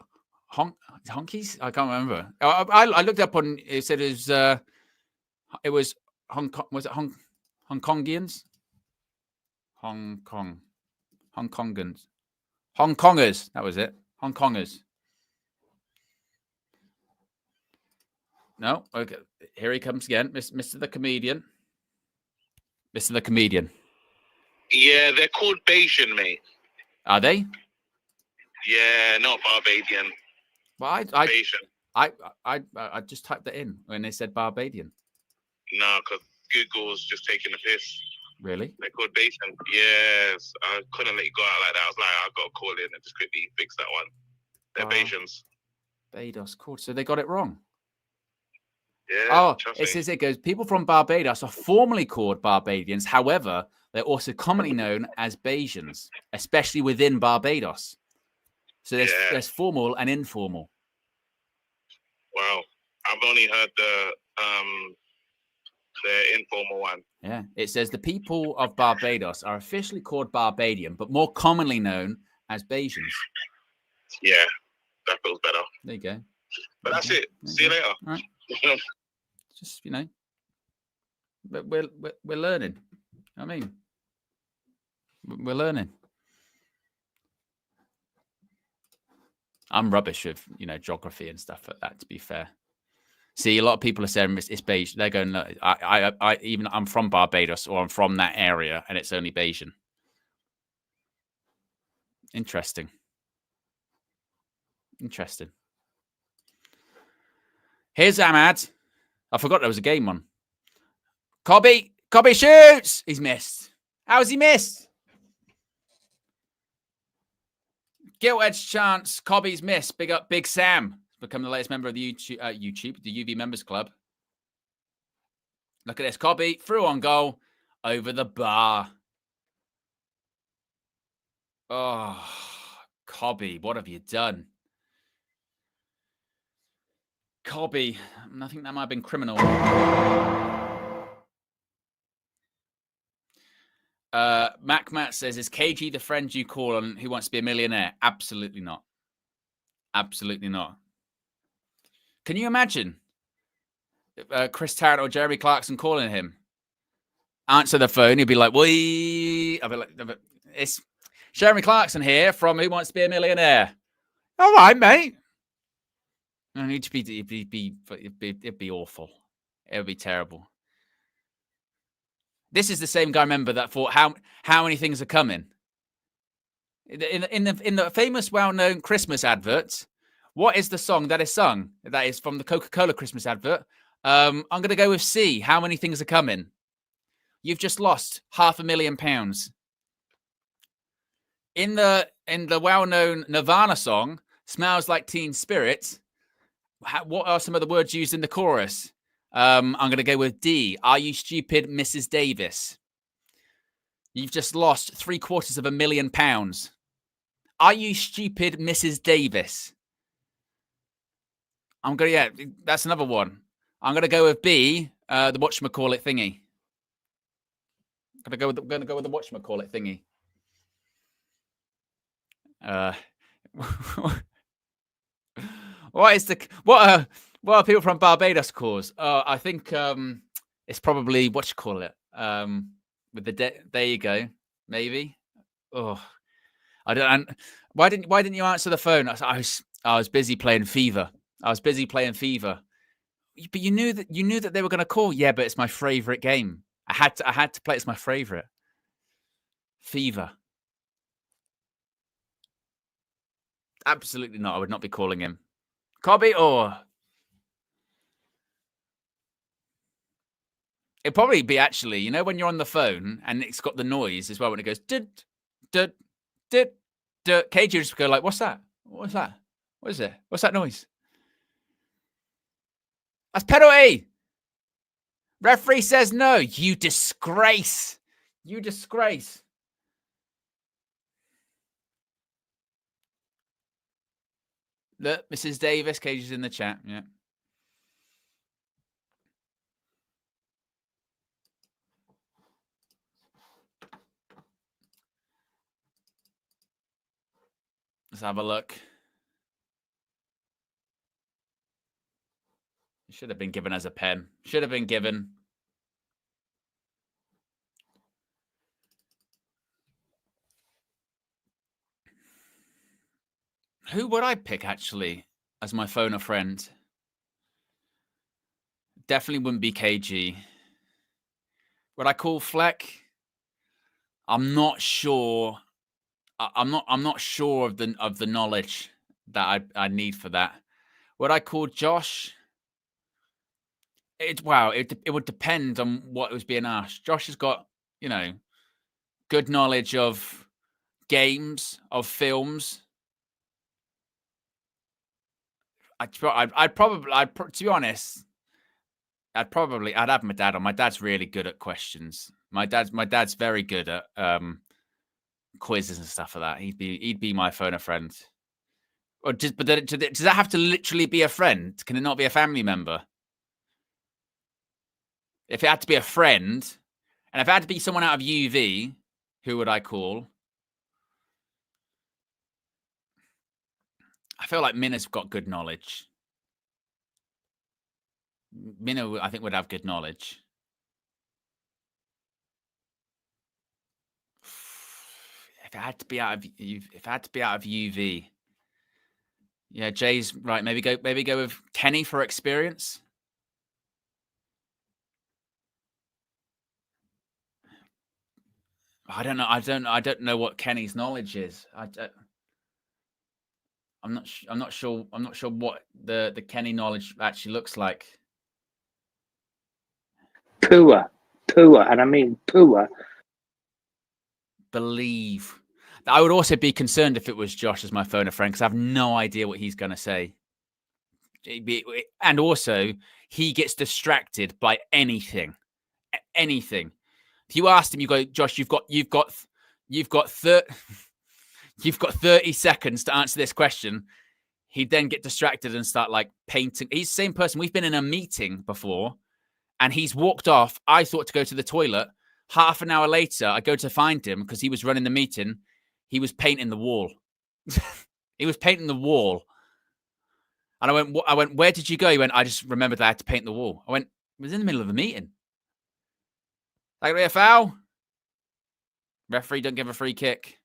Honkies? I can't remember. I looked up on, it said it was Hong Kong. Was it Hong Kongians? Hong Kong. Hong Kongans. Hong Kongers. That was it. Hong Kongers. No. Okay. Here he comes again, Mr. the Comedian. Mr. the Comedian. Yeah, they're called Bayesian, mate. Are they? Yeah, not Barbadian. Well, Bayesian. I just typed that in when they said Barbadian. No, because Google's just taking the piss. Really? They're called Bayesian. Yes, I couldn't let you go out like that. I was like, I've got to call in and just quickly fix that one. They're Bayesians. Barbados, cool. So they got it wrong. Yeah. Oh, it says it goes. People from Barbados are formally called Barbadians. However, they're also commonly known as Bayesians, especially within Barbados. So there's formal and informal. Wow, I've only heard the informal one. Yeah, it says the people of Barbados are officially called Barbadian, but more commonly known as Bayesians. Yeah, that feels better. There you go. But that's it. See you later. All right. Just but we're learning. I mean, we're learning. I'm rubbish with geography and stuff like that. To be fair, see, a lot of people are saying it's Bayesian. They're going, look, I'm from Barbados or I'm from that area, and it's only Bayesian. Interesting. Here's Ahmad. I forgot there was a game on. Cobby shoots. He's missed. How's he missed? Gilt edge chance. Cobby's missed. Big up, Big Sam. Become the latest member of the YouTube, the UV Members Club. Look at this. Cobby through on goal over the bar. Oh, Cobby, what have you done? Cobby, I think that might have been criminal. Matt says, is KG the friend you call on Who Wants to Be a Millionaire? Absolutely not. Absolutely not. Can you imagine Chris Tarrant or Jeremy Clarkson calling him? Answer the phone. He'd be like, I'll be like, it's Jeremy Clarkson here from Who Wants to Be a Millionaire. All right, mate. I need to it'd be awful. It would be terrible. This is the same guy, remember, that thought how many things are coming. In the famous, well-known Christmas advert, what is the song that is sung? That is from the Coca-Cola Christmas advert. I'm going to go with C. How many things are coming? You've just lost £500,000. In the well-known Nirvana song, Smells Like Teen Spirit, what are some of the words used in the chorus? I'm going to go with D. Are you stupid, Mrs. Davis? You've just lost £750,000. Are you stupid, Mrs. Davis? That's another one. I'm going to go with B. The whatchamacallit thingy. I'm going to go with the whatchamacallit thingy. What are people from Barbados cause? I think it's probably with the there you go, maybe. Oh, I don't. Why didn't you answer the phone? I was busy playing FIFA. But you knew that they were going to call. Yeah, but it's my favorite game. I had to play. It's my favorite. FIFA. Absolutely not. I would not be calling him. Cobby or it'd probably be actually, when you're on the phone and it's got the noise as well when it goes did. KG just go like, what's that? What's that? What is it? What's that noise? That's penalty. Referee says no. You disgrace. You disgrace. Look, Mrs. Davis, Cage is in the chat. Yeah. Let's have a look. Should have been given as a pen. Should have been given. Who would I pick, actually, as my phone a friend? Definitely wouldn't be KG. Would I call Fleck? I'm not sure. I'm not sure of the knowledge that I need for that. Would I call Josh? It would depend on what was being asked. Josh has got, good knowledge of games, of films. To be honest, I'd have my dad on. My dad's really good at questions. My dad's very good at quizzes and stuff like that. He'd be my phone a friend. Or does that have to literally be a friend? Can it not be a family member? If it had to be a friend, and if it had to be someone out of UV, who would I call? I feel like Minna's got good knowledge. Minna, I think, would have good knowledge. If it had to be out of UV, yeah, Jay's right. Maybe go with Kenny for experience. I don't know. I don't know what Kenny's knowledge is. I'm not sure what the Kenny knowledge actually looks like. Poor, and I mean poor. Believe. I would also be concerned if it was Josh as my phone a friend, because I have no idea what he's going to say. And also, he gets distracted by anything. Anything. If you asked him, you go, Josh, you've got 30 seconds to answer this question. He'd then get distracted and start like painting. He's the same person. We've been in a meeting before, and he's walked off. I thought to go to the toilet. Half an hour later, I go to find him because he was running the meeting. He was painting the wall. He was painting the wall. And I went, where did you go? He went, I just remembered that I had to paint the wall. I went, it was in the middle of the meeting. Like, be a foul? Referee don't give a free kick.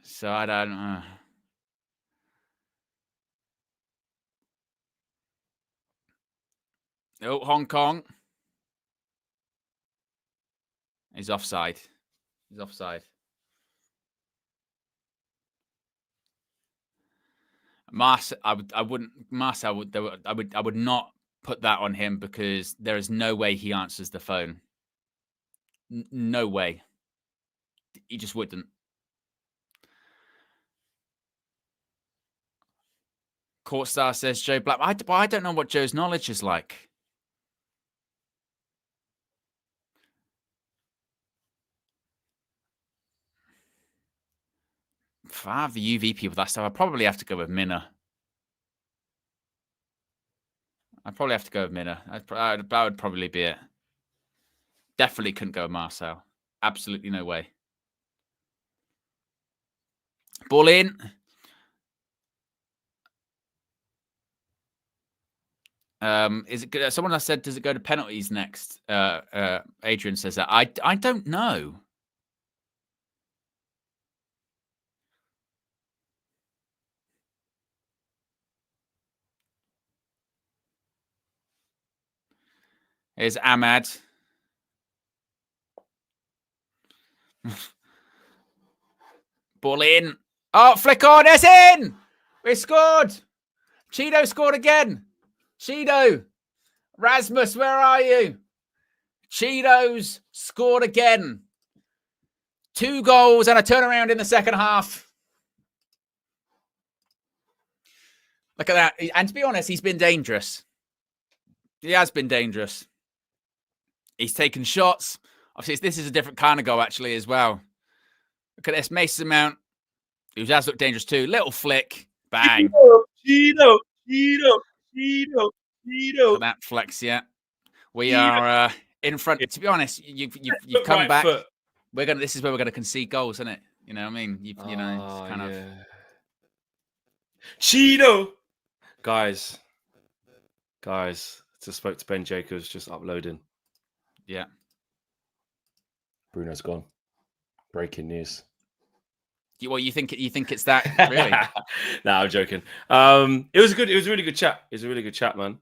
So I don't know. Oh, Hong Kong. He's offside. He's offside. I would not put that on him, because there is no way he answers the phone. No way. He just wouldn't. Court Star says Joe Black. I don't know what Joe's knowledge is like. If I have the UV people, that stuff, I'd probably have to go with Minna. That would probably be it. Definitely couldn't go with Marcel. Absolutely no way. Ball in. Is it good? Someone else said, does it go to penalties next? Adrian says that. I don't know. Here's Ahmad. Ball in. Oh, flick on. It's in. We scored. Cheeto scored again. Cheeto. Rasmus, where are you? Cheetos scored again. 2 goals and a turnaround in the second half. Look at that. And to be honest, he's been dangerous. He has been dangerous. He's taken shots. Obviously, this is a different kind of goal, actually, as well. Look at this. Mason Mount, who does look dangerous too. Little flick. Bang. Cheeto. Look at that flex, yeah. We are in front. To be honest, you've come right back. Foot. This is where we're gonna concede goals, isn't it? You know what I mean? It's kind of Cheeto. Guys, just spoke to Ben Jacobs, just uploading. Yeah. Bruno's gone. Breaking news. You think it's that really? No, I'm joking. It was a really good chat. It was a really good chat, man.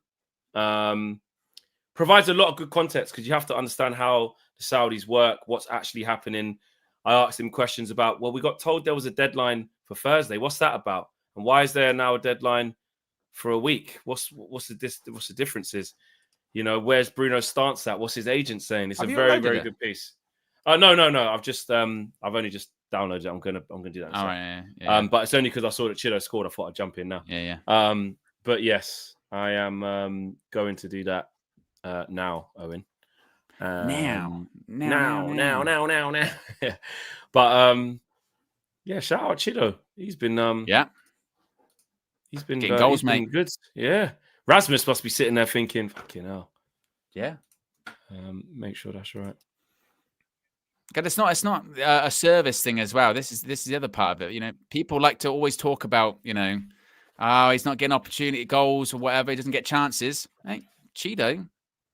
Provides a lot of good context because you have to understand how the Saudis work, what's actually happening. I asked him questions about, well, we got told there was a deadline for Thursday. What's that about? And why is there now a deadline for a week? What's the differences? You know, where's Bruno's stance at? What's his agent saying? It's a very, very good piece. No. I've only just downloaded it. I'm gonna do that. All right. Yeah. But it's only because I saw that Chido scored. I thought I'd jump in now. Yeah. But yes, I am going to do that now, Owen. Now. But yeah, shout out Chido. He's been he's been getting goals, mate. Good. Yeah. Rasmus must be sitting there thinking, fucking hell. Yeah. Make sure that's right. But it's not a service thing as well. This is the other part of it. You know, people like to always talk about, you know, he's not getting opportunity goals or whatever. He doesn't get chances. Hey, Chido,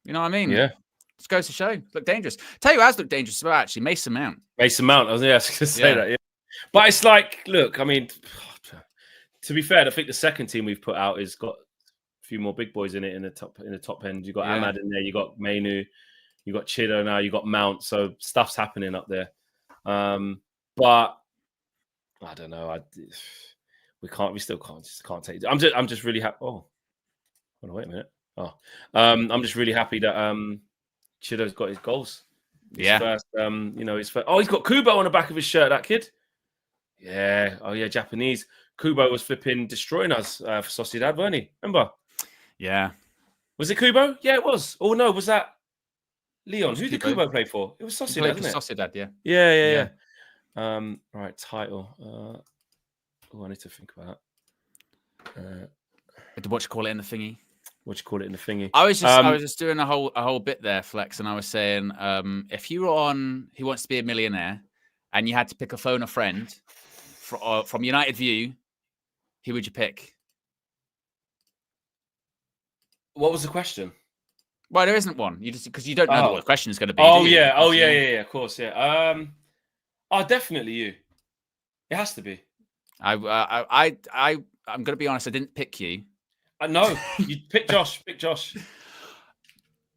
you know what I mean? Yeah. It goes to show. Look dangerous. Tell you who has looked dangerous as well, actually. Mason Mount. I was going to say that, yeah. But it's like, look, I mean, to be fair, I think the second team we've put out has got a few more big boys in it in the top end. You've got Ahmad in there, you got Mainu, you got Chido now, you got Mount. So stuff's happening up there. But I don't know. We still can't take it. I'm just really happy. Oh, hold on, wait a minute. I'm just really happy that Chido's got his goals. His first, his first. Oh, he's got Kubo on the back of his shirt, that kid. Yeah. Oh, yeah, Japanese. Kubo was flipping destroying us for Sociedad, weren't he? Remember? Yeah. Was it Kubo? Yeah, it was. Oh, no, was that Leon? Who did Kubo play for? It was Sociedad, wasn't it? Sociedad, yeah. Yeah. Right, title. I need to think about that. What you call it in the thingy? I was just doing a whole bit there, Flex, and I was saying, if you were on Who Wants to Be a Millionaire and you had to pick a phone a friend from United View, who would you pick? What was the question? Well, there isn't one. You just because you don't know what the question is going to be. Yeah. Of course, yeah. Definitely you. It has to be. I'm going to be honest. I didn't pick you. No, you pick Josh.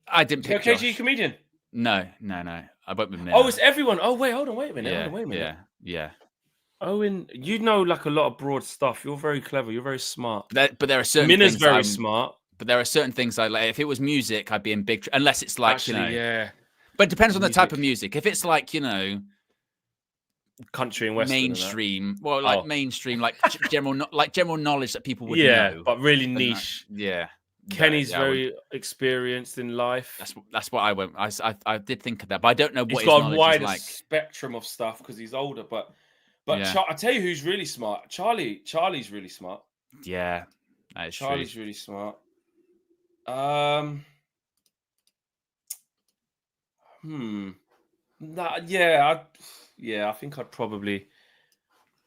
I didn't pick Josh. KG comedian. No. I won't be. Oh, it's everyone. Oh, wait, hold on, wait a minute. Yeah. Owen, you know like a lot of broad stuff. You're very clever. You're very smart. But there are certain Minna's things very smart. But there are certain things like if it was music, I'd be in big unless it's like, actually, yeah. But it depends on the type of music. If it's like, country and western, mainstream, mainstream, like general knowledge that people would know. Yeah, but really niche. Kenny's very experienced in life. That's what I went. I did think of that, but I don't know what he's his got knowledge a wider is like. spectrum of stuff because he's older. But I tell you who's really smart. Charlie's really smart. Yeah, that is Charlie's true. really smart. I think I'd probably.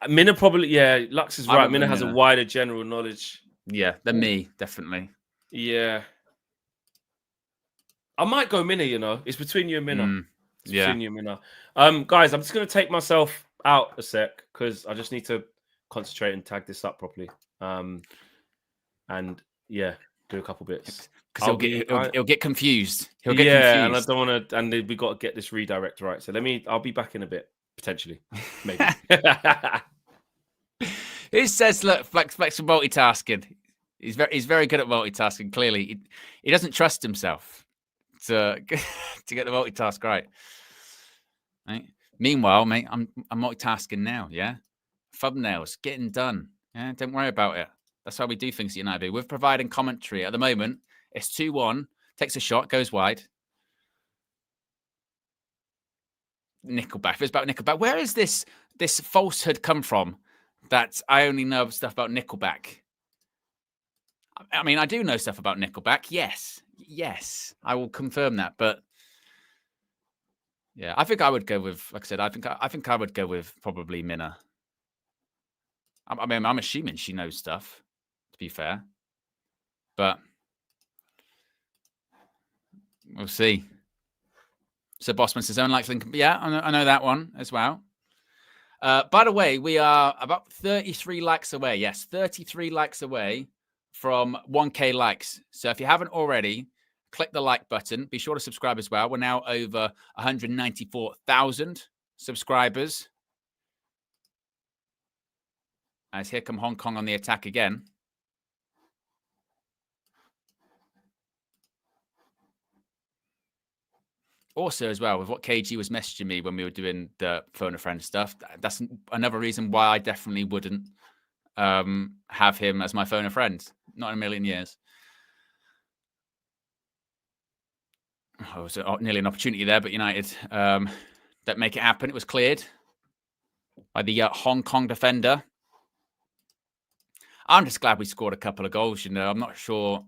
Minna probably. Yeah, Lux is right. Minna has a wider general knowledge. Yeah, than me, definitely. Yeah. I might go Minna, it's between you and Minna. Between you and Minna. Guys, I'm just going to take myself out a sec because I just need to concentrate and tag this up properly. And yeah, do a couple bits. Because he'll get confused. He'll get confused. And I don't want to, and we got to get this redirect right. So I'll be back in a bit, potentially. Maybe. Who says, look, Flex for multitasking? He's very good at multitasking. Clearly, he doesn't trust himself to get the multitask right. Meanwhile, mate, I'm multitasking now. Yeah, thumbnails getting done. Yeah, don't worry about it. That's how we do things at United. We're providing commentary at the moment. It's 2-1. Takes a shot, goes wide. Nickelback. If it's about Nickelback, where is this falsehood come from? That I only know stuff about Nickelback. I mean, I do know stuff about Nickelback. Yes, I will confirm that. But yeah, I think I would go with, like I said, I think I would go with probably Minna. I mean, I'm assuming she knows stuff. To be fair, but we'll see. So Bossman says, "Own likes Lincoln." Yeah, I know that one as well. By the way, we are about 33 likes away. Yes, 33 likes away from 1K likes. So if you haven't already, click the like button. Be sure to subscribe as well. We're now over 194,000 subscribers. As here come Hong Kong on the attack again. Also, as well, with what KG was messaging me when we were doing the phone a friend stuff, that's another reason why I definitely wouldn't have him as my phone a friend. Not in a million years. Oh, it was nearly an opportunity there, but United don't make it happen. It was cleared by the Hong Kong defender. I'm just glad we scored a couple of goals, you know. I'm not sure.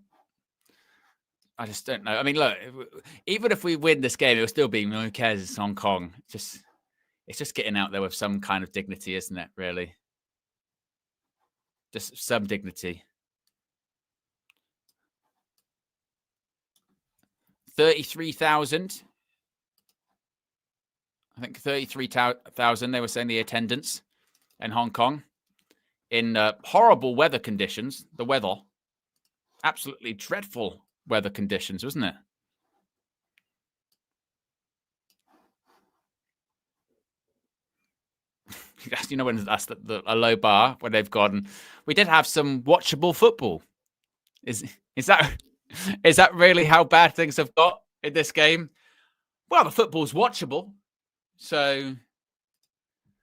I just don't know. I mean, look, even if we win this game, it'll still be, who cares? It's Hong Kong. It's just getting out there with some kind of dignity, isn't it, really? Just some dignity. 33,000. I think 33,000, they were saying, the attendance in Hong Kong. In horrible weather conditions. The weather. Absolutely dreadful weather conditions, wasn't it? You know, when that's a low bar when they've gone. We did have some watchable football. Is that really how bad things have got in this game? Well, the football's watchable, so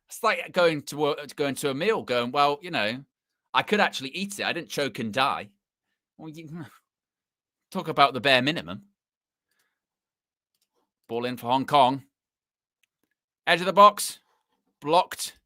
it's like going to a meal. Going, well, you know, I could actually eat it. I didn't choke and die. Well, talk about the bare minimum. Ball in for Hong Kong. Edge of the box. Blocked.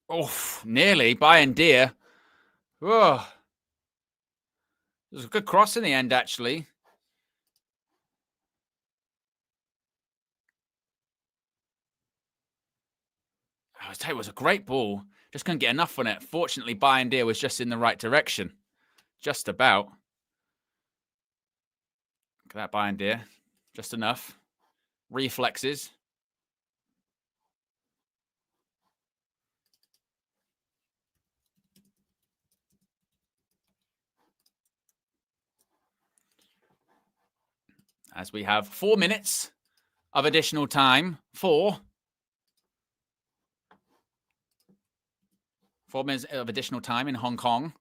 Oh, nearly. Bayern Deer. Oh. It was a good cross in the end, actually. I was telling you, it was a great ball. Just couldn't get enough on it. Fortunately, Bayern Deer was just in the right direction. Just about. Look at that, Bayern Deer. Just enough. Reflexes. As we have 4 minutes of additional time. 4 minutes of additional time in Hong Kong.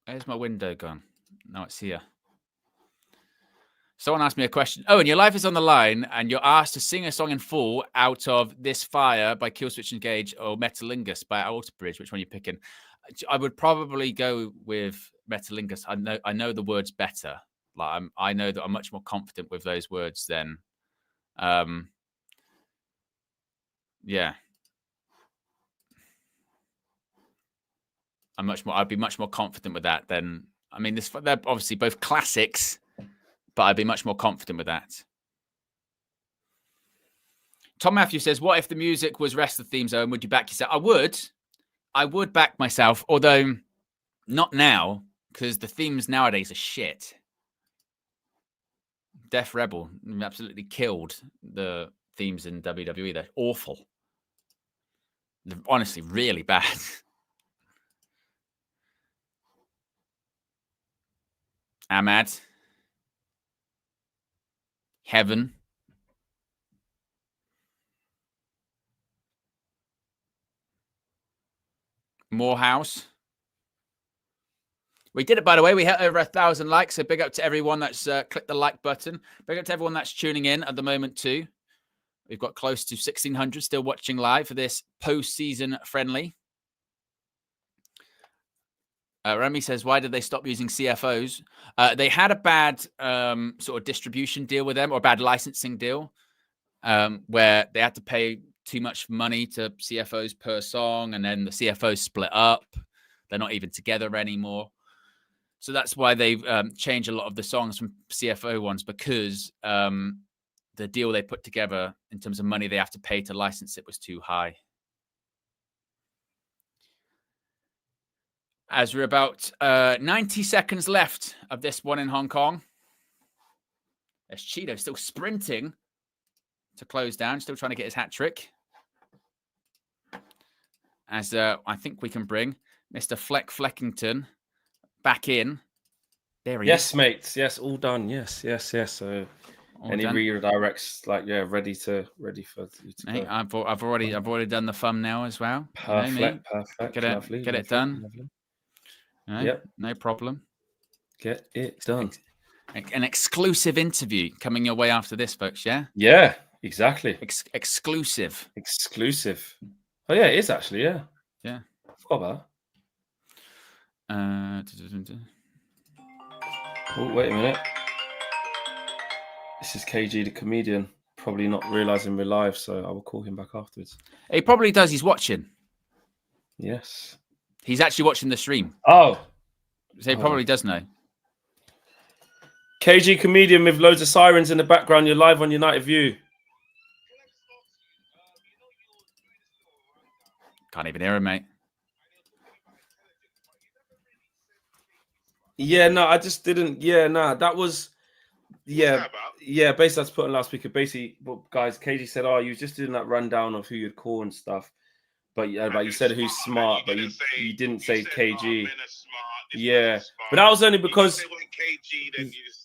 Where's my window gone? No, it's here. Someone asked me a question. Oh, and your life is on the line, and you're asked to sing a song in full out of This Fire by Killswitch Engage or Metalingus by Alterbridge. Which one are you picking? I would probably go with Metalingus. I know the words better. Like I know that I'm much more confident with those words than, yeah. I'd be much more confident with that than. I mean, they're obviously both classics, but I'd be much more confident with that. Tom Matthew says, "What if the music was rest of the theme zone? Would you back yourself?" I would back myself, although not now, because the themes nowadays are shit. Def Rebel absolutely killed the themes in WWE. They're awful. They're honestly really bad. Ahmad. Heaven. Morehouse. We did it, by the way. We hit over 1,000 likes. So big up to everyone that's clicked the like button. Big up to everyone that's tuning in at the moment too. We've got close to 1,600 still watching live for this post-season friendly. Remy says, why did they stop using CFOs? They had a bad sort of distribution deal with them, or a bad licensing deal, where they had to pay too much money to CFOs per song, and then the CFOs split up. They're not even together anymore. So that's why they've changed a lot of the songs from CFO ones, because the deal they put together in terms of money they have to pay to license it was too high. As we're about 90 seconds left of this one in Hong Kong. There's Cheeto still sprinting to close down, still trying to get his hat trick. As I think we can bring Mr. Fleckington back in. There he is. Yes, mates. Yes, all done. Yes. So All any done. redirects, like ready for you to Hey, go. I've already done the thumbnail as well. Perfect. Get it done. Lovely. No, Yep. no problem. Get it done. An exclusive interview coming your way after this, folks. Yeah. Yeah. Exactly. Exclusive. Oh yeah, it is actually. Yeah. Yeah. I forgot Uh, about. Oh, wait a minute. This is KG the comedian. Probably not realizing we're live, so I will call him back afterwards. He probably does. He's watching. Yes. He's actually watching the stream. Oh. So he probably does know. KG comedian with loads of sirens in the background. You're live on United View. Can't even hear him, mate. Yeah, no, I just didn't. Yeah, no, that was. Yeah, basically, that's put on loudspeaker. Basically, well, guys, KG said, "Oh, you was just doing that rundown of who you'd call and stuff." But you said who's smart, but you didn't say KG. Yeah, but that was only because.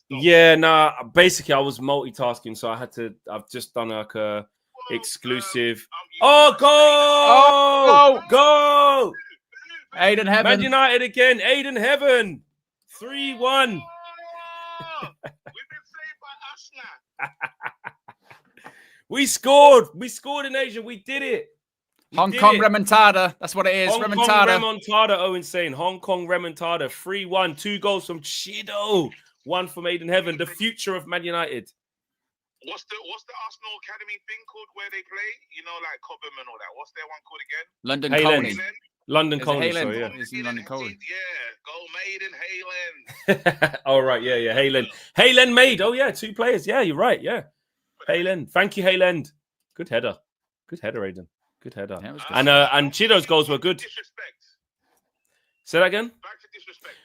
Yeah, nah. Basically, I was multitasking, so I've just done like a exclusive. Oh, go! Aiden Heaven. Man United again. Aiden Heaven. 3-1. We scored. We scored in Asia. We did it. Hong Kong remontada. That's what it is. Hong Kong remontada. Oh, insane. Hong Kong remontada. 3-1. 2 goals from Chido. 1 from Aiden Heaven. The future of Man United. What's the Arsenal Academy thing called where they play? You know, like Cobham and all that. What's their one called again? London Hayland. Colney. London Is it Colney, Hayland? sorry, yeah. It's in London Colney. Yeah, go Maiden, Hayland. All right, yeah, Hayland. Hayland made. Oh, yeah, 2 players. Yeah, you're right, yeah. Hayland. Thank you, Hayland. Good header, Aiden. Good header. Yeah, it was good. And Chido's goals were good. Disrespect. Say that again? Back to disrespect.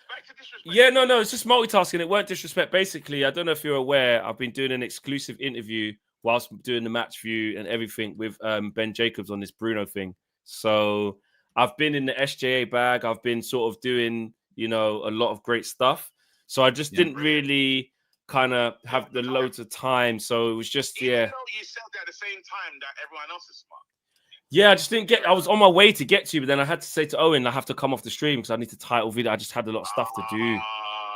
Yeah, no, it's just multitasking. It weren't disrespect. Basically, I don't know if you're aware, I've been doing an exclusive interview whilst doing the match view and everything with Ben Jacobs on this Bruno thing. So I've been in the SJA bag. I've been sort of doing, a lot of great stuff. So I just didn't really kind of have the loads of time. So it was just, Even though you said that at the same time that everyone else is smart. Yeah, I just didn't I was on my way to get to you, but then I had to say to Owen, I have to come off the stream because I need to title video. I just had a lot of stuff to do.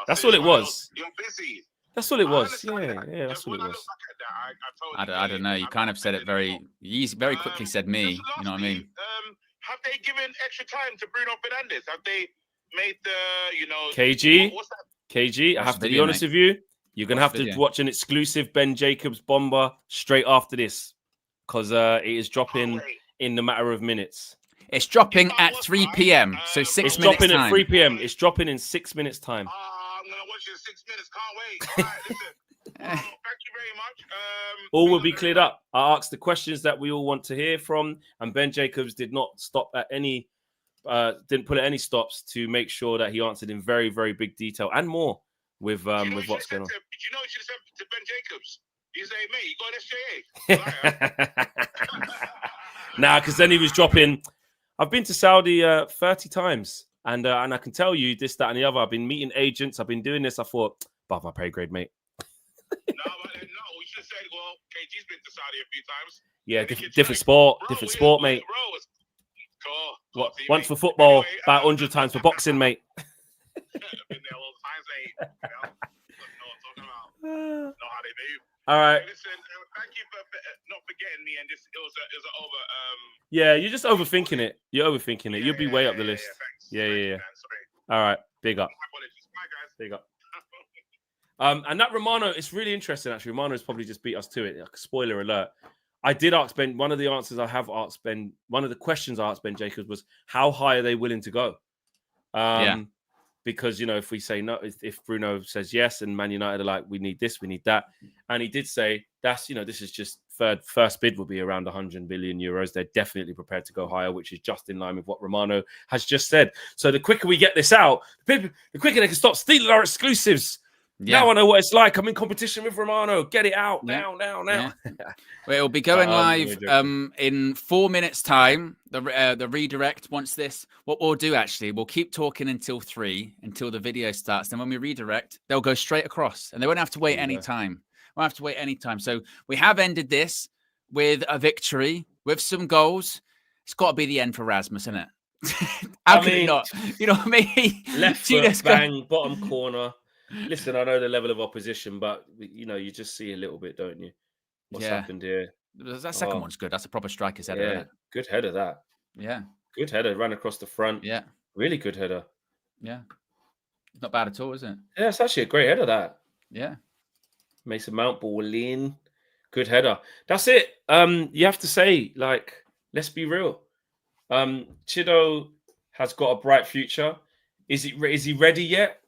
That's all it was. You're busy. That's all it was. Yeah, that's all it was. I don't know. You kind of said it very easy, very quickly said me. You know what I mean? Have they given extra time to Bruno Fernandes? Have they made the, KG? What's that? KG, I have to be video, honest mate. with you. You're going to have video. to watch an exclusive Ben Jacobs bomber straight after this because it is dropping in the matter of minutes. It's dropping at 3 p.m. So 6 It's minutes dropping time. at 3 p.m. It's dropping in 6 minutes time. I'm going to watch it in 6 minutes. Can't wait. All right, listen. Thank you very much. All will be cleared up. I asked the questions that we all want to hear from, and Ben Jacobs did not stop at any, didn't put at any stops to make sure that he answered in very, very big detail and more with what's going on. Do you know what you said to Ben Jacobs? You say, mate, you got an SJA. Nah, because then he was dropping. I've been to Saudi 30 times, and I can tell you this, that, and the other. I've been meeting agents. I've been doing this. I thought, above my pay grade, mate. No, we should say, well, KG's been to Saudi a few times. Yeah, different sport, mate. Cool. Once for football, about 100 times for boxing, mate. Been there a lot of times, mate. You know what I'm talking about. Know how they move. All right. Listen, thank you for not forgetting me. And it was an over. Yeah, you're just overthinking it. You're overthinking it. You'll be way up the list. Yeah, Yeah. man, sorry. All right, big up. My apologies. Bye, guys. Big up. And that Romano, it's really interesting, actually. Romano's probably just beat us to it. Like, spoiler alert. I did ask Ben, one of the answers I have asked Ben, one of the questions I asked Ben Jacobs was, how high are they willing to go? because, you know, if we say no, if Bruno says yes and Man United are like, we need this, we need that. And he did say that's, you know, this is just first bid will be around 100 billion euros. They're definitely prepared to go higher, which is just in line with what Romano has just said. So the quicker we get this out, the quicker they can stop stealing our exclusives. Yeah. Now I know what it's like. I'm in competition with Romano. Get it out now. Yeah. Well, it'll be going live in 4 minutes' time. The redirect once this. What we'll do actually, we'll keep talking until 3 until the video starts. Then when we redirect, they'll go straight across, and they won't have to wait any time. Won't have to wait any time. So we have ended this with a victory, with some goals. It's got to be the end for Rasmus, isn't it? How could it not? You know what I mean? Left foot, bang, bottom corner. Listen, I know the level of opposition, but you know, you just see a little bit, don't you? What's happened here? That second one's good. That's a proper striker's header. Yeah, isn't it? good header that. Yeah, good header. Ran across the front. Yeah, really good header. Yeah, not bad at all, is it? Yeah, it's actually a great header. That. Yeah, Mason Mount ball in. Good header. That's it. You have to say, like, let's be real. Chido has got a bright future. Is he ready yet?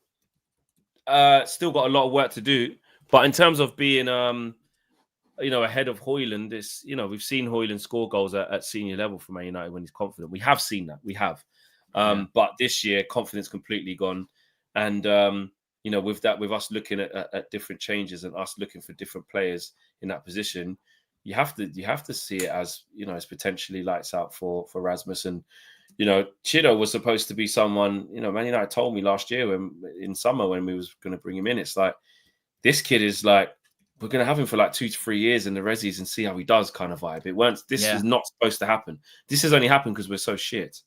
Still got a lot of work to do, but in terms of being, you know, ahead of Højlund, it's, you know, we've seen Højlund score goals at senior level for Man United when he's confident. We have seen that. We have, but this year confidence completely gone, and you know, with us looking at different changes and us looking for different players in that position, you have to see it as, you know, it's potentially lights out for Rasmus. And you know, Chido was supposed to be someone, you know, Man United told me last year in summer when we was going to bring him in, it's like, this kid is like, we're going to have him for like 2 to 3 years in the resis and see how he does kind of vibe. This is not supposed to happen. This has only happened because we're so shit.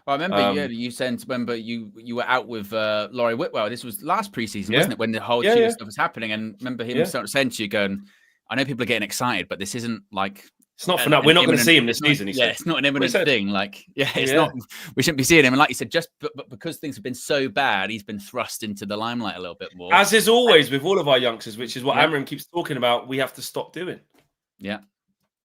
Well, I remember you said, you were out with Laurie Whitwell. This was last preseason, wasn't it? When the whole Chido stuff was happening. And remember him saying to you, going, I know people are getting excited, but this isn't like, it's not for now. We're not going to see him this season. He said. It's not an imminent thing. Like, it's not. We shouldn't be seeing him. And like you said, just but because things have been so bad, he's been thrust into the limelight a little bit more. As is always with all of our youngsters, which is what Amram keeps talking about. We have to stop doing. Yeah,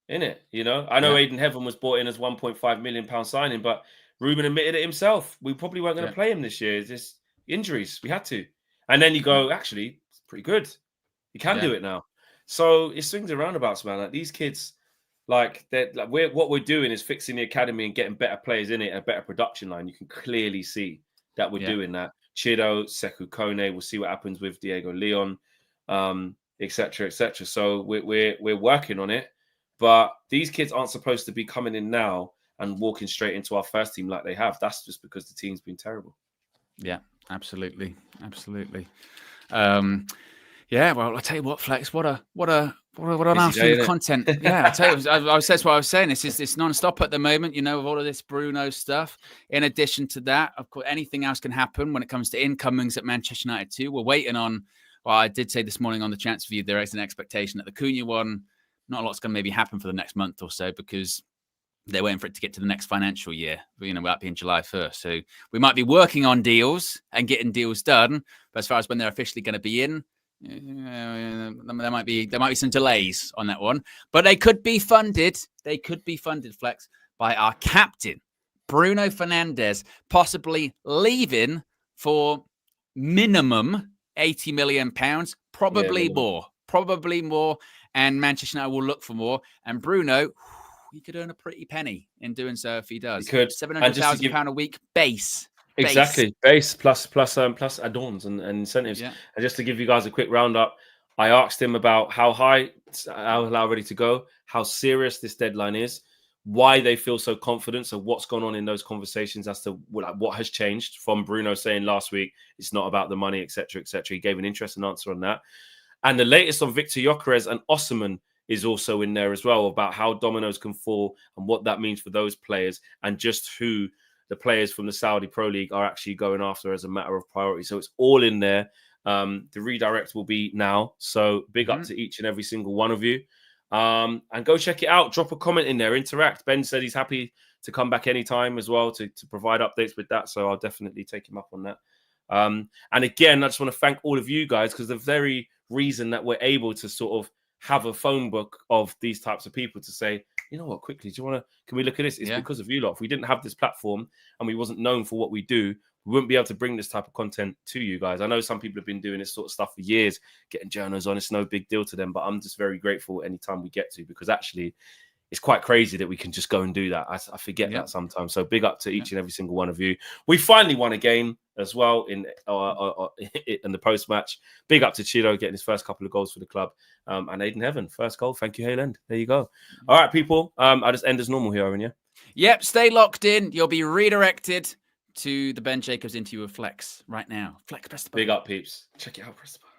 in it. You know, I know Aiden Heaven was brought in as £1.5 million signing, but Ruben admitted it himself. We probably weren't going to play him this year. It's just injuries. We had to, and then you go, actually, it's pretty good. You can do it now. So it swings and roundabouts, man. Like these kids. What we're doing is fixing the academy and getting better players in it, a better production line. You can clearly see that we're doing that. Chido, Sekou Kone, we'll see what happens with Diego Leon, etc., etc. So we're working on it, but these kids aren't supposed to be coming in now and walking straight into our first team like they have. That's just because the team's been terrible. Yeah, absolutely. Yeah, well, I'll tell you what, Flex, what an afternoon of content. Yeah, I'll tell you, that's what I was saying. It's non-stop at the moment, you know, with all of this Bruno stuff. In addition to that, of course, anything else can happen when it comes to incomings at Manchester United too. We're waiting on, well, I did say this morning on the Chance View, there is an expectation that the Cunha one, not a lot's going to maybe happen for the next month or so because they're waiting for it to get to the next financial year, you know, that being July 1st. So we might be working on deals and getting deals done, but as far as when they're officially going to be in, there might be some delays on that one, but they could be funded. They could be funded, Flex, by our captain, Bruno Fernandes, possibly leaving for minimum £80 million, probably more. And Manchester United will look for more. And Bruno, he could earn a pretty penny in doing so if he does. He could. £700,000 a week base. Exactly, base plus add-ons and incentives. And just to give you guys a quick roundup, I asked him about how ready to go, how serious this deadline is, why they feel so confident, so what's gone on in those conversations as to what has changed from Bruno saying last week it's not about the money, etc., etc. He gave an interesting answer on that, and the latest on Victor Gyökeres and Osimhen is also in there as well about how dominoes can fall and what that means for those players and just who the players from the Saudi Pro League are actually going after as a matter of priority. So it's all in there. The redirect will be now. So big up to each and every single one of you. And go check it out. Drop a comment in there. Interact. Ben said he's happy to come back anytime as well to provide updates with that. So I'll definitely take him up on that. And again, I just want to thank all of you guys because the very reason that we're able to sort of have a phone book of these types of people to say, you know what, quickly, can we look at this? It's because of you lot. If we didn't have this platform and we wasn't known for what we do, we wouldn't be able to bring this type of content to you guys. I know some people have been doing this sort of stuff for years, getting journals on. It's no big deal to them, but I'm just very grateful anytime we get to, because actually it's quite crazy that we can just go and do that. I forget that sometimes. So big up to each and every single one of you. We finally won a game as well in the post-match. Big up to Chido getting his first couple of goals for the club. And Aiden Heaven, first goal. Thank you, Hayland. There you go. All right, people. I'll just end as normal here, Owen, yeah? Yep, stay locked in. You'll be redirected to the Ben Jacobs interview with Flex right now. Flex, press the button. Big up, peeps. Check it out, press the button.